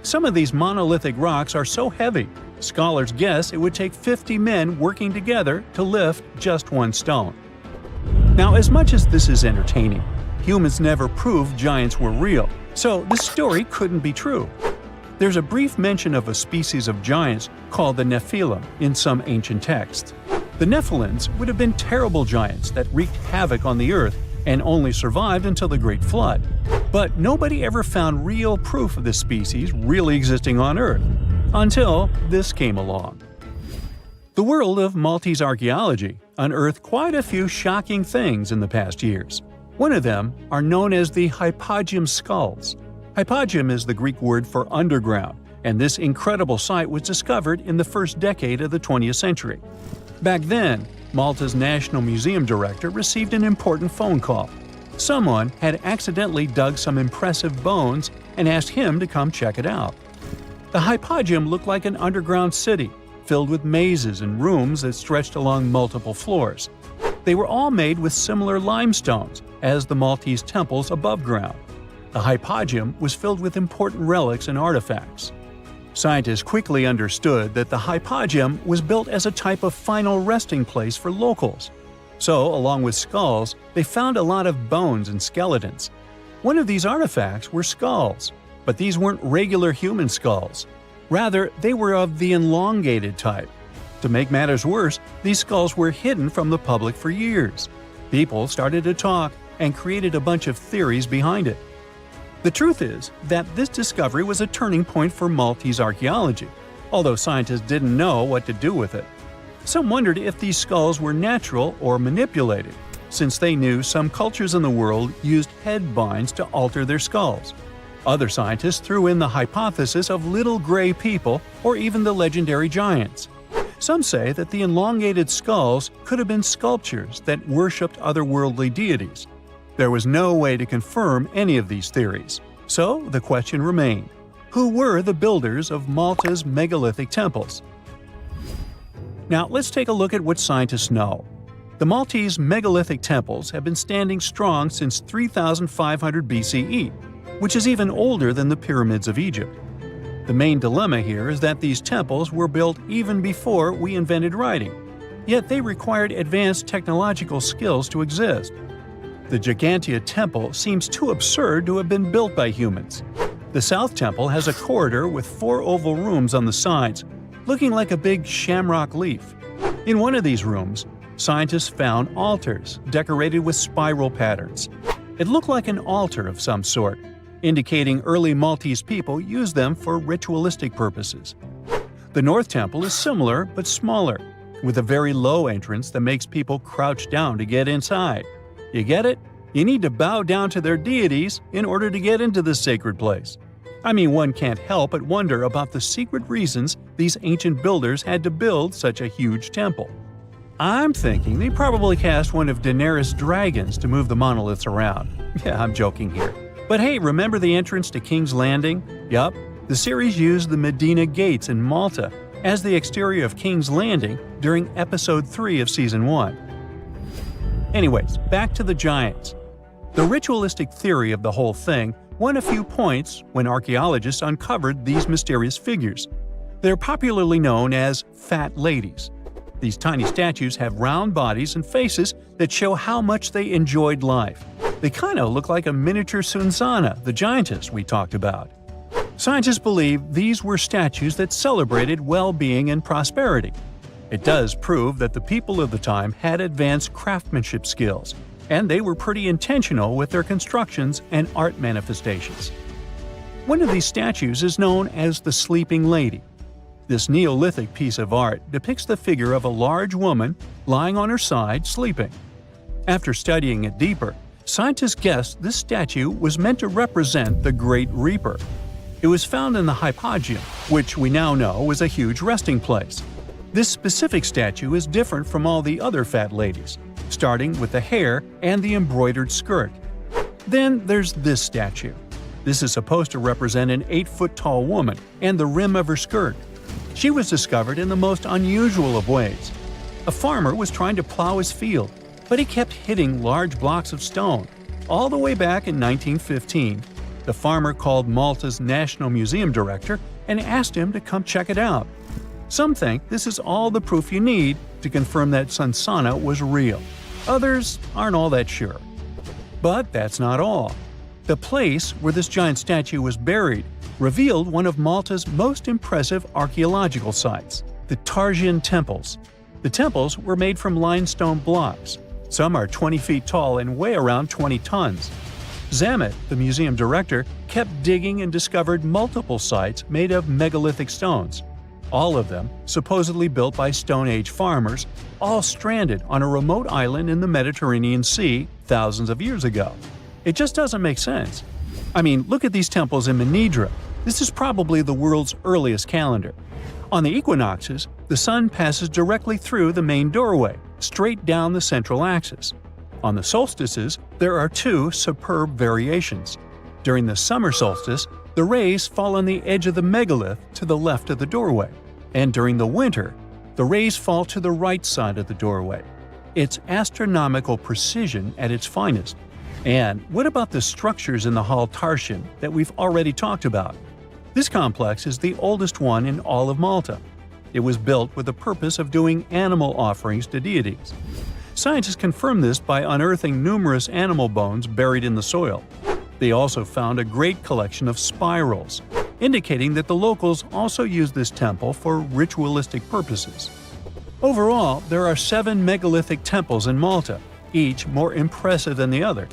Some of these monolithic rocks are so heavy, scholars guess it would take 50 men working together to lift just one stone. Now, as much as this is entertaining, humans never proved giants were real, so this story couldn't be true. There's a brief mention of a species of giants called the Nephilim in some ancient texts. The Nephilims would have been terrible giants that wreaked havoc on the earth and only survived until the Great Flood. But nobody ever found real proof of this species really existing on Earth, until this came along. The world of Maltese archaeology unearthed quite a few shocking things in the past years. One of them are known as the hypogeum skulls. Hypogeum is the Greek word for underground, and this incredible site was discovered in the first decade of the 20th century. Back then, Malta's National Museum director received an important phone call. Someone had accidentally dug some impressive bones and asked him to come check it out. The hypogeum looked like an underground city, filled with mazes and rooms that stretched along multiple floors. They were all made with similar limestones as the Maltese temples above ground. The hypogeum was filled with important relics and artifacts. Scientists quickly understood that the hypogeum was built as a type of final resting place for locals. So, along with skulls, they found a lot of bones and skeletons. One of these artifacts were skulls, but these weren't regular human skulls. Rather, they were of the elongated type. To make matters worse, these skulls were hidden from the public for years. People started to talk and created a bunch of theories behind it. The truth is that this discovery was a turning point for Maltese archaeology, although scientists didn't know what to do with it. Some wondered if these skulls were natural or manipulated, since they knew some cultures in the world used head binds to alter their skulls. Other scientists threw in the hypothesis of little gray people or even the legendary giants. Some say that the elongated skulls could have been sculptures that worshipped otherworldly deities. There was no way to confirm any of these theories, so the question remained: who were the builders of Malta's megalithic temples? Now let's take a look at what scientists know. The Maltese megalithic temples have been standing strong since 3500 BCE, which is even older than the pyramids of Egypt. The main dilemma here is that these temples were built even before we invented writing, yet they required advanced technological skills to exist. The Gigantia Temple seems too absurd to have been built by humans. The South Temple has a corridor with 4 oval rooms on the sides, looking like a big shamrock leaf. In one of these rooms, scientists found altars decorated with spiral patterns. It looked like an altar of some sort, indicating early Maltese people used them for ritualistic purposes. The North Temple is similar but smaller, with a very low entrance that makes people crouch down to get inside. You get it? You need to bow down to their deities in order to get into this sacred place. I mean, one can't help but wonder about the secret reasons these ancient builders had to build such a huge temple. I'm thinking they probably cast one of Daenerys' dragons to move the monoliths around. Yeah, I'm joking here. But hey, remember the entrance to King's Landing? Yup, the series used the Medina Gates in Malta as the exterior of King's Landing during Episode 3 of Season 1. Anyways, back to the giants. The ritualistic theory of the whole thing won a few points when archaeologists uncovered these mysterious figures. They're popularly known as fat ladies. These tiny statues have round bodies and faces that show how much they enjoyed life. They kinda look like a miniature Sunsana, the giantess we talked about. Scientists believe these were statues that celebrated well-being and prosperity. It does prove that the people of the time had advanced craftsmanship skills, and they were pretty intentional with their constructions and art manifestations. One of these statues is known as the Sleeping Lady. This Neolithic piece of art depicts the figure of a large woman lying on her side sleeping. After studying it deeper, scientists guessed this statue was meant to represent the Great Reaper. It was found in the hypogeum, which we now know is a huge resting place. This specific statue is different from all the other fat ladies, starting with the hair and the embroidered skirt. Then there's this statue. This is supposed to represent an 8-foot-tall woman and the rim of her skirt. She was discovered in the most unusual of ways. A farmer was trying to plow his field, but he kept hitting large blocks of stone. All the way back in 1915, the farmer called Malta's National Museum director and asked him to come check it out. Some think this is all the proof you need to confirm that Sunsana was real. Others aren't all that sure. But that's not all. The place where this giant statue was buried revealed one of Malta's most impressive archaeological sites, the Tarsian temples. The temples were made from limestone blocks. Some are 20 feet tall and weigh around 20 tons. Zamet, the museum director, kept digging and discovered multiple sites made of megalithic stones. All of them supposedly built by Stone Age farmers, all stranded on a remote island in the Mediterranean Sea thousands of years ago. It just doesn't make sense. I mean, look at these temples in Manidra. This is probably the world's earliest calendar. On the equinoxes, the sun passes directly through the main doorway, straight down the central axis. On the solstices, there are two superb variations. During the summer solstice, the rays fall on the edge of the megalith to the left of the doorway, and during the winter, the rays fall to the right side of the doorway. It's astronomical precision at its finest. And what about the structures in the Hall Tarsian that we've already talked about? This complex is the oldest one in all of Malta. It was built with the purpose of doing animal offerings to deities. Scientists confirm this by unearthing numerous animal bones buried in the soil. They also found a great collection of spirals, indicating that the locals also used this temple for ritualistic purposes. Overall, there are 7 megalithic temples in Malta, each more impressive than the other.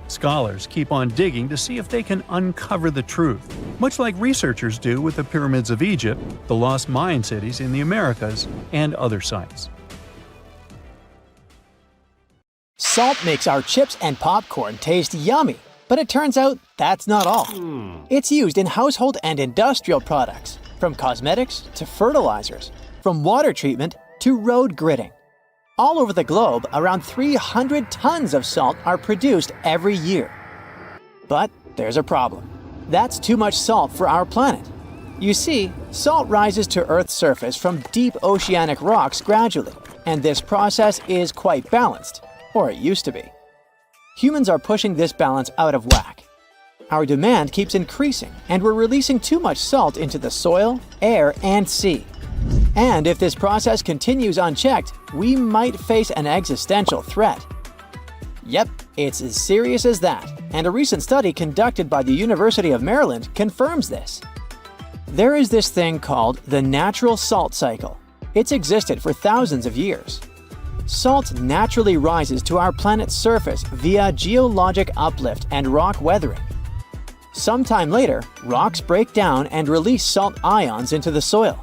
Scholars keep on digging to see if they can uncover the truth, much like researchers do with the pyramids of Egypt, the lost Mayan cities in the Americas, and other sites. Salt makes our chips and popcorn taste yummy, but it turns out that's not all. It's used in household and industrial products, from cosmetics to fertilizers, from water treatment to road gridding. All over the globe, around 300 tons of salt are produced every year. But there's a problem. That's too much salt for our planet. You see, salt rises to Earth's surface from deep oceanic rocks gradually, and this process is quite balanced, or it used to be. Humans are pushing this balance out of whack. Our demand keeps increasing, and we're releasing too much salt into the soil, air, and sea. And if this process continues unchecked, we might face an existential threat. Yep, it's as serious as that, and a recent study conducted by the University of Maryland confirms this. There is this thing called the natural salt cycle. It's existed for thousands of years. Salt naturally rises to our planet's surface via geologic uplift and rock weathering. Sometime later, rocks break down and release salt ions into the soil.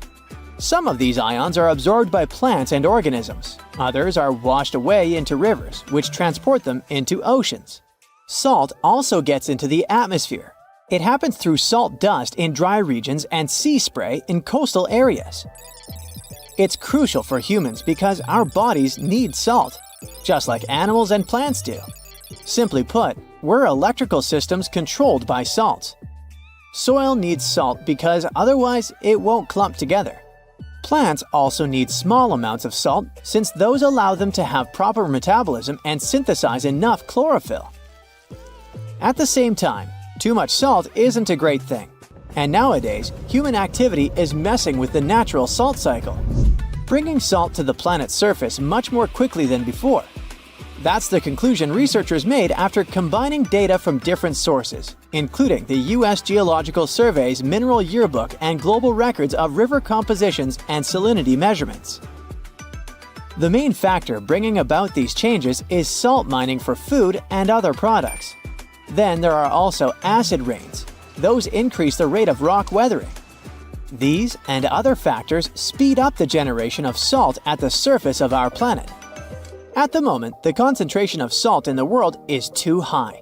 Some of these ions are absorbed by plants and organisms. Others are washed away into rivers, which transport them into oceans. Salt also gets into the atmosphere. It happens through salt dust in dry regions and sea spray in coastal areas. It's crucial for humans because our bodies need salt, just like animals and plants do. Simply put, we're electrical systems controlled by salt. Soil needs salt because otherwise it won't clump together. Plants also need small amounts of salt since those allow them to have proper metabolism and synthesize enough chlorophyll. At the same time, Too much salt isn't a great thing. And nowadays, human activity is messing with the natural salt cycle, bringing salt to the planet's surface much more quickly than before. That's the conclusion researchers made after combining data from different sources, including the U.S. Geological Survey's Mineral Yearbook and global records of river compositions and salinity measurements. The main factor bringing about these changes is salt mining for food and other products. Then there are also acid rains. Those increase the rate of rock weathering. These and other factors speed up the generation of salt at the surface of our planet. At the moment, the concentration of salt in the world is too high.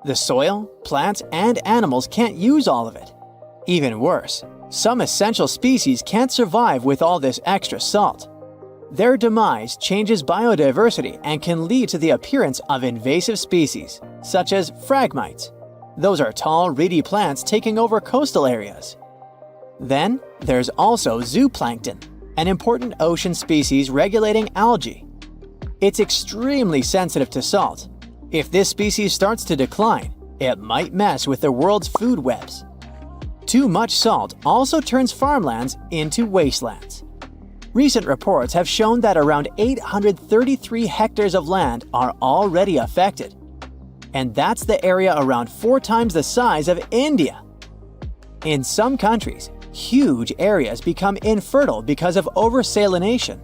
The soil, plants, and animals can't use all of it. Even worse, some essential species can't survive with all this extra salt. Their demise changes biodiversity and can lead to the appearance of invasive species, such as phragmites. Those are tall, reedy plants taking over coastal areas. Then, there's also zooplankton, an important ocean species regulating algae. It's extremely sensitive to salt. If this species starts to decline, it might mess with the world's food webs. Too much salt also turns farmlands into wastelands. Recent reports have shown that around 833 hectares of land are already affected. And that's the area around 4 times the size of India. In some countries, huge areas become infertile because of oversalination.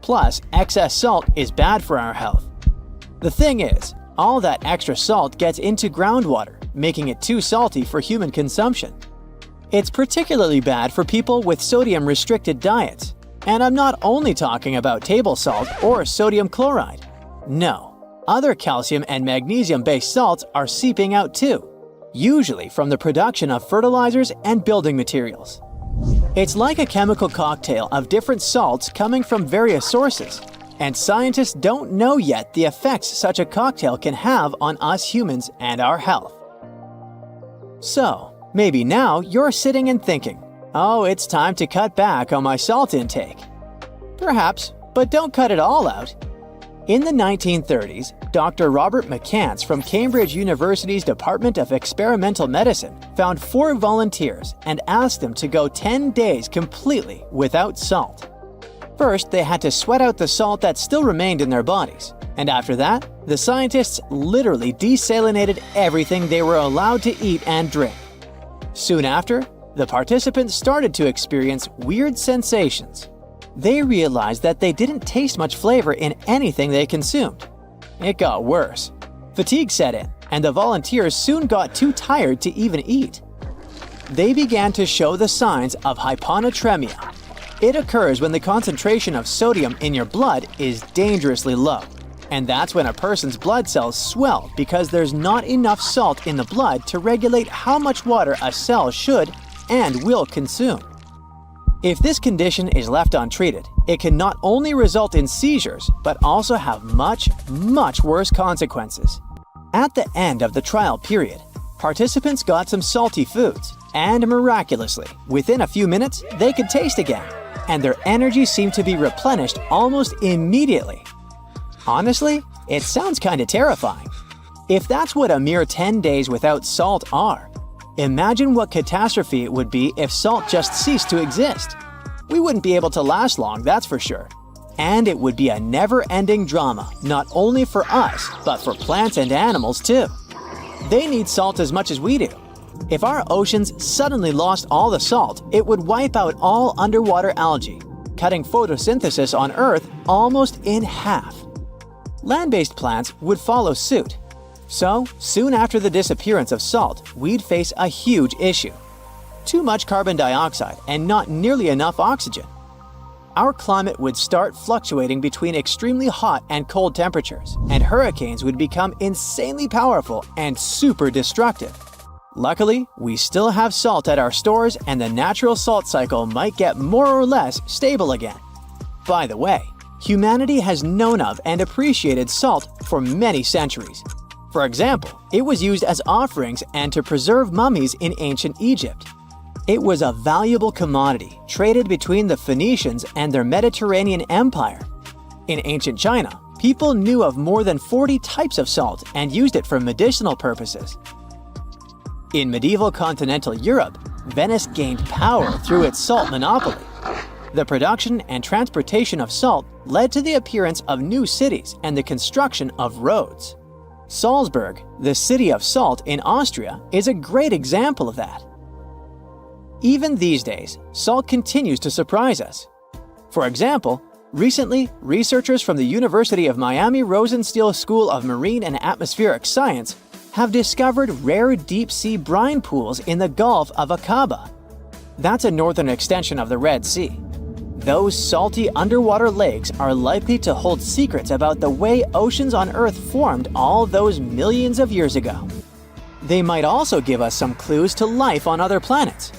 Plus, excess salt is bad for our health. The thing is, all that extra salt gets into groundwater, making it too salty for human consumption. It's particularly bad for people with sodium-restricted diets. And I'm not only talking about table salt or sodium chloride. No, other calcium and magnesium-based salts are seeping out too, usually from the production of fertilizers and building materials. It's like a chemical cocktail of different salts coming from various sources, and scientists don't know yet the effects such a cocktail can have on us humans and our health. So, maybe now you're sitting and thinking, oh, it's time to cut back on my salt intake. Perhaps, but don't cut it all out. In the 1930s, Dr. Robert McCants from Cambridge University's Department of Experimental Medicine found 4 volunteers and asked them to go 10 days completely without salt. First, they had to sweat out the salt that still remained in their bodies, and after that, the scientists literally desalinated everything they were allowed to eat and drink. Soon after, the participants started to experience weird sensations. They realized that they didn't taste much flavor in anything they consumed. It got worse. Fatigue set in, and the volunteers soon got too tired to even eat. They began to show the signs of hyponatremia. It occurs when the concentration of sodium in your blood is dangerously low. And that's when a person's blood cells swell because there's not enough salt in the blood to regulate how much water a cell should and will consume. If this condition is left untreated, it can not only result in seizures, but also have much, much worse consequences. At the end of the trial period, participants got some salty foods, and miraculously, within a few minutes, they could taste again, and their energy seemed to be replenished almost immediately. Honestly, it sounds kinda terrifying. If that's what a mere 10 days without salt are, imagine what catastrophe it would be if salt just ceased to exist. We wouldn't be able to last long, that's for sure. And it would be a never-ending drama, not only for us, but for plants and animals too. They need salt as much as we do. If our oceans suddenly lost all the salt, it would wipe out all underwater algae, cutting photosynthesis on Earth almost in half. Land-based plants would follow suit. So, soon after the disappearance of salt, we'd face a huge issue. Too much carbon dioxide and not nearly enough oxygen. Our climate would start fluctuating between extremely hot and cold temperatures, and hurricanes would become insanely powerful and super destructive. Luckily, we still have salt at our stores, and the natural salt cycle might get more or less stable again. By the way, humanity has known of and appreciated salt for many centuries. For example, it was used as offerings and to preserve mummies in ancient Egypt. It was a valuable commodity traded between the Phoenicians and their Mediterranean empire. In ancient China, people knew of more than 40 types of salt and used it for medicinal purposes. In medieval continental Europe, Venice gained power through its salt monopoly. The production and transportation of salt led to the appearance of new cities and the construction of roads. Salzburg, the city of salt in Austria, is a great example of that. Even these days, salt continues to surprise us. For example, recently, researchers from the University of Miami Rosenstiel School of Marine and Atmospheric Science have discovered rare deep-sea brine pools in the Gulf of Aqaba. That's a northern extension of the Red Sea. Those salty underwater lakes are likely to hold secrets about the way oceans on Earth formed all those millions of years ago. They might also give us some clues to life on other planets.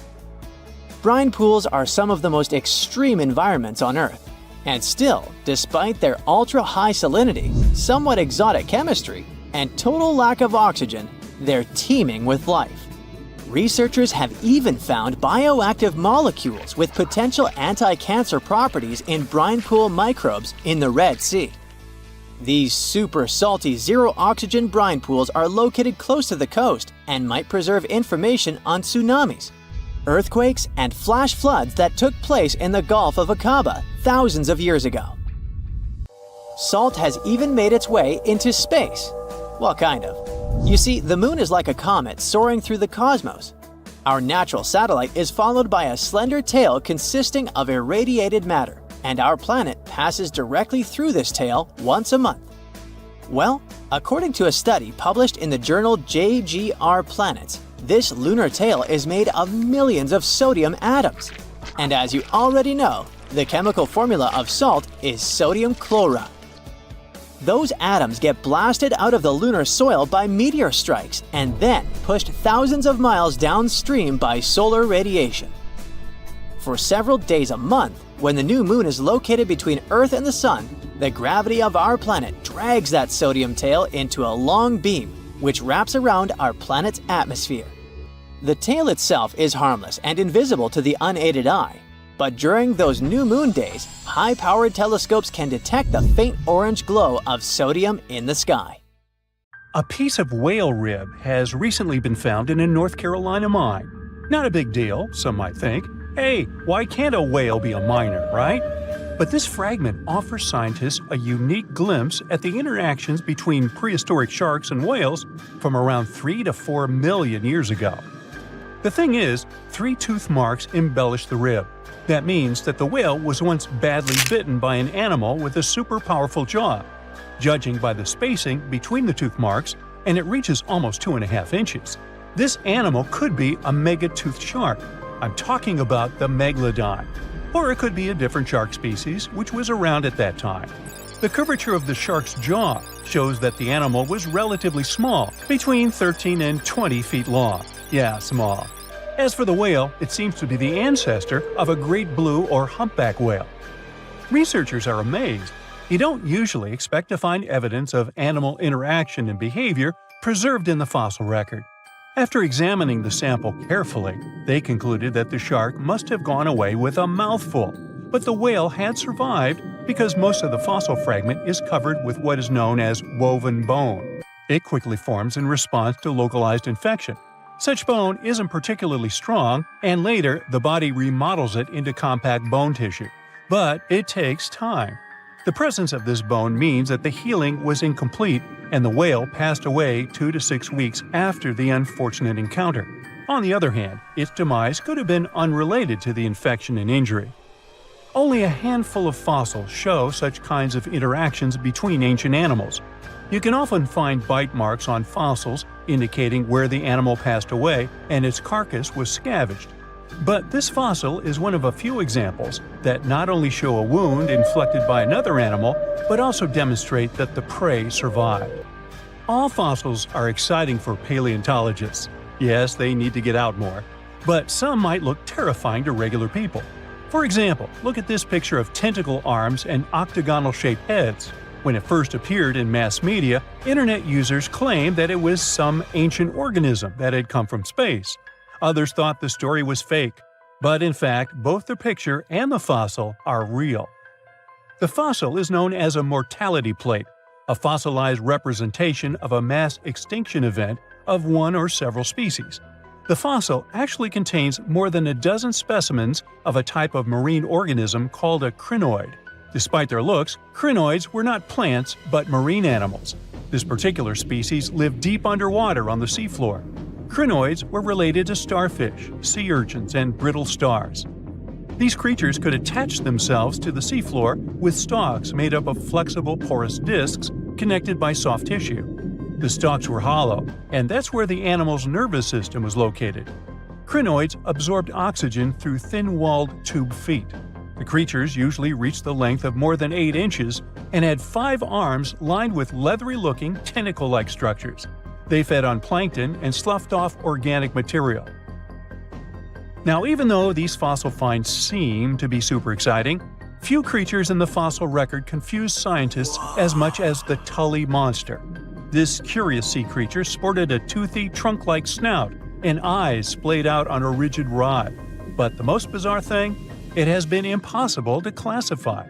Brine pools are some of the most extreme environments on Earth, and still, despite their ultra-high salinity, somewhat exotic chemistry, and total lack of oxygen, they're teeming with life. Researchers have even found bioactive molecules with potential anti-cancer properties in brine pool microbes in the Red Sea. These super salty zero-oxygen brine pools are located close to the coast and might preserve information on tsunamis, earthquakes, and flash floods that took place in the Gulf of Aqaba thousands of years ago. Salt has even made its way into space. Well, kind of. You see, the moon is like a comet soaring through the cosmos. Our natural satellite is followed by a slender tail consisting of irradiated matter, and our planet passes directly through this tail once a month. Well, according to a study published in the journal JGR Planets, this lunar tail is made of millions of sodium atoms. And as you already know, the chemical formula of salt is sodium chloride. Those atoms get blasted out of the lunar soil by meteor strikes and then pushed thousands of miles downstream by solar radiation. For several days a month, when the new moon is located between Earth and the Sun, the gravity of our planet drags that sodium tail into a long beam, which wraps around our planet's atmosphere. The tail itself is harmless and invisible to the unaided eye. But during those new moon days, high-powered telescopes can detect the faint orange glow of sodium in the sky. A piece of whale rib has recently been found in a North Carolina mine. Not a big deal, some might think. Hey, why can't a whale be a miner, right? But this fragment offers scientists a unique glimpse at the interactions between prehistoric sharks and whales from around 3 to 4 million years ago. The thing is, 3 tooth marks embellish the rib. That means that the whale was once badly bitten by an animal with a super powerful jaw. Judging by the spacing between the tooth marks, and it reaches almost 2.5 inches. This animal could be a megatoothed shark. I'm talking about the megalodon. Or it could be a different shark species which was around at that time. The curvature of the shark's jaw shows that the animal was relatively small, between 13 and 20 feet long. Yeah, small. As for the whale, it seems to be the ancestor of a great blue or humpback whale. Researchers are amazed. You don't usually expect to find evidence of animal interaction and behavior preserved in the fossil record. After examining the sample carefully, they concluded that the shark must have gone away with a mouthful, but the whale had survived because most of the fossil fragment is covered with what is known as woven bone. It quickly forms in response to localized infection. Such bone isn't particularly strong, and later the body remodels it into compact bone tissue. But it takes time. The presence of this bone means that the healing was incomplete, and the whale passed away 2 to 6 weeks after the unfortunate encounter. On the other hand, its demise could have been unrelated to the infection and injury. Only a handful of fossils show such kinds of interactions between ancient animals. You can often find bite marks on fossils indicating where the animal passed away and its carcass was scavenged. But this fossil is one of a few examples that not only show a wound inflicted by another animal, but also demonstrate that the prey survived. All fossils are exciting for paleontologists. Yes, they need to get out more. But some might look terrifying to regular people. For example, look at this picture of tentacle arms and octagonal-shaped heads. When it first appeared in mass media, internet users claimed that it was some ancient organism that had come from space. Others thought the story was fake. But in fact, both the picture and the fossil are real. The fossil is known as a mortality plate, a fossilized representation of a mass extinction event of one or several species. The fossil actually contains more than a dozen specimens of a type of marine organism called a crinoid. Despite their looks, crinoids were not plants but marine animals. This particular species lived deep underwater on the seafloor. Crinoids were related to starfish, sea urchins, and brittle stars. These creatures could attach themselves to the seafloor with stalks made up of flexible porous discs connected by soft tissue. The stalks were hollow, and that's where the animal's nervous system was located. Crinoids absorbed oxygen through thin-walled tube feet. The creatures usually reached the length of more than 8 inches and had 5 arms lined with leathery-looking, tentacle-like structures. They fed on plankton and sloughed off organic material. Now, even though these fossil finds seem to be super exciting, few creatures in the fossil record confuse scientists as much as the Tully monster. This curious sea creature sported a toothy, trunk-like snout and eyes splayed out on a rigid rod. But the most bizarre thing? It has been impossible to classify.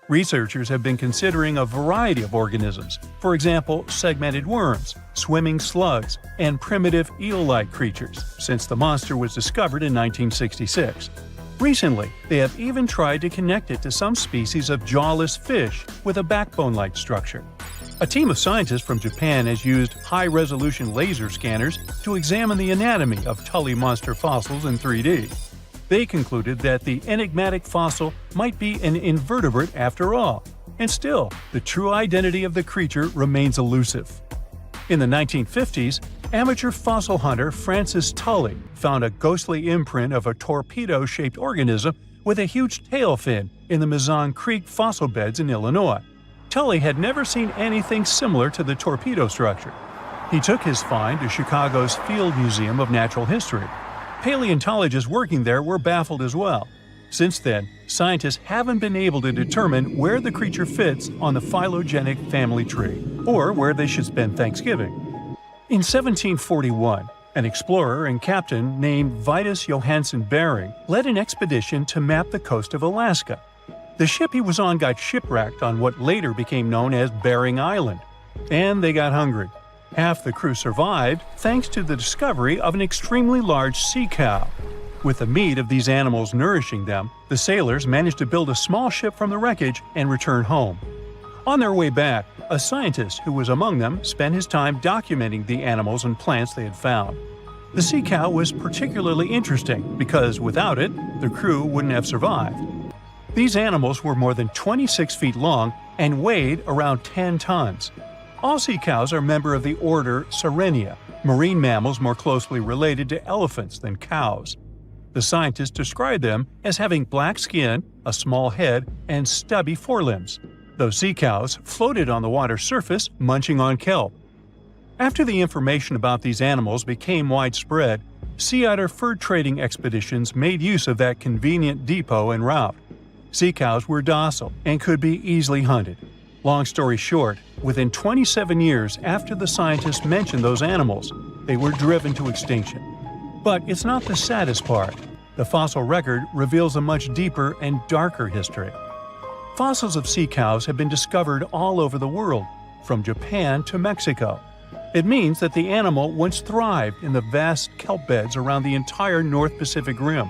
Researchers have been considering a variety of organisms, for example, segmented worms, swimming slugs, and primitive eel-like creatures, since the monster was discovered in 1966. Recently, they have even tried to connect it to some species of jawless fish with a backbone-like structure. A team of scientists from Japan has used high-resolution laser scanners to examine the anatomy of Tully monster fossils in 3D. They concluded that the enigmatic fossil might be an invertebrate after all, and still, the true identity of the creature remains elusive. In the 1950s, amateur fossil hunter Francis Tully found a ghostly imprint of a torpedo-shaped organism with a huge tail fin in the Mizon Creek fossil beds in Illinois. Tully had never seen anything similar to the torpedo structure. He took his find to Chicago's Field Museum of Natural History. Paleontologists working there were baffled as well. Since then, scientists haven't been able to determine where the creature fits on the phylogenetic family tree, or where they should spend Thanksgiving. In 1741, an explorer and captain named Vitus Johansen Bering led an expedition to map the coast of Alaska. The ship he was on got shipwrecked on what later became known as Bering Island, and they got hungry. Half the crew survived thanks to the discovery of an extremely large sea cow. With the meat of these animals nourishing them, the sailors managed to build a small ship from the wreckage and return home. On their way back, a scientist who was among them spent his time documenting the animals and plants they had found. The sea cow was particularly interesting because without it, the crew wouldn't have survived. These animals were more than 26 feet long and weighed around 10 tons. All sea cows are member of the order Sirenia, marine mammals more closely related to elephants than cows. The scientists described them as having black skin, a small head, and stubby forelimbs. Those sea cows floated on the water's surface, munching on kelp. After the information about these animals became widespread, sea otter fur trading expeditions made use of that convenient depot en route. Sea cows were docile and could be easily hunted. Long story short, within 27 years after the scientists mentioned those animals, they were driven to extinction. But it's not the saddest part. The fossil record reveals a much deeper and darker history. Fossils of sea cows have been discovered all over the world, from Japan to Mexico. It means that the animal once thrived in the vast kelp beds around the entire North Pacific Rim.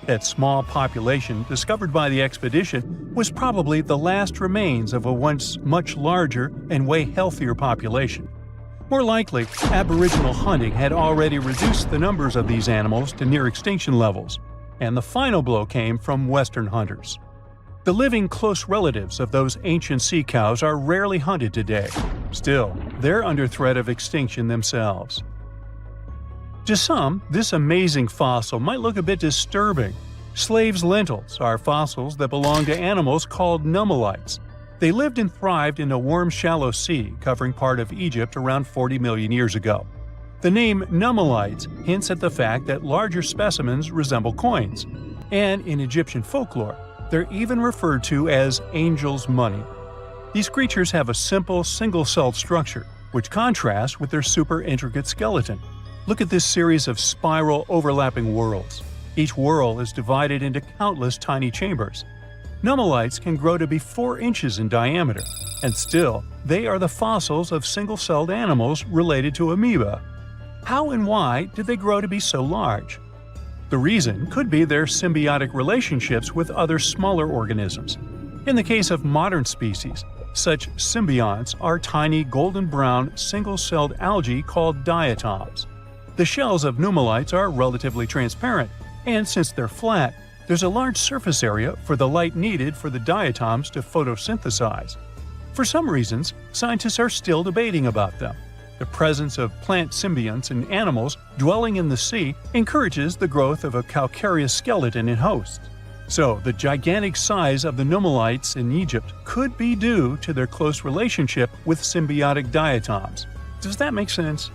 That small population discovered by the expedition was probably the last remains of a once much larger and way healthier population. More likely, Aboriginal hunting had already reduced the numbers of these animals to near extinction levels, and the final blow came from Western hunters. The living close relatives of those ancient sea cows are rarely hunted today. Still, they're under threat of extinction themselves. To some, this amazing fossil might look a bit disturbing. Slaves' lentils are fossils that belong to animals called nummelites. They lived and thrived in a warm, shallow sea covering part of Egypt around 40 million years ago. The name nummelites hints at the fact that larger specimens resemble coins, and in Egyptian folklore, they're even referred to as angel's money. These creatures have a simple, single-celled structure, which contrasts with their super intricate skeleton. Look at this series of spiral overlapping whorls. Each whorl is divided into countless tiny chambers. Nummelites can grow to be 4 inches in diameter, and still, they are the fossils of single-celled animals related to amoeba. How and why did they grow to be so large? The reason could be their symbiotic relationships with other smaller organisms. In the case of modern species, such symbionts are tiny golden-brown single-celled algae called diatoms. The shells of nummulites are relatively transparent, and since they're flat, there's a large surface area for the light needed for the diatoms to photosynthesize. For some reasons, scientists are still debating about them. The presence of plant symbionts in animals dwelling in the sea encourages the growth of a calcareous skeleton in hosts. So, the gigantic size of the nummulites in Egypt could be due to their close relationship with symbiotic diatoms. Does that make sense?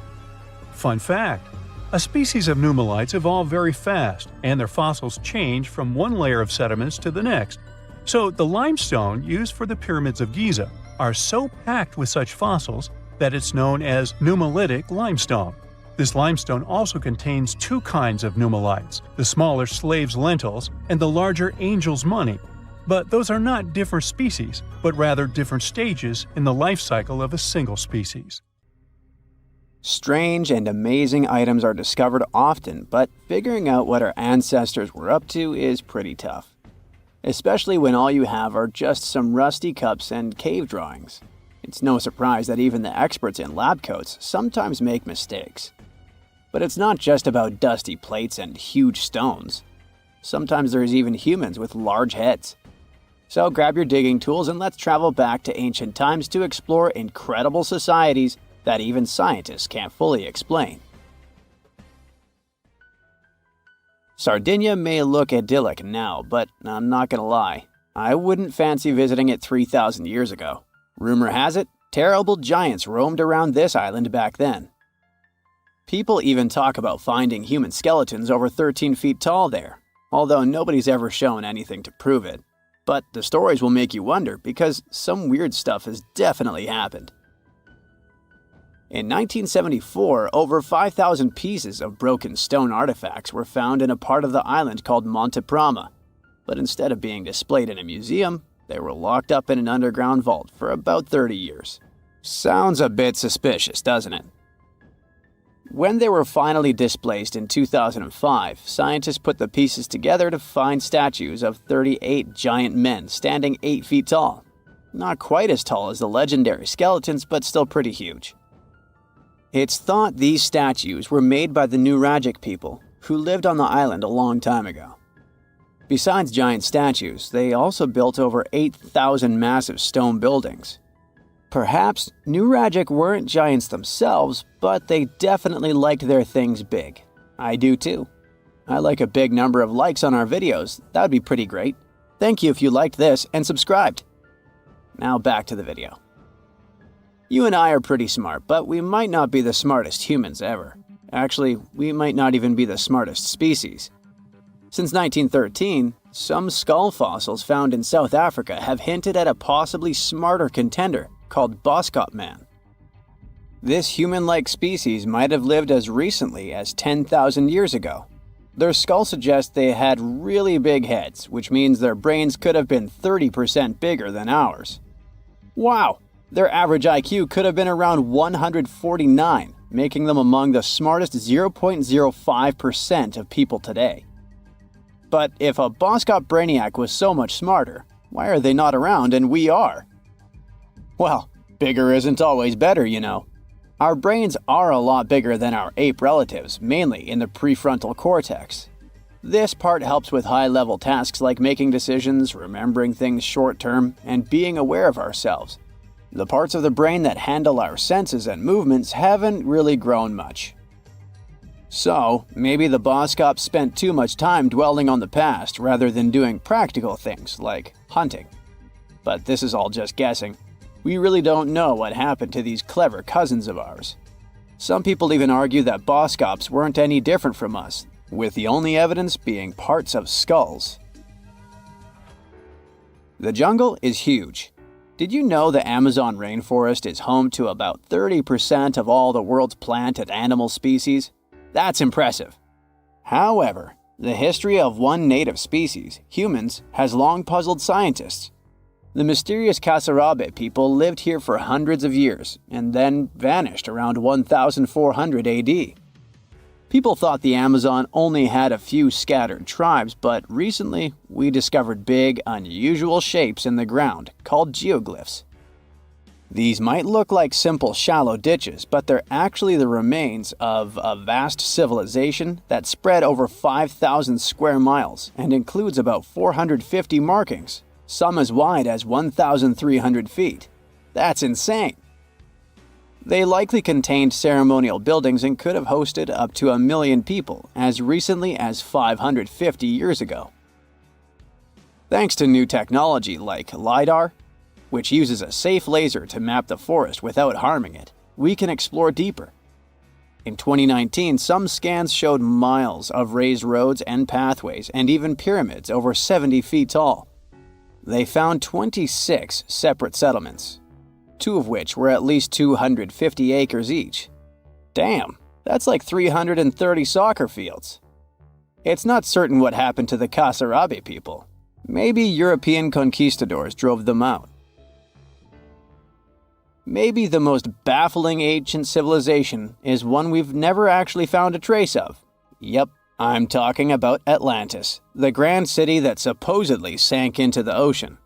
Fun fact: a species of nummulites evolve very fast, and their fossils change from one layer of sediments to the next. So, the limestone used for the pyramids of Giza are so packed with such fossils that it's known as nummulitic limestone. This limestone also contains two kinds of nummulites, the smaller slaves' lentils and the larger angel's money. But those are not different species, but rather different stages in the life cycle of a single species. Strange and amazing items are discovered often, but figuring out what our ancestors were up to is pretty tough. Especially when all you have are just some rusty cups and cave drawings. It's no surprise that even the experts in lab coats sometimes make mistakes. But it's not just about dusty plates and huge stones. Sometimes there's even humans with large heads. So grab your digging tools and let's travel back to ancient times to explore incredible societies that even scientists can't fully explain. Sardinia may look idyllic now, but I'm not gonna lie, I wouldn't fancy visiting it 3,000 years ago. Rumor has it, terrible giants roamed around this island back then. People even talk about finding human skeletons over 13 feet tall there, although nobody's ever shown anything to prove it. But the stories will make you wonder because some weird stuff has definitely happened. In 1974, over 5,000 pieces of broken stone artifacts were found in a part of the island called Monte Prama, but instead of being displayed in a museum, they were locked up in an underground vault for about 30 years. Sounds a bit suspicious, doesn't it? When they were finally displaced in 2005, scientists put the pieces together to find statues of 38 giant men standing 8 feet tall. Not quite as tall as the legendary skeletons, but still pretty huge. It's thought these statues were made by the Nuragic people, who lived on the island a long time ago. Besides giant statues, they also built over 8,000 massive stone buildings. Perhaps Nuragic weren't giants themselves, but they definitely liked their things big. I do too. I like a big number of likes on our videos. That would be pretty great. Thank you if you liked this and subscribed. Now back to the video. You and I are pretty smart, but we might not be the smartest humans ever. Actually, we might not even be the smartest species. Since 1913, some skull fossils found in South Africa have hinted at a possibly smarter contender called Boskop man. This human-like species might have lived as recently as 10,000 years ago. Their skull suggests they had really big heads, which means their brains could have been 30% bigger than ours. Wow! Their average IQ could have been around 149, making them among the smartest 0.05% of people today. But if a Boskop brainiac was so much smarter, why are they not around and we are? Well, bigger isn't always better, you know. Our brains are a lot bigger than our ape relatives, mainly in the prefrontal cortex. This part helps with high-level tasks like making decisions, remembering things short-term, and being aware of ourselves. The parts of the brain that handle our senses and movements haven't really grown much. So, maybe the Boskops spent too much time dwelling on the past rather than doing practical things like hunting. But this is all just guessing. We really don't know what happened to these clever cousins of ours. Some people even argue that Boskops weren't any different from us, with the only evidence being parts of skulls. The jungle is huge. Did you know the Amazon rainforest is home to about 30% of all the world's plant and animal species? That's impressive. However, the history of one native species, humans, has long puzzled scientists. The mysterious Kasarabe people lived here for hundreds of years and then vanished around 1400 AD. People thought the Amazon only had a few scattered tribes, but recently we discovered big, unusual shapes in the ground called geoglyphs. These might look like simple shallow ditches, but they're actually the remains of a vast civilization that spread over 5,000 square miles and includes about 450 markings, some as wide as 1,300 feet. That's insane! They likely contained ceremonial buildings and could have hosted up to 1 million people as recently as 550 years ago. Thanks to new technology like LiDAR, which uses a safe laser to map the forest without harming it, we can explore deeper. In 2019, some scans showed miles of raised roads and pathways and even pyramids over 70 feet tall. They found 26 separate settlements, 2 of which were at least 250 acres each. Damn, that's like 330 soccer fields. It's not certain what happened to the Kasarabi people. Maybe European conquistadors drove them out. Maybe the most baffling ancient civilization is one we've never actually found a trace of. Yep, I'm talking about Atlantis, the grand city that supposedly sank into the ocean.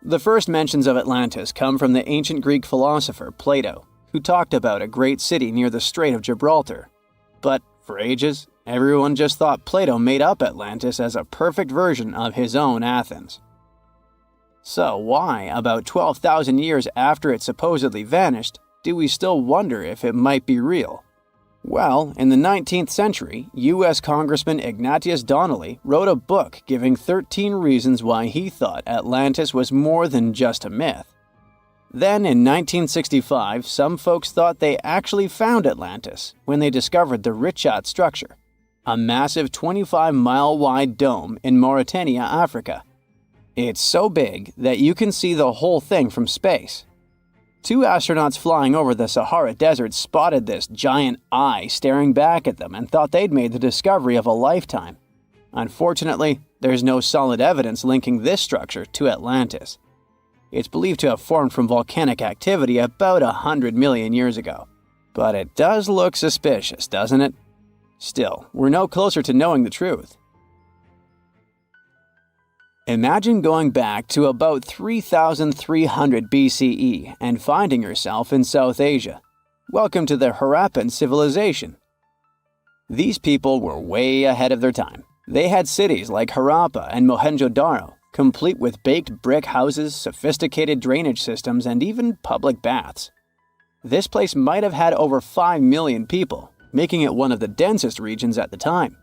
The first mentions of Atlantis come from the ancient Greek philosopher Plato, who talked about a great city near the Strait of Gibraltar. But for ages, everyone just thought Plato made up Atlantis as a perfect version of his own Athens. So why, about 12,000 years after it supposedly vanished, do we still wonder if it might be real? Well, in the 19th century, U.S. Congressman Ignatius Donnelly wrote a book giving 13 reasons why he thought Atlantis was more than just a myth. Then, in 1965, some folks thought they actually found Atlantis when they discovered the Richat structure, a massive 25-mile-wide dome in Mauritania, Africa. It's so big that you can see the whole thing from space. 2 astronauts flying over the Sahara Desert spotted this giant eye staring back at them and thought they'd made the discovery of a lifetime. Unfortunately, there's no solid evidence linking this structure to Atlantis. It's believed to have formed from volcanic activity about 100 million years ago. But it does look suspicious, doesn't it? Still, we're no closer to knowing the truth. Imagine going back to about 3,300 BCE and finding yourself in South Asia. Welcome to the Harappan civilization. These people were way ahead of their time. They had cities like Harappa and Mohenjo-Daro, complete with baked brick houses, sophisticated drainage systems, and even public baths. This place might have had over 5 million people, making it one of the densest regions at the time.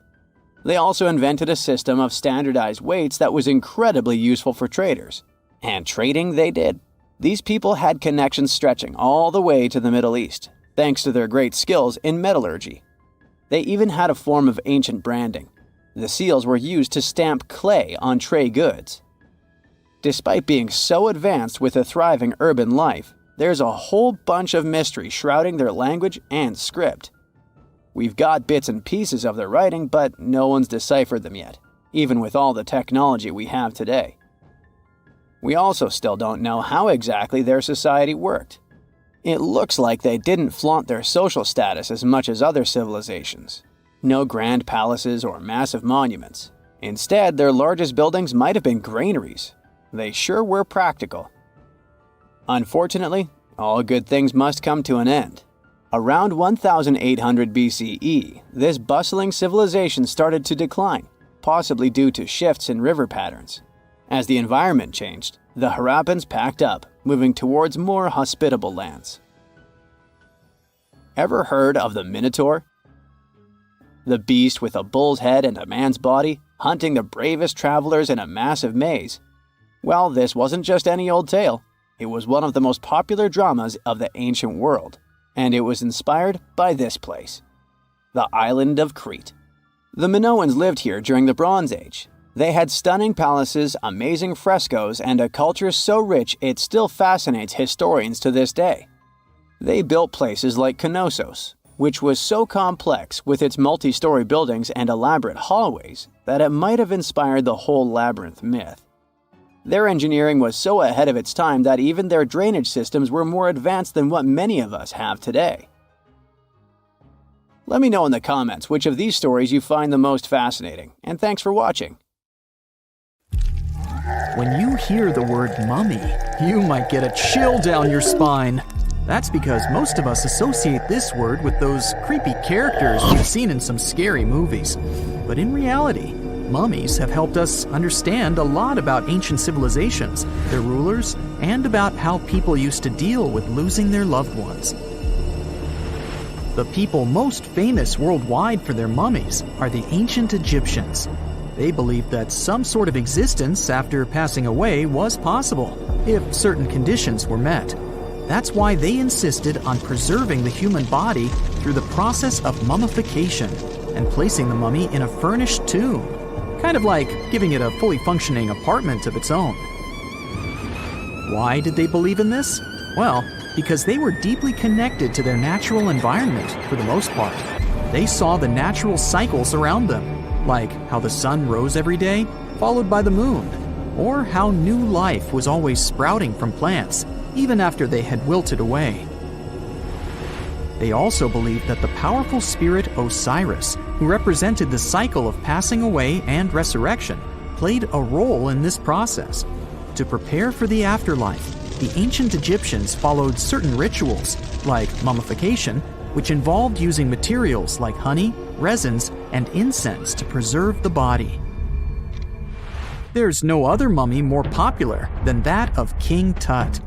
They also invented a system of standardized weights that was incredibly useful for traders. And trading they did. These people had connections stretching all the way to the Middle East, thanks to their great skills in metallurgy. They even had a form of ancient branding. The seals were used to stamp clay on trade goods. Despite being so advanced with a thriving urban life, there's a whole bunch of mystery shrouding their language and script. We've got bits and pieces of their writing, but no one's deciphered them yet, even with all the technology we have today. We also still don't know how exactly their society worked. It looks like they didn't flaunt their social status as much as other civilizations. No grand palaces or massive monuments. Instead, their largest buildings might have been granaries. They sure were practical. Unfortunately, all good things must come to an end. Around 1800 BCE, this bustling civilization started to decline, possibly due to shifts in river patterns. As the environment changed, the Harappans packed up, moving towards more hospitable lands. Ever heard of the Minotaur? The beast with a bull's head and a man's body, hunting the bravest travelers in a massive maze. Well, this wasn't just any old tale. It was one of the most popular dramas of the ancient world. And it was inspired by this place, the island of Crete. The Minoans lived here during the Bronze Age. They had stunning palaces, amazing frescoes, and a culture so rich it still fascinates historians to this day. They built places like Knossos, which was so complex with its multi-story buildings and elaborate hallways that it might have inspired the whole labyrinth myth. Their engineering was so ahead of its time that even their drainage systems were more advanced than what many of us have today. Let me know in the comments which of these stories you find the most fascinating, and thanks for watching. When you hear the word mummy, you might get a chill down your spine. That's because most of us associate this word with those creepy characters we've seen in some scary movies. But in reality, mummies have helped us understand a lot about ancient civilizations, their rulers, and about how people used to deal with losing their loved ones. The people most famous worldwide for their mummies are the ancient Egyptians. They believed that some sort of existence after passing away was possible, if certain conditions were met. That's why they insisted on preserving the human body through the process of mummification and placing the mummy in a furnished tomb, kind of like giving it a fully functioning apartment of its own. Why did they believe in this? Well, because they were deeply connected to their natural environment for the most part. They saw the natural cycles around them, like how the sun rose every day, followed by the moon, or how new life was always sprouting from plants, even after they had wilted away. They also believed that the powerful spirit Osiris, who represented the cycle of passing away and resurrection, played a role in this process. To prepare for the afterlife, the ancient Egyptians followed certain rituals, like mummification, which involved using materials like honey, resins, and incense to preserve the body. There's no other mummy more popular than that of King Tut.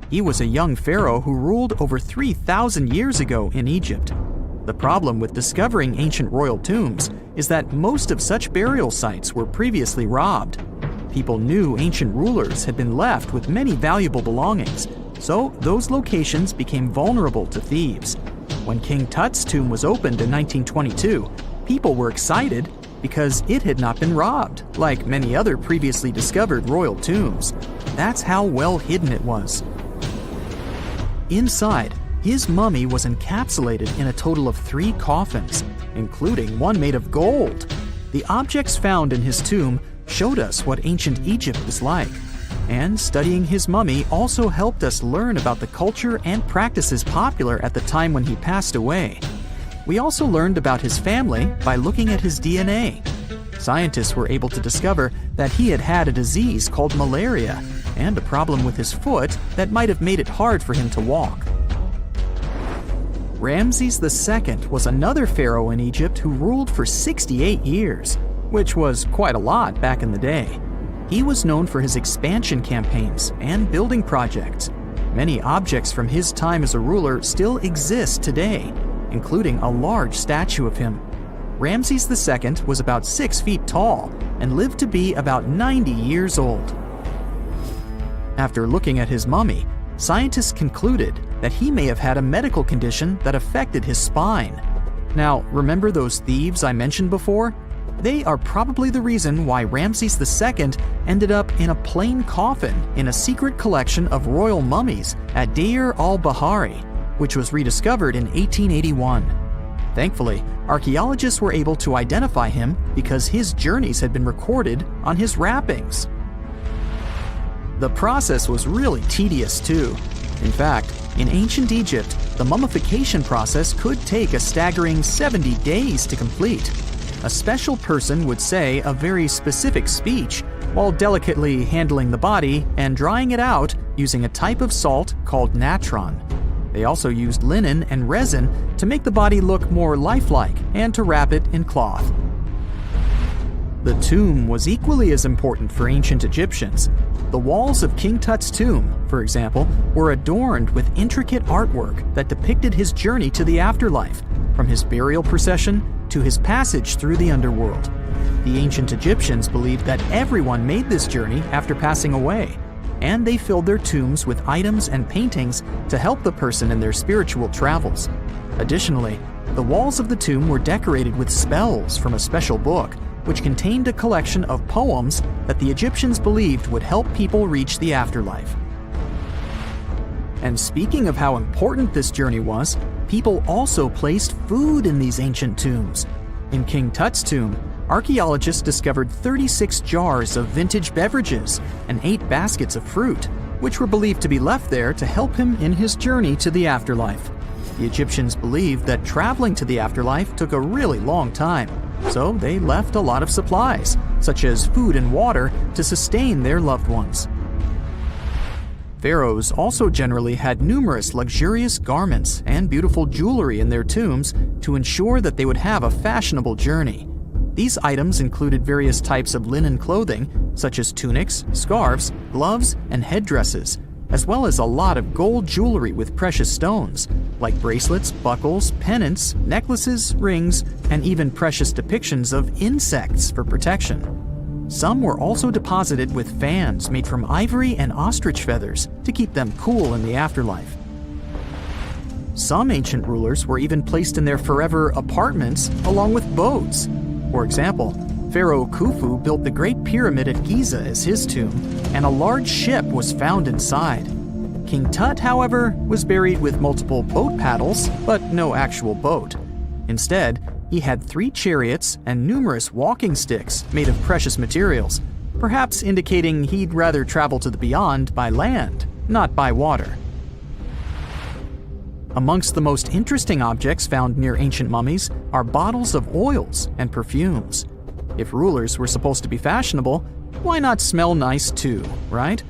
He was a young pharaoh who ruled over 3,000 years ago in Egypt. The problem with discovering ancient royal tombs is that most of such burial sites were previously robbed. People knew ancient rulers had been left with many valuable belongings, so those locations became vulnerable to thieves. When King Tut's tomb was opened in 1922, people were excited because it had not been robbed, like many other previously discovered royal tombs. That's how well hidden it was. Inside, his mummy was encapsulated in a total of 3 coffins, including one made of gold. The objects found in his tomb showed us what ancient Egypt was like, and studying his mummy also helped us learn about the culture and practices popular at the time when he passed away. We also learned about his family by looking at his DNA. Scientists were able to discover that he had had a disease called malaria and a problem with his foot that might have made it hard for him to walk. Ramses II was another pharaoh in Egypt who ruled for 68 years, which was quite a lot back in the day. He was known for his expansion campaigns and building projects. Many objects from his time as a ruler still exist today, including a large statue of him. Ramses II was about 6 feet tall and lived to be about 90 years old. After looking at his mummy, scientists concluded that he may have had a medical condition that affected his spine. Now, remember those thieves I mentioned before? They are probably the reason why Ramses II ended up in a plain coffin in a secret collection of royal mummies at Deir al-Bahari, which was rediscovered in 1881. Thankfully, archaeologists were able to identify him because his journeys had been recorded on his wrappings. The process was really tedious too. In fact, in ancient Egypt, the mummification process could take a staggering 70 days to complete. A special person would say a very specific speech while delicately handling the body and drying it out using a type of salt called natron. They also used linen and resin to make the body look more lifelike and to wrap it in cloth. The tomb was equally as important for ancient Egyptians. The walls of King Tut's tomb, for example, were adorned with intricate artwork that depicted his journey to the afterlife, from his burial procession to his passage through the underworld. The ancient Egyptians believed that everyone made this journey after passing away, and they filled their tombs with items and paintings to help the person in their spiritual travels. Additionally, the walls of the tomb were decorated with spells from a special book, which contained a collection of poems that the Egyptians believed would help people reach the afterlife. And speaking of how important this journey was, people also placed food in these ancient tombs. In King Tut's tomb, archaeologists discovered 36 jars of vintage beverages and 8 baskets of fruit, which were believed to be left there to help him in his journey to the afterlife. The Egyptians believed that traveling to the afterlife took a really long time, so they left a lot of supplies, such as food and water, to sustain their loved ones. Pharaohs also generally had numerous luxurious garments and beautiful jewelry in their tombs to ensure that they would have a fashionable journey. These items included various types of linen clothing, such as tunics, scarves, gloves, and headdresses, as well as a lot of gold jewelry with precious stones, like bracelets, buckles, pendants, necklaces, rings, and even precious depictions of insects for protection. Some were also deposited with fans made from ivory and ostrich feathers to keep them cool in the afterlife. Some ancient rulers were even placed in their forever apartments along with boats. For example, Pharaoh Khufu built the Great Pyramid at Giza as his tomb, and a large ship was found inside. King Tut, however, was buried with multiple boat paddles, but no actual boat. Instead, he had 3 chariots and numerous walking sticks made of precious materials, perhaps indicating he'd rather travel to the beyond by land, not by water. Amongst the most interesting objects found near ancient mummies are bottles of oils and perfumes. If rulers were supposed to be fashionable, why not smell nice too, right?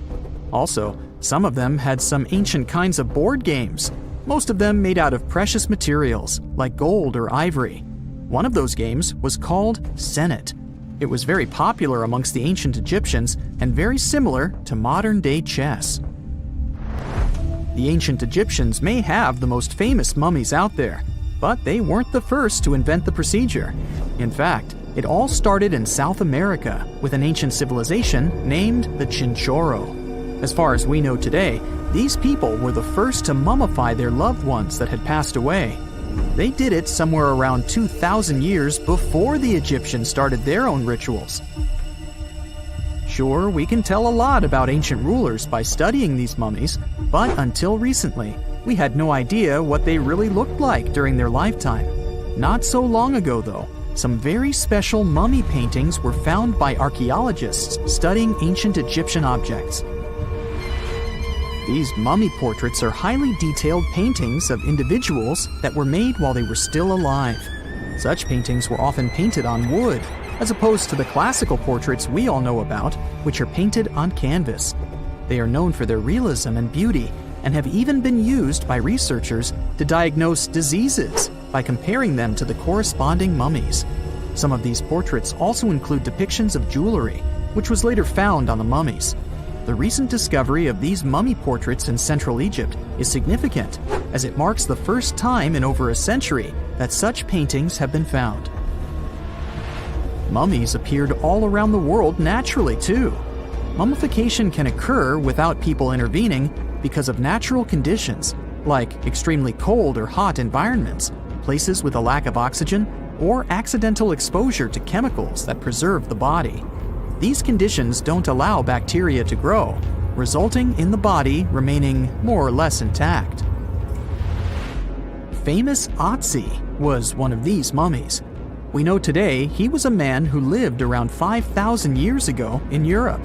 Also, some of them had some ancient kinds of board games, most of them made out of precious materials like gold or ivory. One of those games was called Senet. It was very popular amongst the ancient Egyptians and very similar to modern-day chess. The ancient Egyptians may have the most famous mummies out there, but they weren't the first to invent the procedure. In fact, it all started in South America with an ancient civilization named the Chinchorro. As far as we know today, these people were the first to mummify their loved ones that had passed away. They did it somewhere around 2,000 years before the Egyptians started their own rituals. Sure, we can tell a lot about ancient rulers by studying these mummies, but until recently, we had no idea what they really looked like during their lifetime. Not so long ago, though, some very special mummy paintings were found by archaeologists studying ancient Egyptian objects. These mummy portraits are highly detailed paintings of individuals that were made while they were still alive. Such paintings were often painted on wood, as opposed to the classical portraits we all know about, which are painted on canvas. They are known for their realism and beauty, and have even been used by researchers to diagnose diseases by comparing them to the corresponding mummies. Some of these portraits also include depictions of jewelry, which was later found on the mummies. The recent discovery of these mummy portraits in Central Egypt is significant, as it marks the first time in over a century that such paintings have been found. Mummies appeared all around the world naturally, too. Mummification can occur without people intervening because of natural conditions, like extremely cold or hot environments, places with a lack of oxygen, or accidental exposure to chemicals that preserve the body. These conditions don't allow bacteria to grow, resulting in the body remaining more or less intact. Famous Otzi was one of these mummies. We know today he was a man who lived around 5,000 years ago in Europe.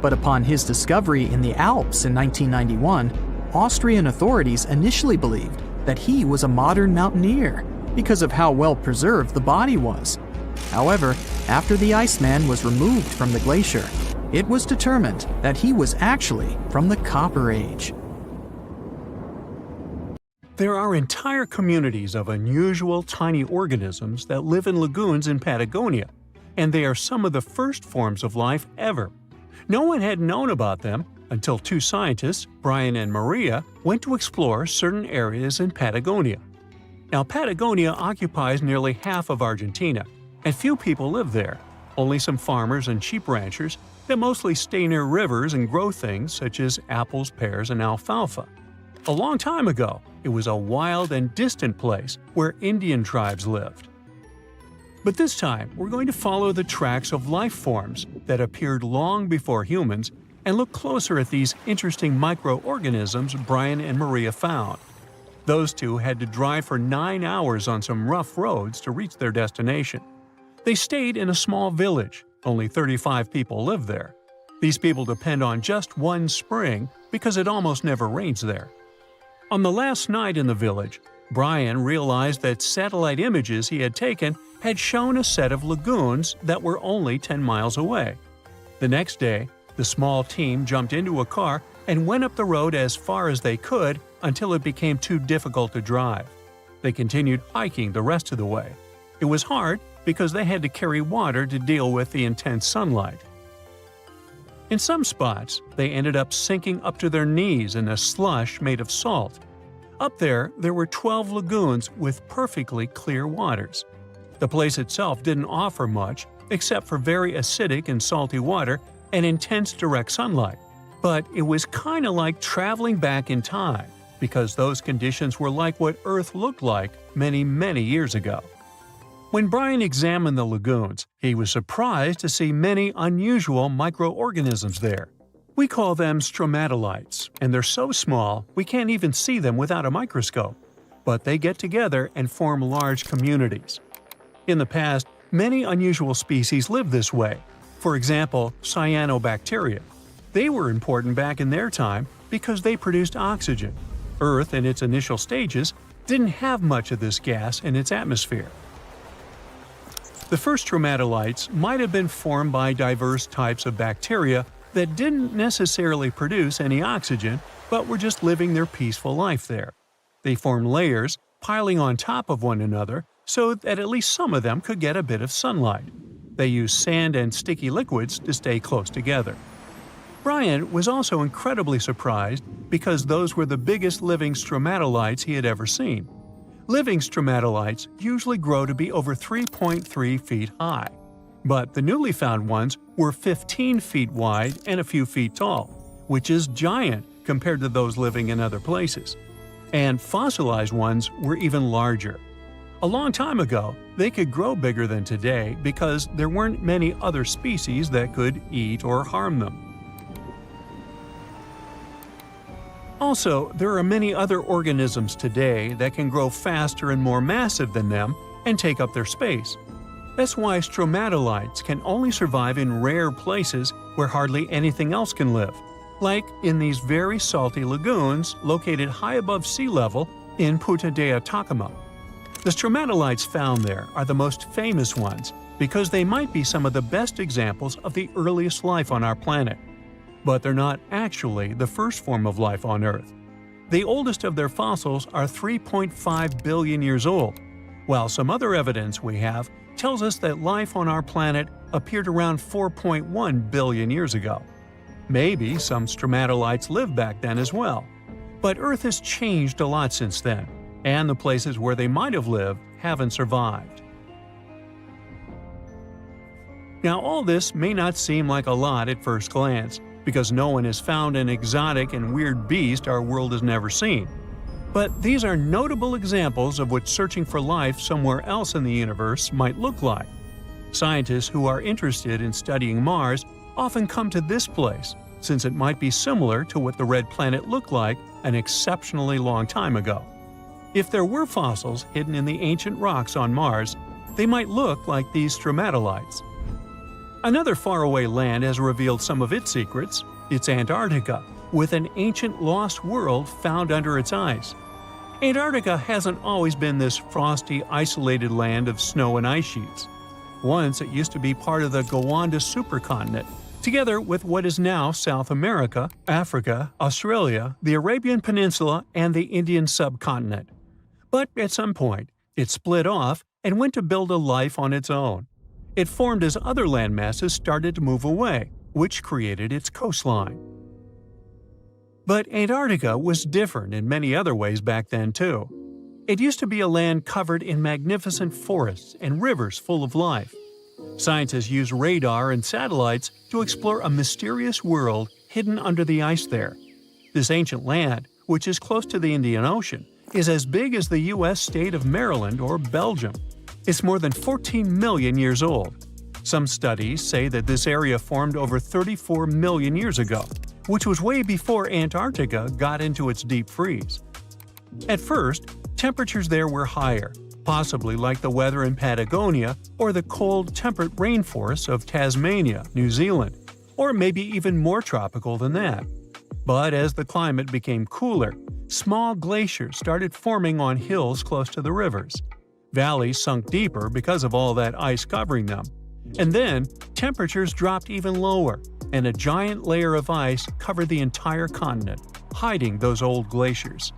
But upon his discovery in the Alps in 1991, Austrian authorities initially believed that he was a modern mountaineer because of how well preserved the body was. However, after the Iceman was removed from the glacier, it was determined that he was actually from the Copper Age. There are entire communities of unusual tiny organisms that live in lagoons in Patagonia, and they are some of the first forms of life ever. No one had known about them until 2 scientists, Brian and Maria, went to explore certain areas in Patagonia. Now, Patagonia occupies nearly half of Argentina, and few people live there, only some farmers and sheep ranchers that mostly stay near rivers and grow things such as apples, pears, and alfalfa. A long time ago, it was a wild and distant place where Indian tribes lived. But this time, we're going to follow the tracks of life forms that appeared long before humans and look closer at these interesting microorganisms Brian and Maria found. Those two had to drive for 9 hours on some rough roads to reach their destination. They stayed in a small village. Only 35 people live there. These people depend on just one spring because it almost never rains there. On the last night in the village, Brian realized that satellite images he had taken had shown a set of lagoons that were only 10 miles away. The next day, the small team jumped into a car and went up the road as far as they could until it became too difficult to drive. They continued hiking the rest of the way. It was hard because they had to carry water to deal with the intense sunlight. In some spots, they ended up sinking up to their knees in a slush made of salt. Up there were 12 lagoons with perfectly clear waters. The place itself didn't offer much except for very acidic and salty water and intense direct sunlight. But it was kind of like traveling back in time, because those conditions were like what Earth looked like many, many years ago. When Brian examined the lagoons, he was surprised to see many unusual microorganisms there. We call them stromatolites, and they're so small we can't even see them without a microscope. But they get together and form large communities. In the past, many unusual species lived this way. For example, cyanobacteria. They were important back in their time because they produced oxygen. Earth, in its initial stages, didn't have much of this gas in its atmosphere. The first stromatolites might have been formed by diverse types of bacteria that didn't necessarily produce any oxygen, but were just living their peaceful life there. They formed layers, piling on top of one another, so that at least some of them could get a bit of sunlight. They used sand and sticky liquids to stay close together. Brian was also incredibly surprised because those were the biggest living stromatolites he had ever seen. Living stromatolites usually grow to be over 3.3 feet high, but the newly found ones were 15 feet wide and a few feet tall, which is giant compared to those living in other places. And fossilized ones were even larger. A long time ago, they could grow bigger than today because there weren't many other species that could eat or harm them. Also, there are many other organisms today that can grow faster and more massive than them and take up their space. That's why stromatolites can only survive in rare places where hardly anything else can live, like in these very salty lagoons located high above sea level in Punta de Atacama. The stromatolites found there are the most famous ones because they might be some of the best examples of the earliest life on our planet. But they're not actually the first form of life on Earth. The oldest of their fossils are 3.5 billion years old, while some other evidence we have tells us that life on our planet appeared around 4.1 billion years ago. Maybe some stromatolites lived back then as well. But Earth has changed a lot since then, and the places where they might have lived haven't survived. Now, all this may not seem like a lot at first glance, because no one has found an exotic and weird beast our world has never seen. But these are notable examples of what searching for life somewhere else in the universe might look like. Scientists who are interested in studying Mars often come to this place, since it might be similar to what the red planet looked like an exceptionally long time ago. If there were fossils hidden in the ancient rocks on Mars, they might look like these stromatolites. Another faraway land has revealed some of its secrets. It's Antarctica, with an ancient lost world found under its ice. Antarctica hasn't always been this frosty, isolated land of snow and ice sheets. Once it used to be part of the Gondwana supercontinent, together with what is now South America, Africa, Australia, the Arabian Peninsula, and the Indian subcontinent. But at some point, it split off and went to build a life on its own. It formed as other landmasses started to move away, which created its coastline. But Antarctica was different in many other ways back then too. It used to be a land covered in magnificent forests and rivers full of life. Scientists use radar and satellites to explore a mysterious world hidden under the ice there. This ancient land, which is close to the Indian Ocean, is as big as the U.S. state of Maryland or Belgium. It's more than 14 million years old. Some studies say that this area formed over 34 million years ago, which was way before Antarctica got into its deep freeze. At first, temperatures there were higher, possibly like the weather in Patagonia or the cold, temperate rainforests of Tasmania, New Zealand, or maybe even more tropical than that. But as the climate became cooler, Small glaciers started forming on hills close to the rivers. Valleys sunk deeper because of all that ice covering them. And then, temperatures dropped even lower, and a giant layer of ice covered the entire continent, hiding those old glaciers.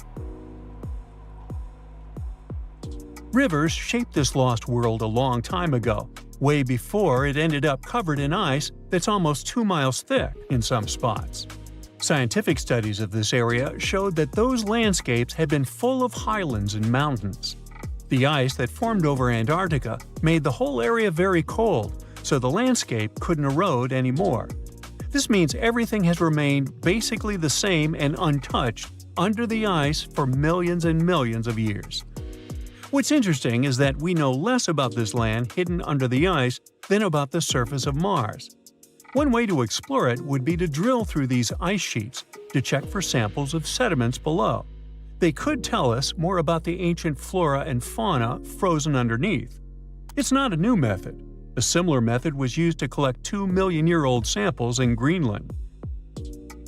Rivers shaped this lost world a long time ago, way before it ended up covered in ice that's almost 2 miles thick in some spots. Scientific studies of this area showed that those landscapes had been full of highlands and mountains. The ice that formed over Antarctica made the whole area very cold, so the landscape couldn't erode anymore. This means everything has remained basically the same and untouched under the ice for millions and millions of years. What's interesting is that we know less about this land hidden under the ice than about the surface of Mars. One way to explore it would be to drill through these ice sheets to check for samples of sediments below. They could tell us more about the ancient flora and fauna frozen underneath. It's not a new method. A similar method was used to collect 2-million-year-old samples in Greenland.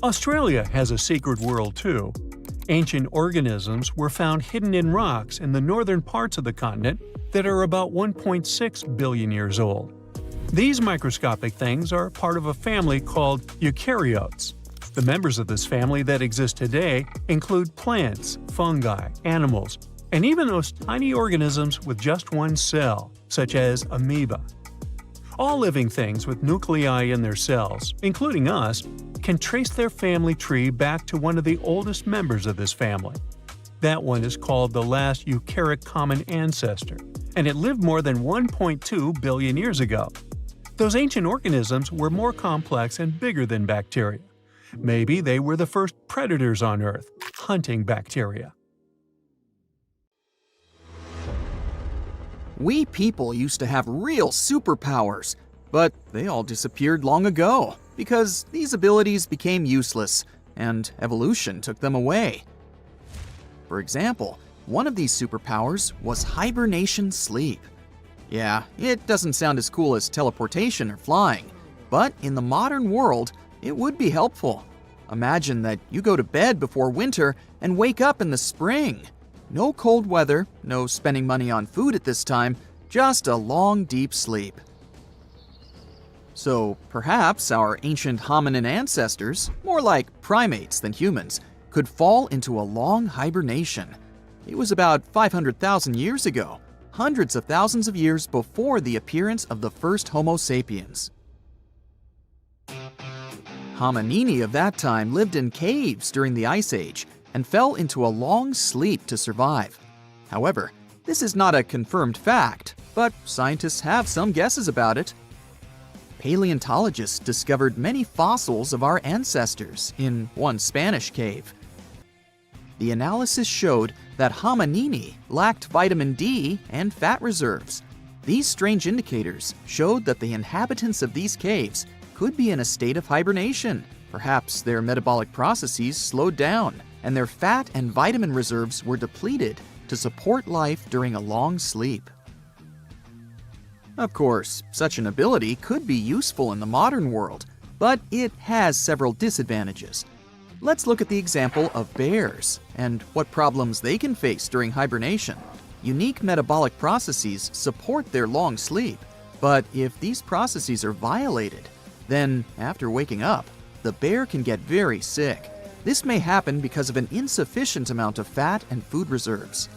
Australia has a secret world too. Ancient organisms were found hidden in rocks in the northern parts of the continent that are about 1.6 billion years old. These microscopic things are part of a family called eukaryotes. The members of this family that exist today include plants, fungi, animals, and even those tiny organisms with just one cell, such as amoeba. All living things with nuclei in their cells, including us, can trace their family tree back to one of the oldest members of this family. That one is called the last eukaryotic common ancestor, and it lived more than 1.2 billion years ago. Those ancient organisms were more complex and bigger than bacteria. Maybe they were the first predators on Earth, hunting bacteria. We people used to have real superpowers, but they all disappeared long ago because these abilities became useless and evolution took them away. For example, one of these superpowers was hibernation sleep. Yeah, it doesn't sound as cool as teleportation or flying, but in the modern world, it would be helpful. Imagine that you go to bed before winter and wake up in the spring. No cold weather, no spending money on food at this time, just a long, deep sleep. So perhaps our ancient hominin ancestors, more like primates than humans, could fall into a long hibernation. It was about 500,000 years ago, hundreds of thousands of years before the appearance of the first Homo sapiens. Hominini of that time lived in caves during the Ice Age and fell into a long sleep to survive. However, this is not a confirmed fact, but scientists have some guesses about it. Paleontologists discovered many fossils of our ancestors in one Spanish cave. The analysis showed that hominini lacked vitamin D and fat reserves. These strange indicators showed that the inhabitants of these caves could be in a state of hibernation. Perhaps their metabolic processes slowed down and their fat and vitamin reserves were depleted to support life during a long sleep. Of course, such an ability could be useful in the modern world, but it has several disadvantages. Let's look at the example of bears and what problems they can face during hibernation. Unique metabolic processes support their long sleep, but if these processes are violated, then after waking up, the bear can get very sick. This may happen because of an insufficient amount of fat and food reserves.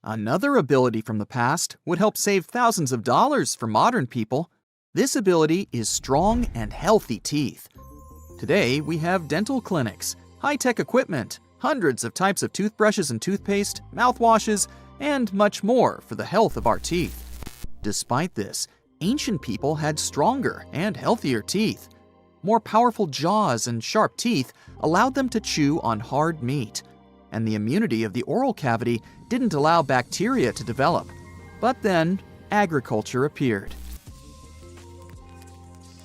Another ability from the past would help save thousands of dollars for modern people. This ability is strong and healthy teeth. Today, we have dental clinics, high-tech equipment, hundreds of types of toothbrushes and toothpaste, mouthwashes, and much more for the health of our teeth. Despite this, ancient people had stronger and healthier teeth. More powerful jaws and sharp teeth allowed them to chew on hard meat, and the immunity of the oral cavity didn't allow bacteria to develop. But then, agriculture appeared.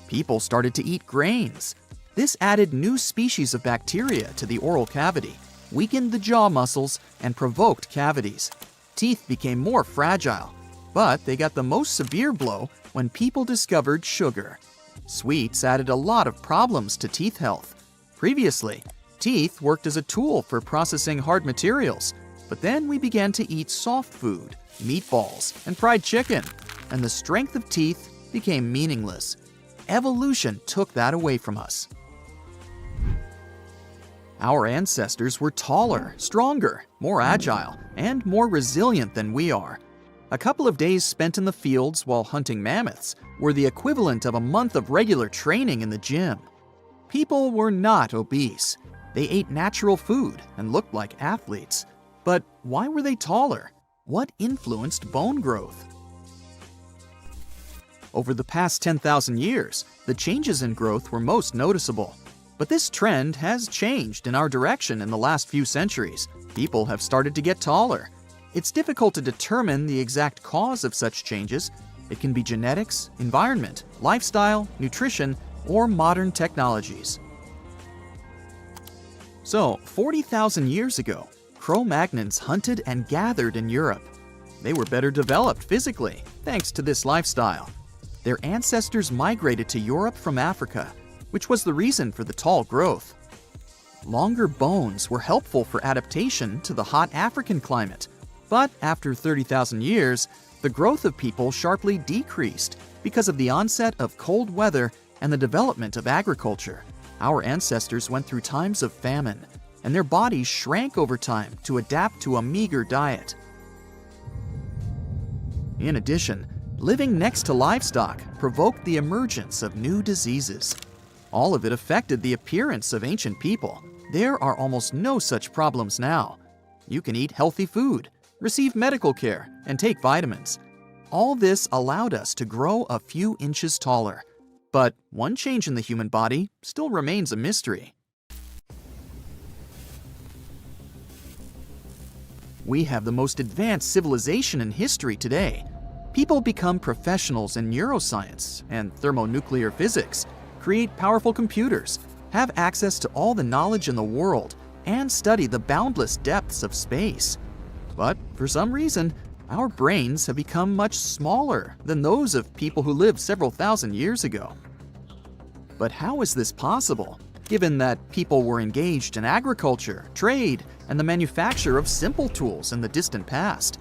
People started to eat grains. This added new species of bacteria to the oral cavity, weakened the jaw muscles, and provoked cavities. Teeth became more fragile, but they got the most severe blow when people discovered sugar. Sweets added a lot of problems to teeth health. Previously, Teeth worked as a tool for processing hard materials, but then we began to eat soft food, meatballs, and fried chicken, and the strength of teeth became meaningless. Evolution took that away from us. Our ancestors were taller, stronger, more agile, and more resilient than we are. A couple of days spent in the fields while hunting mammoths were the equivalent of a month of regular training in the gym. People were not obese. They ate natural food and looked like athletes. But why were they taller? What influenced bone growth? Over the past 10,000 years, the changes in growth were most noticeable. But this trend has changed in our direction in the last few centuries. People have started to get taller. It's difficult to determine the exact cause of such changes. It can be genetics, environment, lifestyle, nutrition, or modern technologies. So, 40,000 years ago, Cro-Magnons hunted and gathered in Europe. They were better developed physically, thanks to this lifestyle. Their ancestors migrated to Europe from Africa, which was the reason for the tall growth. Longer bones were helpful for adaptation to the hot African climate, but after 30,000 years, the growth of people sharply decreased because of the onset of cold weather and the development of agriculture. Our ancestors went through times of famine, and their bodies shrank over time to adapt to a meager diet. In addition, living next to livestock provoked the emergence of new diseases. All of it affected the appearance of ancient people. There are almost no such problems now. You can eat healthy food, receive medical care, and take vitamins. All this allowed us to grow a few inches taller. But one change in the human body still remains a mystery. We have the most advanced civilization in history today. People become professionals in neuroscience and thermonuclear physics, create powerful computers, have access to all the knowledge in the world, and study the boundless depths of space. But for some reason, our brains have become much smaller than those of people who lived several thousand years ago. But how is this possible, given that people were engaged in agriculture, trade, and the manufacture of simple tools in the distant past?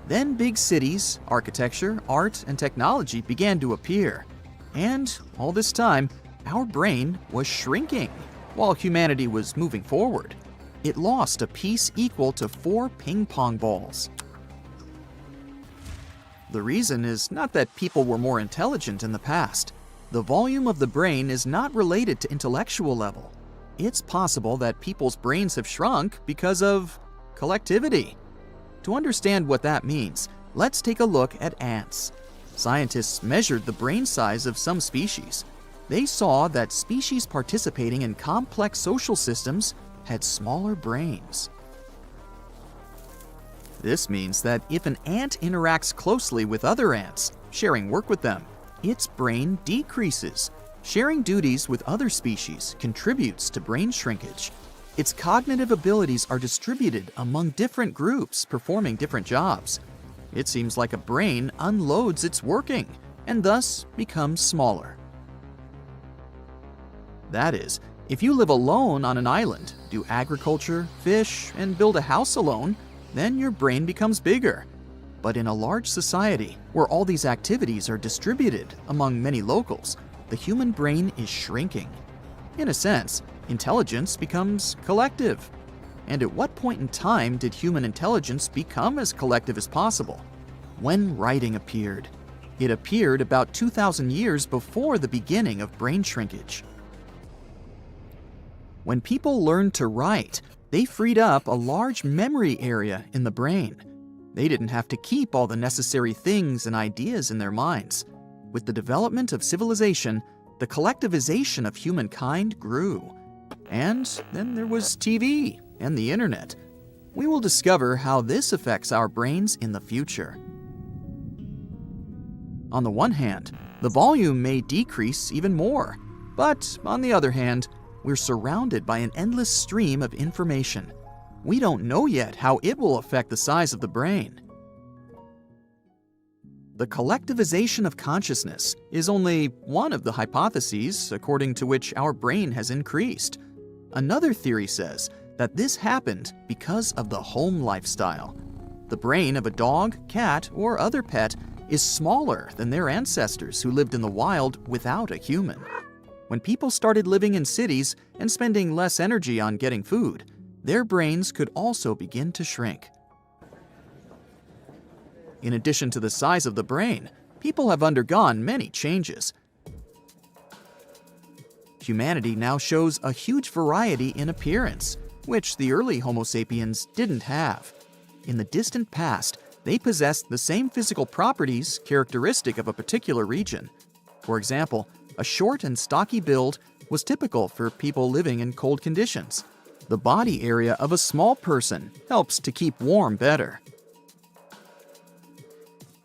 Then big cities, architecture, art, and technology began to appear. And all this time, our brain was shrinking, while humanity was moving forward. It lost a piece equal to 4 ping pong balls. The reason is not that people were more intelligent in the past. The volume of the brain is not related to intellectual level. It's possible that people's brains have shrunk because of collectivity. To understand what that means, let's take a look at ants. Scientists measured the brain size of some species. They saw that species participating in complex social systems had smaller brains. This means that if an ant interacts closely with other ants, sharing work with them, its brain decreases. Sharing duties with other species contributes to brain shrinkage. Its cognitive abilities are distributed among different groups performing different jobs. It seems like a brain unloads its working and thus becomes smaller. That is, if you live alone on an island, do agriculture, fish, and build a house alone, then your brain becomes bigger. But in a large society, where all these activities are distributed among many locals, the human brain is shrinking. In a sense, intelligence becomes collective. And at what point in time did human intelligence become as collective as possible? When writing appeared. It appeared about 2,000 years before the beginning of brain shrinkage. When people learned to write, they freed up a large memory area in the brain. They didn't have to keep all the necessary things and ideas in their minds. With the development of civilization, the collectivization of humankind grew. And then there was TV and the internet. We will discover how this affects our brains in the future. On the one hand, the volume may decrease even more. But on the other hand, we're surrounded by an endless stream of information. We don't know yet how it will affect the size of the brain. The collectivization of consciousness is only one of the hypotheses according to which our brain has increased. Another theory says that this happened because of the home lifestyle. The brain of a dog, cat, or other pet is smaller than their ancestors who lived in the wild without a human. When people started living in cities and spending less energy on getting food, their brains could also begin to shrink. In addition to the size of the brain, people have undergone many changes. Humanity now shows a huge variety in appearance, which the early Homo sapiens didn't have. In the distant past, they possessed the same physical properties characteristic of a particular region. For example, a short and stocky build was typical for people living in cold conditions. The body area of a small person helps to keep warm better.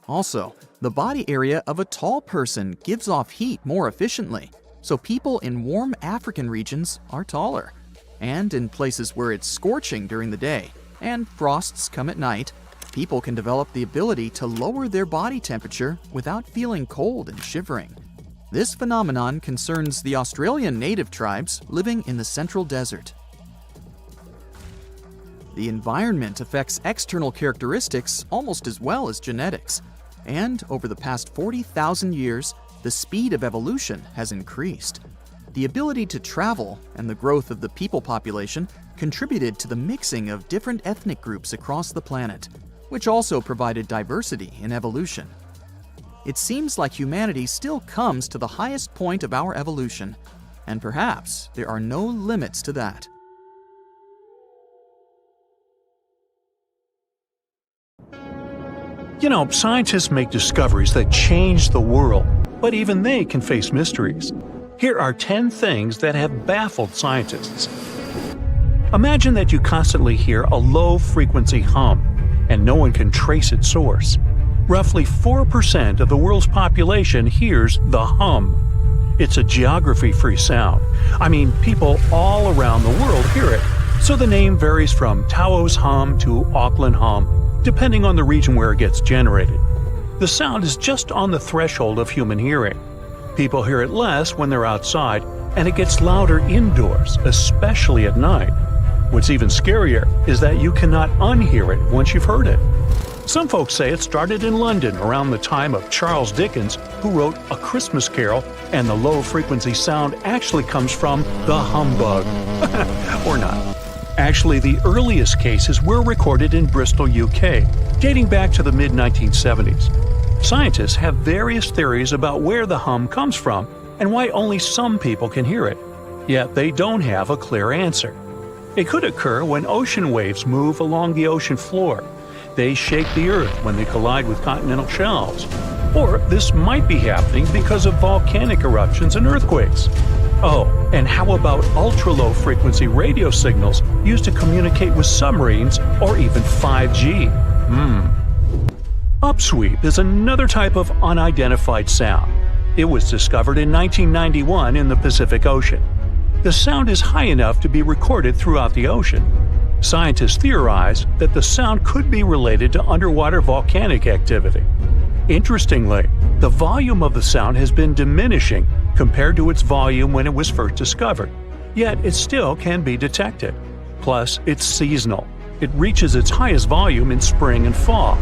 Also, the body area of a tall person gives off heat more efficiently, so people in warm African regions are taller. And in places where it's scorching during the day and frosts come at night, people can develop the ability to lower their body temperature without feeling cold and shivering. This phenomenon concerns the Australian native tribes living in the central desert. The environment affects external characteristics almost as well as genetics. And over the past 40,000 years, the speed of evolution has increased. The ability to travel and the growth of the people population contributed to the mixing of different ethnic groups across the planet, which also provided diversity in evolution. It seems like humanity still comes to the highest point of our evolution, and perhaps there are no limits to that. You know, scientists make discoveries that change the world, but even they can face mysteries. Here are 10 things that have baffled scientists. Imagine that you constantly hear a low-frequency hum, and no one can trace its source. Roughly 4% of the world's population hears the hum. It's a geography-free sound. I mean, people all around the world hear it, so the name varies from Tao's hum to Auckland hum, depending on the region where it gets generated. The sound is just on the threshold of human hearing. People hear it less when they're outside, and it gets louder indoors, especially at night. What's even scarier is that you cannot unhear it once you've heard it. Some folks say it started in London around the time of Charles Dickens, who wrote A Christmas Carol, and the low-frequency sound actually comes from the humbug. Or not. Actually, the earliest cases were recorded in Bristol, UK, dating back to the mid-1970s. Scientists have various theories about where the hum comes from and why only some people can hear it, yet they don't have a clear answer. It could occur when ocean waves move along the ocean floor. They shake the Earth when they collide with continental shelves. Or this might be happening because of volcanic eruptions and earthquakes. Oh, and how about ultra-low frequency radio signals used to communicate with submarines or even 5G? Upsweep is another type of unidentified sound. It was discovered in 1991 in the Pacific Ocean. The sound is high enough to be recorded throughout the ocean. Scientists theorize that the sound could be related to underwater volcanic activity. Interestingly, the volume of the sound has been diminishing compared to its volume when it was first discovered, yet it still can be detected. Plus, it's seasonal. It reaches its highest volume in spring and fall.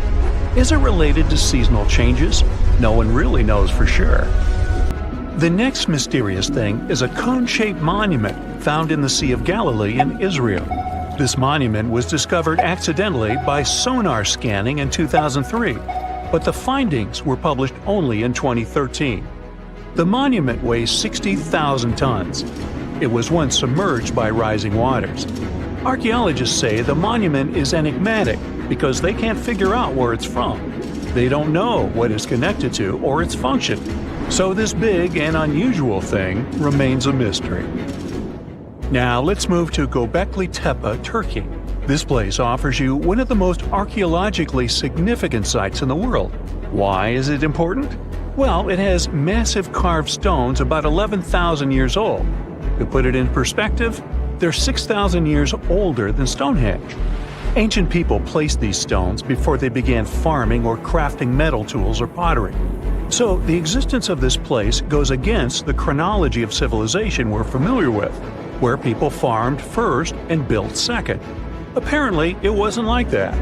Is it related to seasonal changes? No one really knows for sure. The next mysterious thing is a cone-shaped monument found in the Sea of Galilee in Israel. This monument was discovered accidentally by sonar scanning in 2003, but the findings were published only in 2013. The monument weighs 60,000 tons. It was once submerged by rising waters. Archaeologists say the monument is enigmatic because they can't figure out where it's from. They don't know what it's connected to or its function. So this big and unusual thing remains a mystery. Now let's move to Göbekli Tepe, Turkey. This place offers you one of the most archaeologically significant sites in the world. Why is it important? Well, it has massive carved stones about 11,000 years old. To put it in perspective, they're 6,000 years older than Stonehenge. Ancient people placed these stones before they began farming or crafting metal tools or pottery. So the existence of this place goes against the chronology of civilization we're familiar with. where people farmed first and built second. Apparently, it wasn't like that.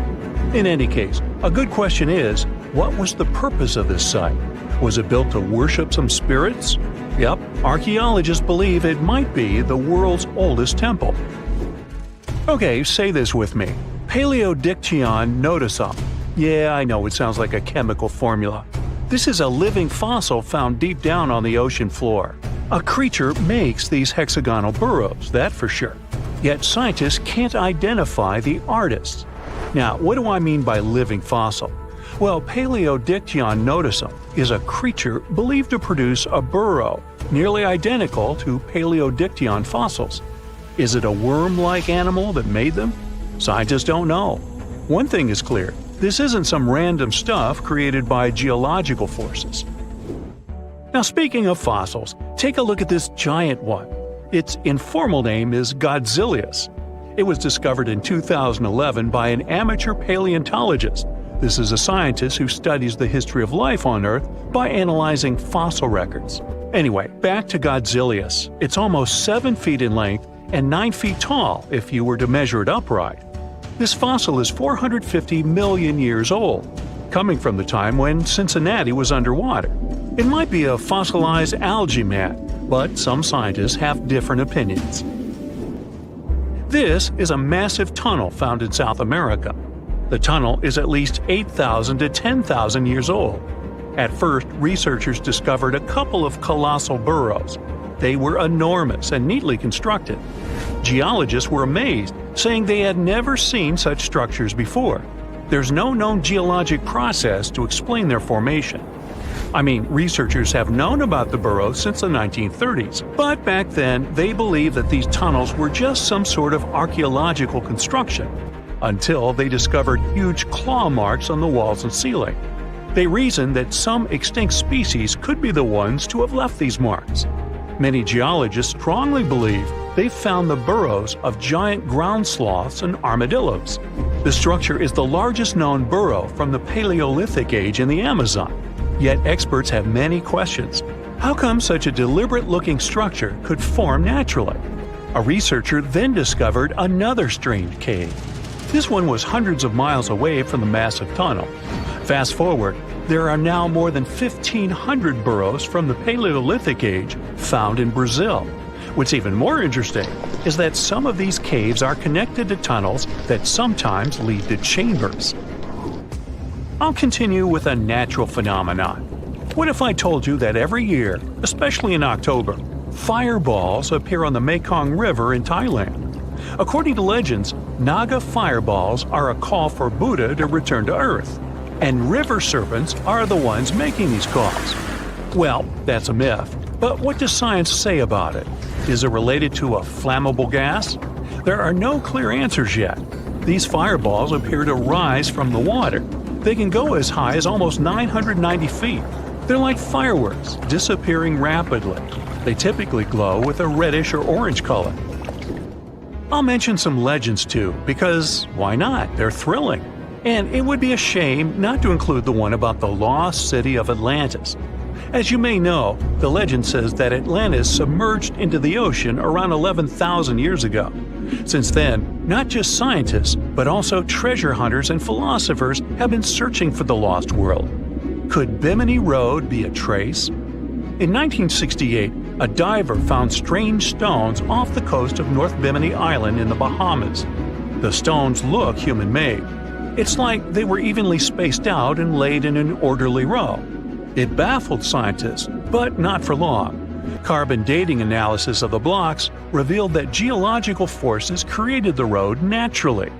In any case, a good question is, what was the purpose of this site? Was it built to worship some spirits? Yep, archaeologists believe it might be the world's oldest temple. Okay, say this with me. Paleodiction notusum. Yeah, I know it sounds like a chemical formula. This is a living fossil found deep down on the ocean floor. A creature makes these hexagonal burrows, that for sure. Yet scientists can't identify the artists. Now, what do I mean by living fossil? Well, Paleodiction notusum is a creature believed to produce a burrow nearly identical to Paleodiction fossils. Is it a worm-like animal that made them? Scientists don't know. One thing is clear, this isn't some random stuff created by geological forces. Now, speaking of fossils, take a look at this giant one. Its informal name is Godzillius. It was discovered in 2011 by an amateur paleontologist. This is a scientist who studies the history of life on Earth by analyzing fossil records. Anyway, back to Godzillius. It's almost 7 feet in length and 9 feet tall if you were to measure it upright. This fossil is 450 million years old, coming from the time when Cincinnati was underwater. It might be a fossilized algae mat, but some scientists have different opinions. This is a massive tunnel found in South America. The tunnel is at least 8,000 to 10,000 years old. At first, researchers discovered a couple of colossal burrows. They were enormous and neatly constructed. Geologists were amazed, saying they had never seen such structures before. There's no known geologic process to explain their formation. I mean, researchers have known about the burrows since the 1930s, but back then they believed that these tunnels were just some sort of archaeological construction, until they discovered huge claw marks on the walls and ceiling. They reasoned that some extinct species could be the ones to have left these marks. Many geologists strongly believe they found the burrows of giant ground sloths and armadillos. The structure is the largest known burrow from the Paleolithic age in the Amazon. Yet experts have many questions. How come such a deliberate-looking structure could form naturally? A researcher then discovered another strange cave. This one was hundreds of miles away from the massive tunnel. Fast forward, there are now more than 1,500 burrows from the Paleolithic age found in Brazil. What's even more interesting is that some of these caves are connected to tunnels that sometimes lead to chambers. I'll continue with a natural phenomenon. What if I told you that every year, especially in October, fireballs appear on the Mekong River in Thailand? According to legends, Naga fireballs are a call for Buddha to return to Earth, and river serpents are the ones making these calls. Well, that's a myth, but what does science say about it? Is it related to a flammable gas? There are no clear answers yet. These fireballs appear to rise from the water. They can go as high as almost 990 feet. They're like fireworks, disappearing rapidly. They typically glow with a reddish or orange color. I'll mention some legends too, because why not? They're thrilling. And it would be a shame not to include the one about the lost city of Atlantis. As you may know, the legend says that Atlantis submerged into the ocean around 11,000 years ago. Since then, not just scientists, but also treasure hunters and philosophers have been searching for the lost world. Could Bimini Road be a trace? In 1968, a diver found strange stones off the coast of North Bimini Island in the Bahamas. The stones look human-made. It's like they were evenly spaced out and laid in an orderly row. It baffled scientists, but not for long. Carbon dating analysis of the blocks revealed that geological forces created the road naturally.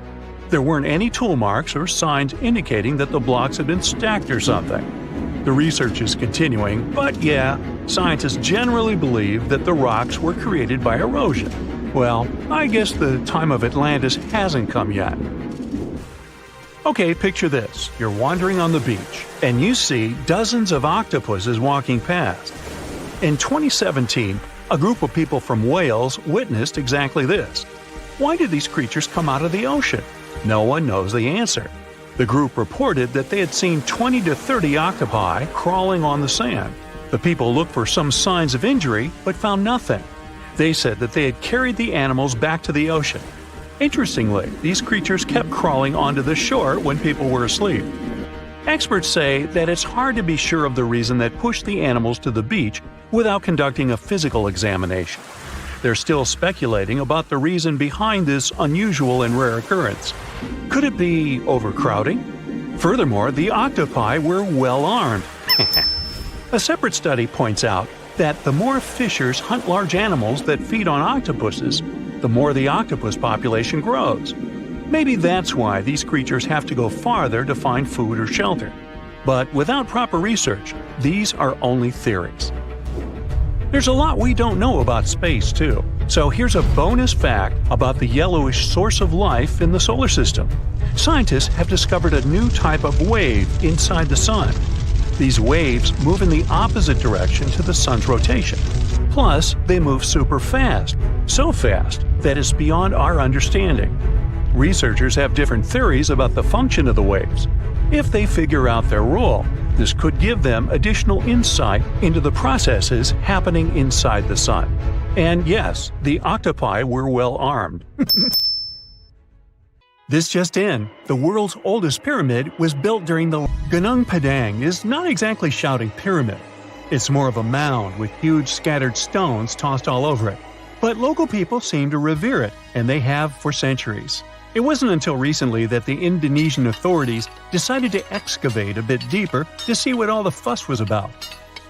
There weren't any tool marks or signs indicating that the blocks had been stacked or something. The research is continuing, but yeah, scientists generally believe that the rocks were created by erosion. Well, I guess the time of Atlantis hasn't come yet. Okay, picture this. You're wandering on the beach, and you see dozens of octopuses walking past. In 2017, a group of people from Wales witnessed exactly this. Why did these creatures come out of the ocean? No one knows the answer. The group reported that they had seen 20 to 30 octopi crawling on the sand. The people looked for some signs of injury, but found nothing. They said that they had carried the animals back to the ocean. Interestingly, these creatures kept crawling onto the shore when people were asleep. Experts say that it's hard to be sure of the reason that pushed the animals to the beach without conducting a physical examination. They're still speculating about the reason behind this unusual and rare occurrence. Could it be overcrowding? Furthermore, the octopi were well armed. A separate study points out that the more fishers hunt large animals that feed on octopuses, the more the octopus population grows. Maybe that's why these creatures have to go farther to find food or shelter. But without proper research, these are only theories. There's a lot we don't know about space, too. So here's a bonus fact about the yellowish source of life in the solar system. Scientists have discovered a new type of wave inside the sun. These waves move in the opposite direction to the sun's rotation. Plus, they move super fast. So fast that it's beyond our understanding. Researchers have different theories about the function of the waves. If they figure out their role, this could give them additional insight into the processes happening inside the sun. And yes, the octopi were well armed. This just in, the world's oldest pyramid was built during the Gunung Padang is not exactly shouting pyramid. It's more of a mound with huge scattered stones tossed all over it. But local people seem to revere it, and they have for centuries. It wasn't until recently that the Indonesian authorities decided to excavate a bit deeper to see what all the fuss was about.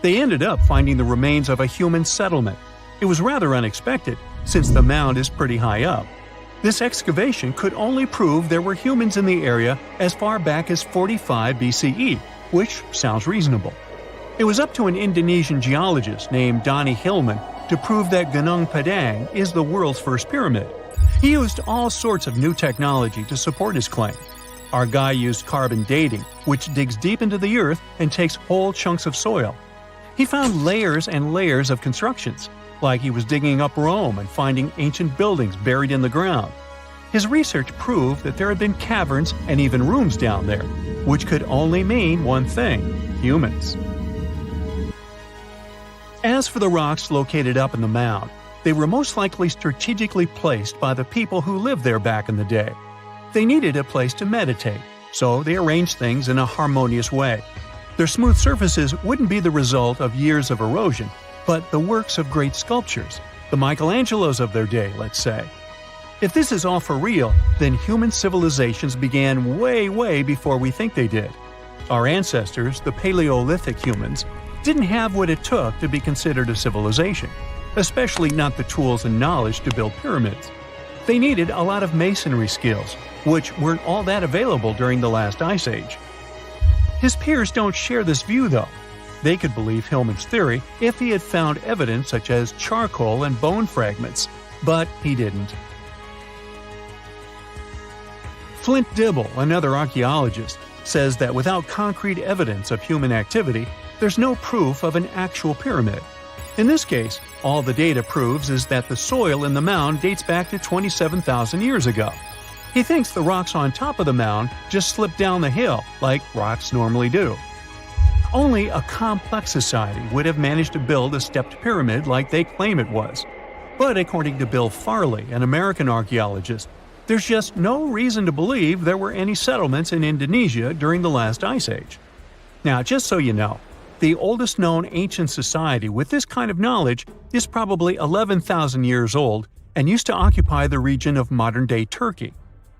They ended up finding the remains of a human settlement. It was rather unexpected, since the mound is pretty high up. This excavation could only prove there were humans in the area as far back as 45 BCE, which sounds reasonable. It was up to an Indonesian geologist named Donny Hillman to prove that Gunung Padang is the world's first pyramid. He used all sorts of new technology to support his claim. Our guy used carbon dating, which digs deep into the earth and takes whole chunks of soil. He found layers and layers of constructions, like he was digging up Rome and finding ancient buildings buried in the ground. His research proved that there had been caverns and even rooms down there, which could only mean one thing: humans. As for the rocks located up in the mound, they were most likely strategically placed by the people who lived there back in the day. They needed a place to meditate, so they arranged things in a harmonious way. Their smooth surfaces wouldn't be the result of years of erosion, but the works of great sculptures, the Michelangelos of their day, let's say. If this is all for real, then human civilizations began way before we think they did. Our ancestors, the Paleolithic humans, didn't have what it took to be considered a civilization, especially not the tools and knowledge to build pyramids. They needed a lot of masonry skills, which weren't all that available during the last ice age. His peers don't share this view, though. They could believe Hillman's theory if he had found evidence such as charcoal and bone fragments, but he didn't. Flint Dibble, another archaeologist, says that without concrete evidence of human activity, there's no proof of an actual pyramid. In this case, all the data proves is that the soil in the mound dates back to 27,000 years ago. He thinks the rocks on top of the mound just slipped down the hill, like rocks normally do. Only a complex society would have managed to build a stepped pyramid like they claim it was. But according to Bill Farley, an American archaeologist, there's just no reason to believe there were any settlements in Indonesia during the last ice age. Now, just so you know, the oldest known ancient society with this kind of knowledge is probably 11,000 years old and used to occupy the region of modern-day Turkey.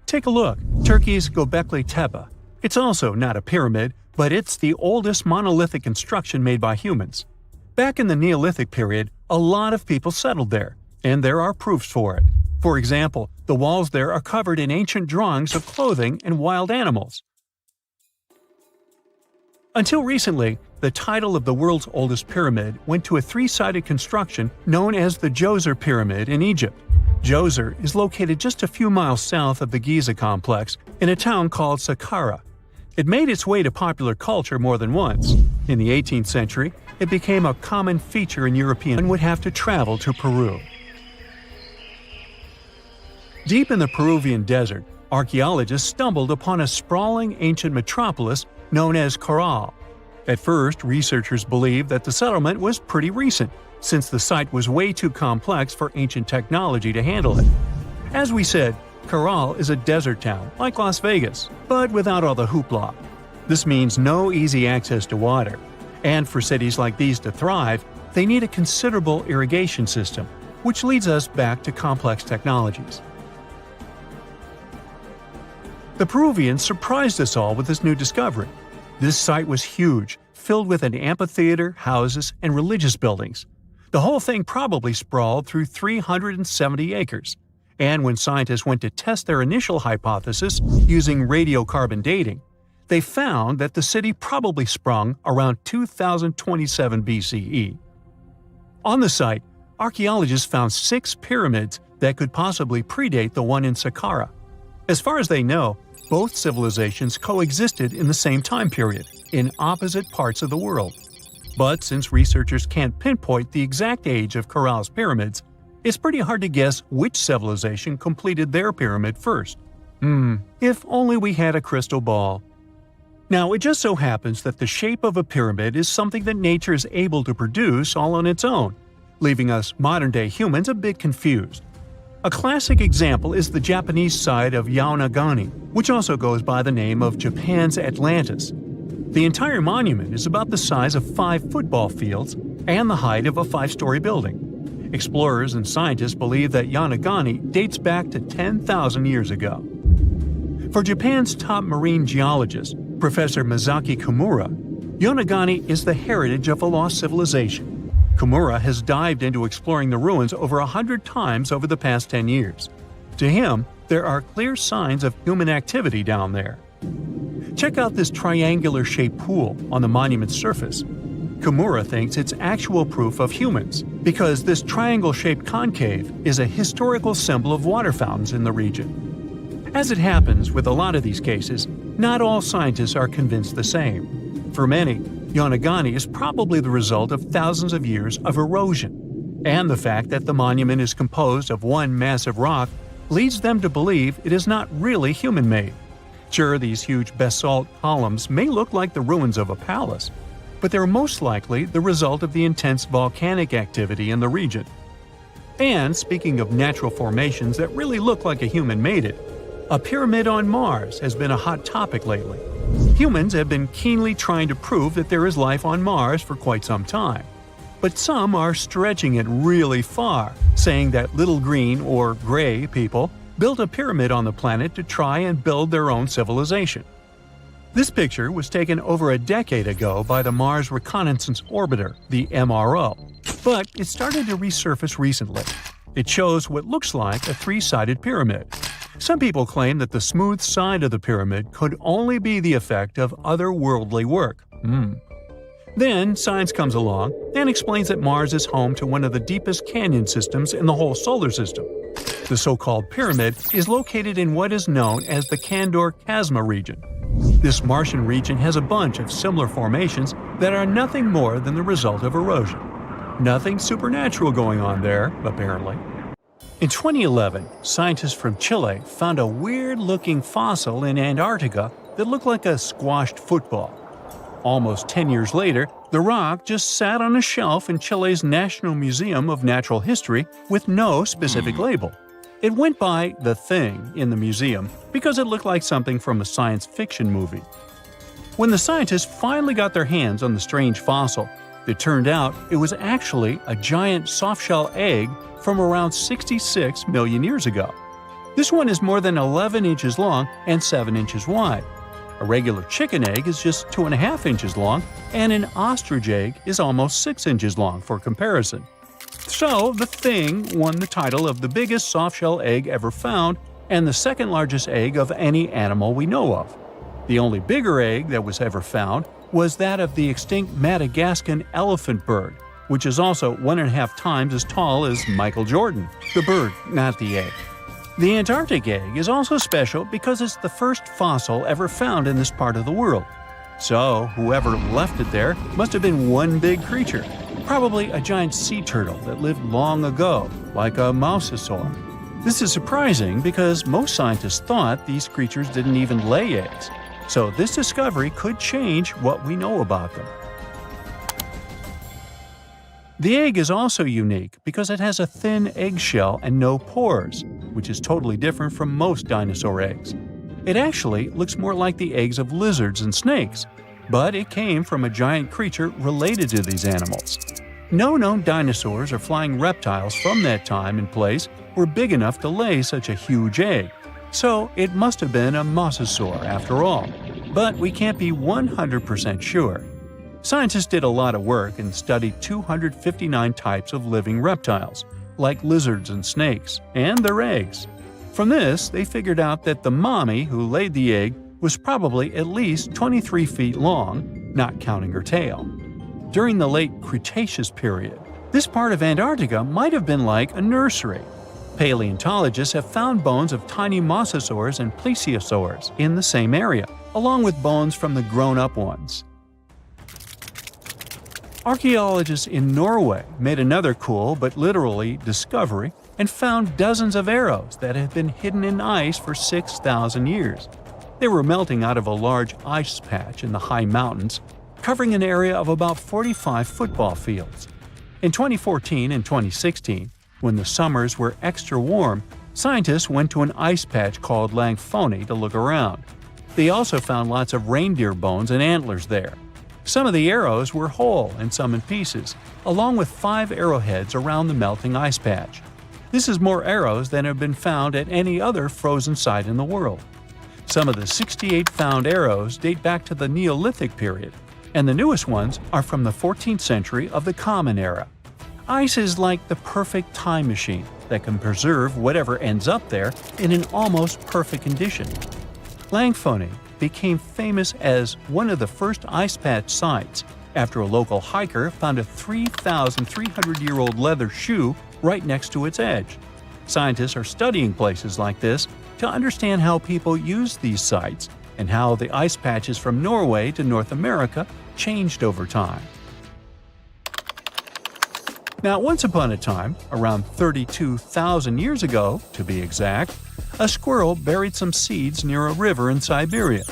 Take a look, Turkey's Göbekli Tepe. It's also not a pyramid, but it's the oldest monolithic construction made by humans. Back in the Neolithic period, a lot of people settled there, and there are proofs for it. For example, the walls there are covered in ancient drawings of clothing and wild animals. Until recently, the title of the world's oldest pyramid went to a three-sided construction known as the Djoser Pyramid in Egypt. Djoser is located just a few miles south of the Giza complex in a town called Saqqara. It made its way to popular culture more than once. In the 18th century, it became a common feature in European and would have to travel to Peru. Deep in the Peruvian desert, archaeologists stumbled upon a sprawling ancient metropolis known as Caral. At first, researchers believed that the settlement was pretty recent, since the site was way too complex for ancient technology to handle it. As we said, Caral is a desert town, like Las Vegas, but without all the hoopla. This means no easy access to water. And for cities like these to thrive, they need a considerable irrigation system, which leads us back to complex technologies. The Peruvians surprised us all with this new discovery. This site was huge, filled with an amphitheater, houses, and religious buildings. The whole thing probably sprawled through 370 acres. And when scientists went to test their initial hypothesis using radiocarbon dating, they found that the city probably sprung around 2027 BCE. On the site, archaeologists found 6 pyramids that could possibly predate the one in Saqqara. As far as they know, both civilizations coexisted in the same time period, in opposite parts of the world. But since researchers can't pinpoint the exact age of Caral's pyramids, it's pretty hard to guess which civilization completed their pyramid first. If only we had a crystal ball. Now, it just so happens that the shape of a pyramid is something that nature is able to produce all on its own, leaving us modern-day humans a bit confused. A classic example is the Japanese side of Yaonagani, which also goes by the name of Japan's Atlantis. The entire monument is about the size of 5 football fields and the height of a 5-story building. Explorers and scientists believe that Yaonagani dates back to 10,000 years ago. For Japan's top marine geologist, Professor Masaki Kimura, Yaonagani is the heritage of a lost civilization. Kimura has dived into exploring the ruins over 100 times over the past 10 years. To him, there are clear signs of human activity down there. Check out this triangular-shaped pool on the monument's surface. Kimura thinks it's actual proof of humans, because this triangle-shaped concave is a historical symbol of water fountains in the region. As it happens with a lot of these cases, not all scientists are convinced the same. For many, Yaonagani is probably the result of thousands of years of erosion, and the fact that the monument is composed of one massive rock leads them to believe it is not really human-made. Sure, these huge basalt columns may look like the ruins of a palace, but they're most likely the result of the intense volcanic activity in the region. And speaking of natural formations that really look like a human made it, a pyramid on Mars has been a hot topic lately. Humans have been keenly trying to prove that there is life on Mars for quite some time. But some are stretching it really far, saying that little green or gray people built a pyramid on the planet to try and build their own civilization. This picture was taken over a decade ago by the Mars Reconnaissance Orbiter, the MRO, but it started to resurface recently. It shows what looks like a 3-sided pyramid. Some people claim that the smooth side of the pyramid could only be the effect of otherworldly work. Then science comes along and explains that Mars is home to one of the deepest canyon systems in the whole solar system. The so-called pyramid is located in what is known as the Kandor-Chasma region. This Martian region has a bunch of similar formations that are nothing more than the result of erosion. Nothing supernatural going on there, apparently. In 2011, scientists from Chile found a weird-looking fossil in Antarctica that looked like a squashed football. Almost 10 years later, the rock just sat on a shelf in Chile's National Museum of Natural History with no specific label. It went by The Thing in the museum because it looked like something from a science fiction movie. When the scientists finally got their hands on the strange fossil, it turned out it was actually a giant softshell egg from around 66 million years ago. This one is more than 11 inches long and 7 inches wide. A regular chicken egg is just 2.5 inches long, and an ostrich egg is almost 6 inches long for comparison. So, the Thing won the title of the biggest softshell egg ever found and the second largest egg of any animal we know of. The only bigger egg that was ever found was that of the extinct Madagascan elephant bird, which is also 1.5 times as tall as Michael Jordan. The bird, not the egg. The Antarctic egg is also special because it's the first fossil ever found in this part of the world. So, whoever left it there must have been one big creature, probably a giant sea turtle that lived long ago, like a mosasaur. This is surprising because most scientists thought these creatures didn't even lay eggs, so this discovery could change what we know about them. The egg is also unique because it has a thin eggshell and no pores, which is totally different from most dinosaur eggs. It actually looks more like the eggs of lizards and snakes, but it came from a giant creature related to these animals. No known dinosaurs or flying reptiles from that time and place were big enough to lay such a huge egg, so it must have been a mosasaur after all. But we can't be 100% sure. Scientists did a lot of work and studied 259 types of living reptiles, like lizards and snakes, and their eggs. From this, they figured out that the mommy who laid the egg was probably at least 23 feet long, not counting her tail. During the late Cretaceous period, this part of Antarctica might have been like a nursery. Paleontologists have found bones of tiny mosasaurs and plesiosaurs in the same area, along with bones from the grown-up ones. Archaeologists in Norway made another cool but literally discovery and found dozens of arrows that had been hidden in ice for 6,000 years. They were melting out of a large ice patch in the high mountains, covering an area of about 45 football fields. In 2014 and 2016, when the summers were extra warm, scientists went to an ice patch called Langfoni to look around. They also found lots of reindeer bones and antlers there. Some of the arrows were whole and some in pieces, along with 5 arrowheads around the melting ice patch. This is more arrows than have been found at any other frozen site in the world. Some of the 68 found arrows date back to the Neolithic period, and the newest ones are from the 14th century of the Common Era. Ice is like the perfect time machine that can preserve whatever ends up there in an almost perfect condition. Langfoni became famous as one of the first ice patch sites after a local hiker found a 3,300-year-old leather shoe right next to its edge. Scientists are studying places like this to understand how people used these sites and how the ice patches from Norway to North America changed over time. Now, once upon a time, around 32,000 years ago, to be exact, a squirrel buried some seeds near a river in Siberia.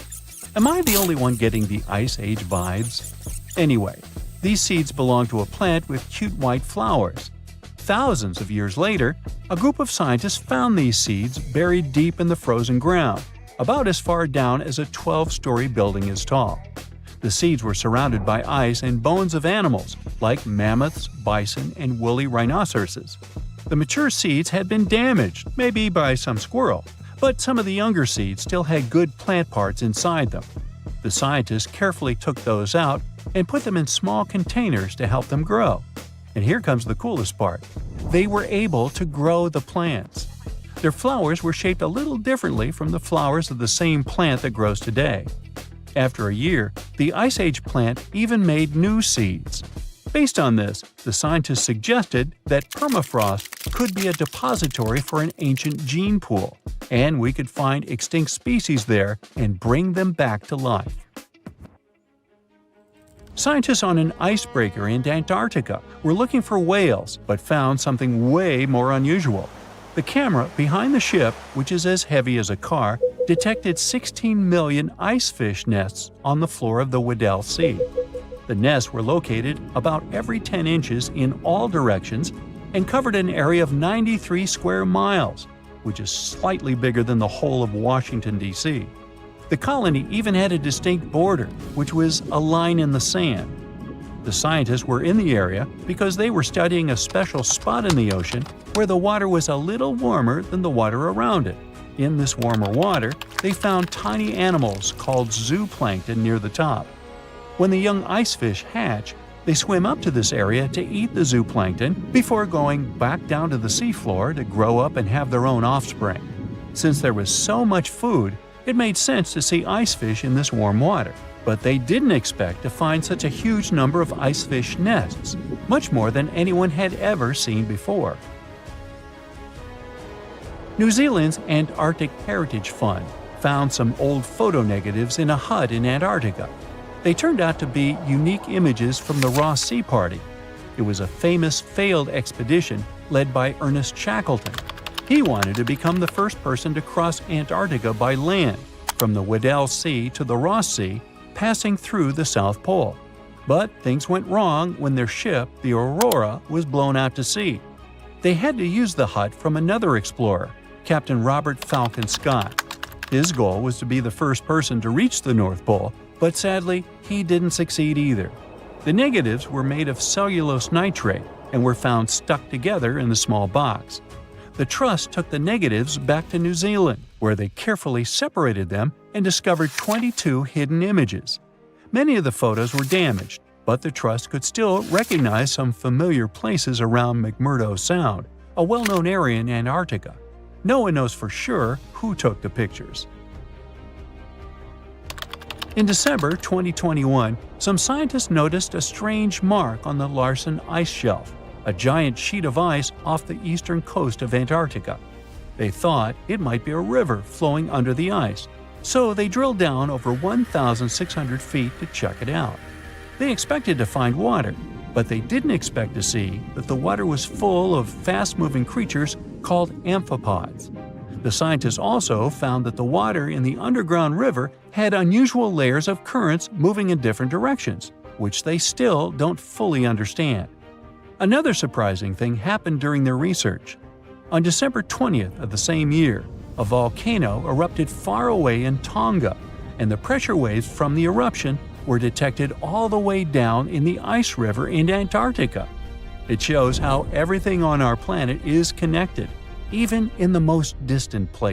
Am I the only one getting the Ice Age vibes? Anyway, these seeds belong to a plant with cute white flowers. Thousands of years later, a group of scientists found these seeds buried deep in the frozen ground, about as far down as a 12-story building is tall. The seeds were surrounded by ice and bones of animals like mammoths, bison, and woolly rhinoceroses. The mature seeds had been damaged, maybe by some squirrel, but some of the younger seeds still had good plant parts inside them. The scientists carefully took those out and put them in small containers to help them grow. And here comes the coolest part. They were able to grow the plants. Their flowers were shaped a little differently from the flowers of the same plant that grows today. After a year, the Ice Age plant even made new seeds. Based on this, the scientists suggested that permafrost could be a depository for an ancient gene pool, and we could find extinct species there and bring them back to life. Scientists on an icebreaker in Antarctica were looking for whales, but found something way more unusual. The camera behind the ship, which is as heavy as a car, detected 16 million icefish nests on the floor of the Weddell Sea. The nests were located about every 10 inches in all directions and covered an area of 93 square miles, which is slightly bigger than the whole of Washington, D.C. The colony even had a distinct border, which was a line in the sand. The scientists were in the area because they were studying a special spot in the ocean where the water was a little warmer than the water around it. In this warmer water, they found tiny animals called zooplankton near the top. When the young icefish hatch, they swim up to this area to eat the zooplankton before going back down to the seafloor to grow up and have their own offspring. Since there was so much food, it made sense to see icefish in this warm water. But they didn't expect to find such a huge number of icefish nests, much more than anyone had ever seen before. New Zealand's Antarctic Heritage Fund found some old photo negatives in a hut in Antarctica. They turned out to be unique images from the Ross Sea Party. It was a famous failed expedition led by Ernest Shackleton. He wanted to become the first person to cross Antarctica by land, from the Weddell Sea to the Ross Sea, passing through the South Pole. But things went wrong when their ship, the Aurora, was blown out to sea. They had to use the hut from another explorer, Captain Robert Falcon Scott. His goal was to be the first person to reach the North Pole, but sadly, he didn't succeed either. The negatives were made of cellulose nitrate and were found stuck together in the small box. The Trust took the negatives back to New Zealand, where they carefully separated them and discovered 22 hidden images. Many of the photos were damaged, but the Trust could still recognize some familiar places around McMurdo Sound, a well-known area in Antarctica. No one knows for sure who took the pictures. In December 2021, some scientists noticed a strange mark on the Larsen ice shelf, a giant sheet of ice off the eastern coast of Antarctica. They thought it might be a river flowing under the ice, so they drilled down over 1,600 feet to check it out. They expected to find water, but they didn't expect to see that the water was full of fast-moving creatures called amphipods. The scientists also found that the water in the underground river had unusual layers of currents moving in different directions, which they still don't fully understand. Another surprising thing happened during their research. On December 20th of the same year, a volcano erupted far away in Tonga, and the pressure waves from the eruption were detected all the way down in the ice river in Antarctica. It shows how everything on our planet is connected, even in the most distant places.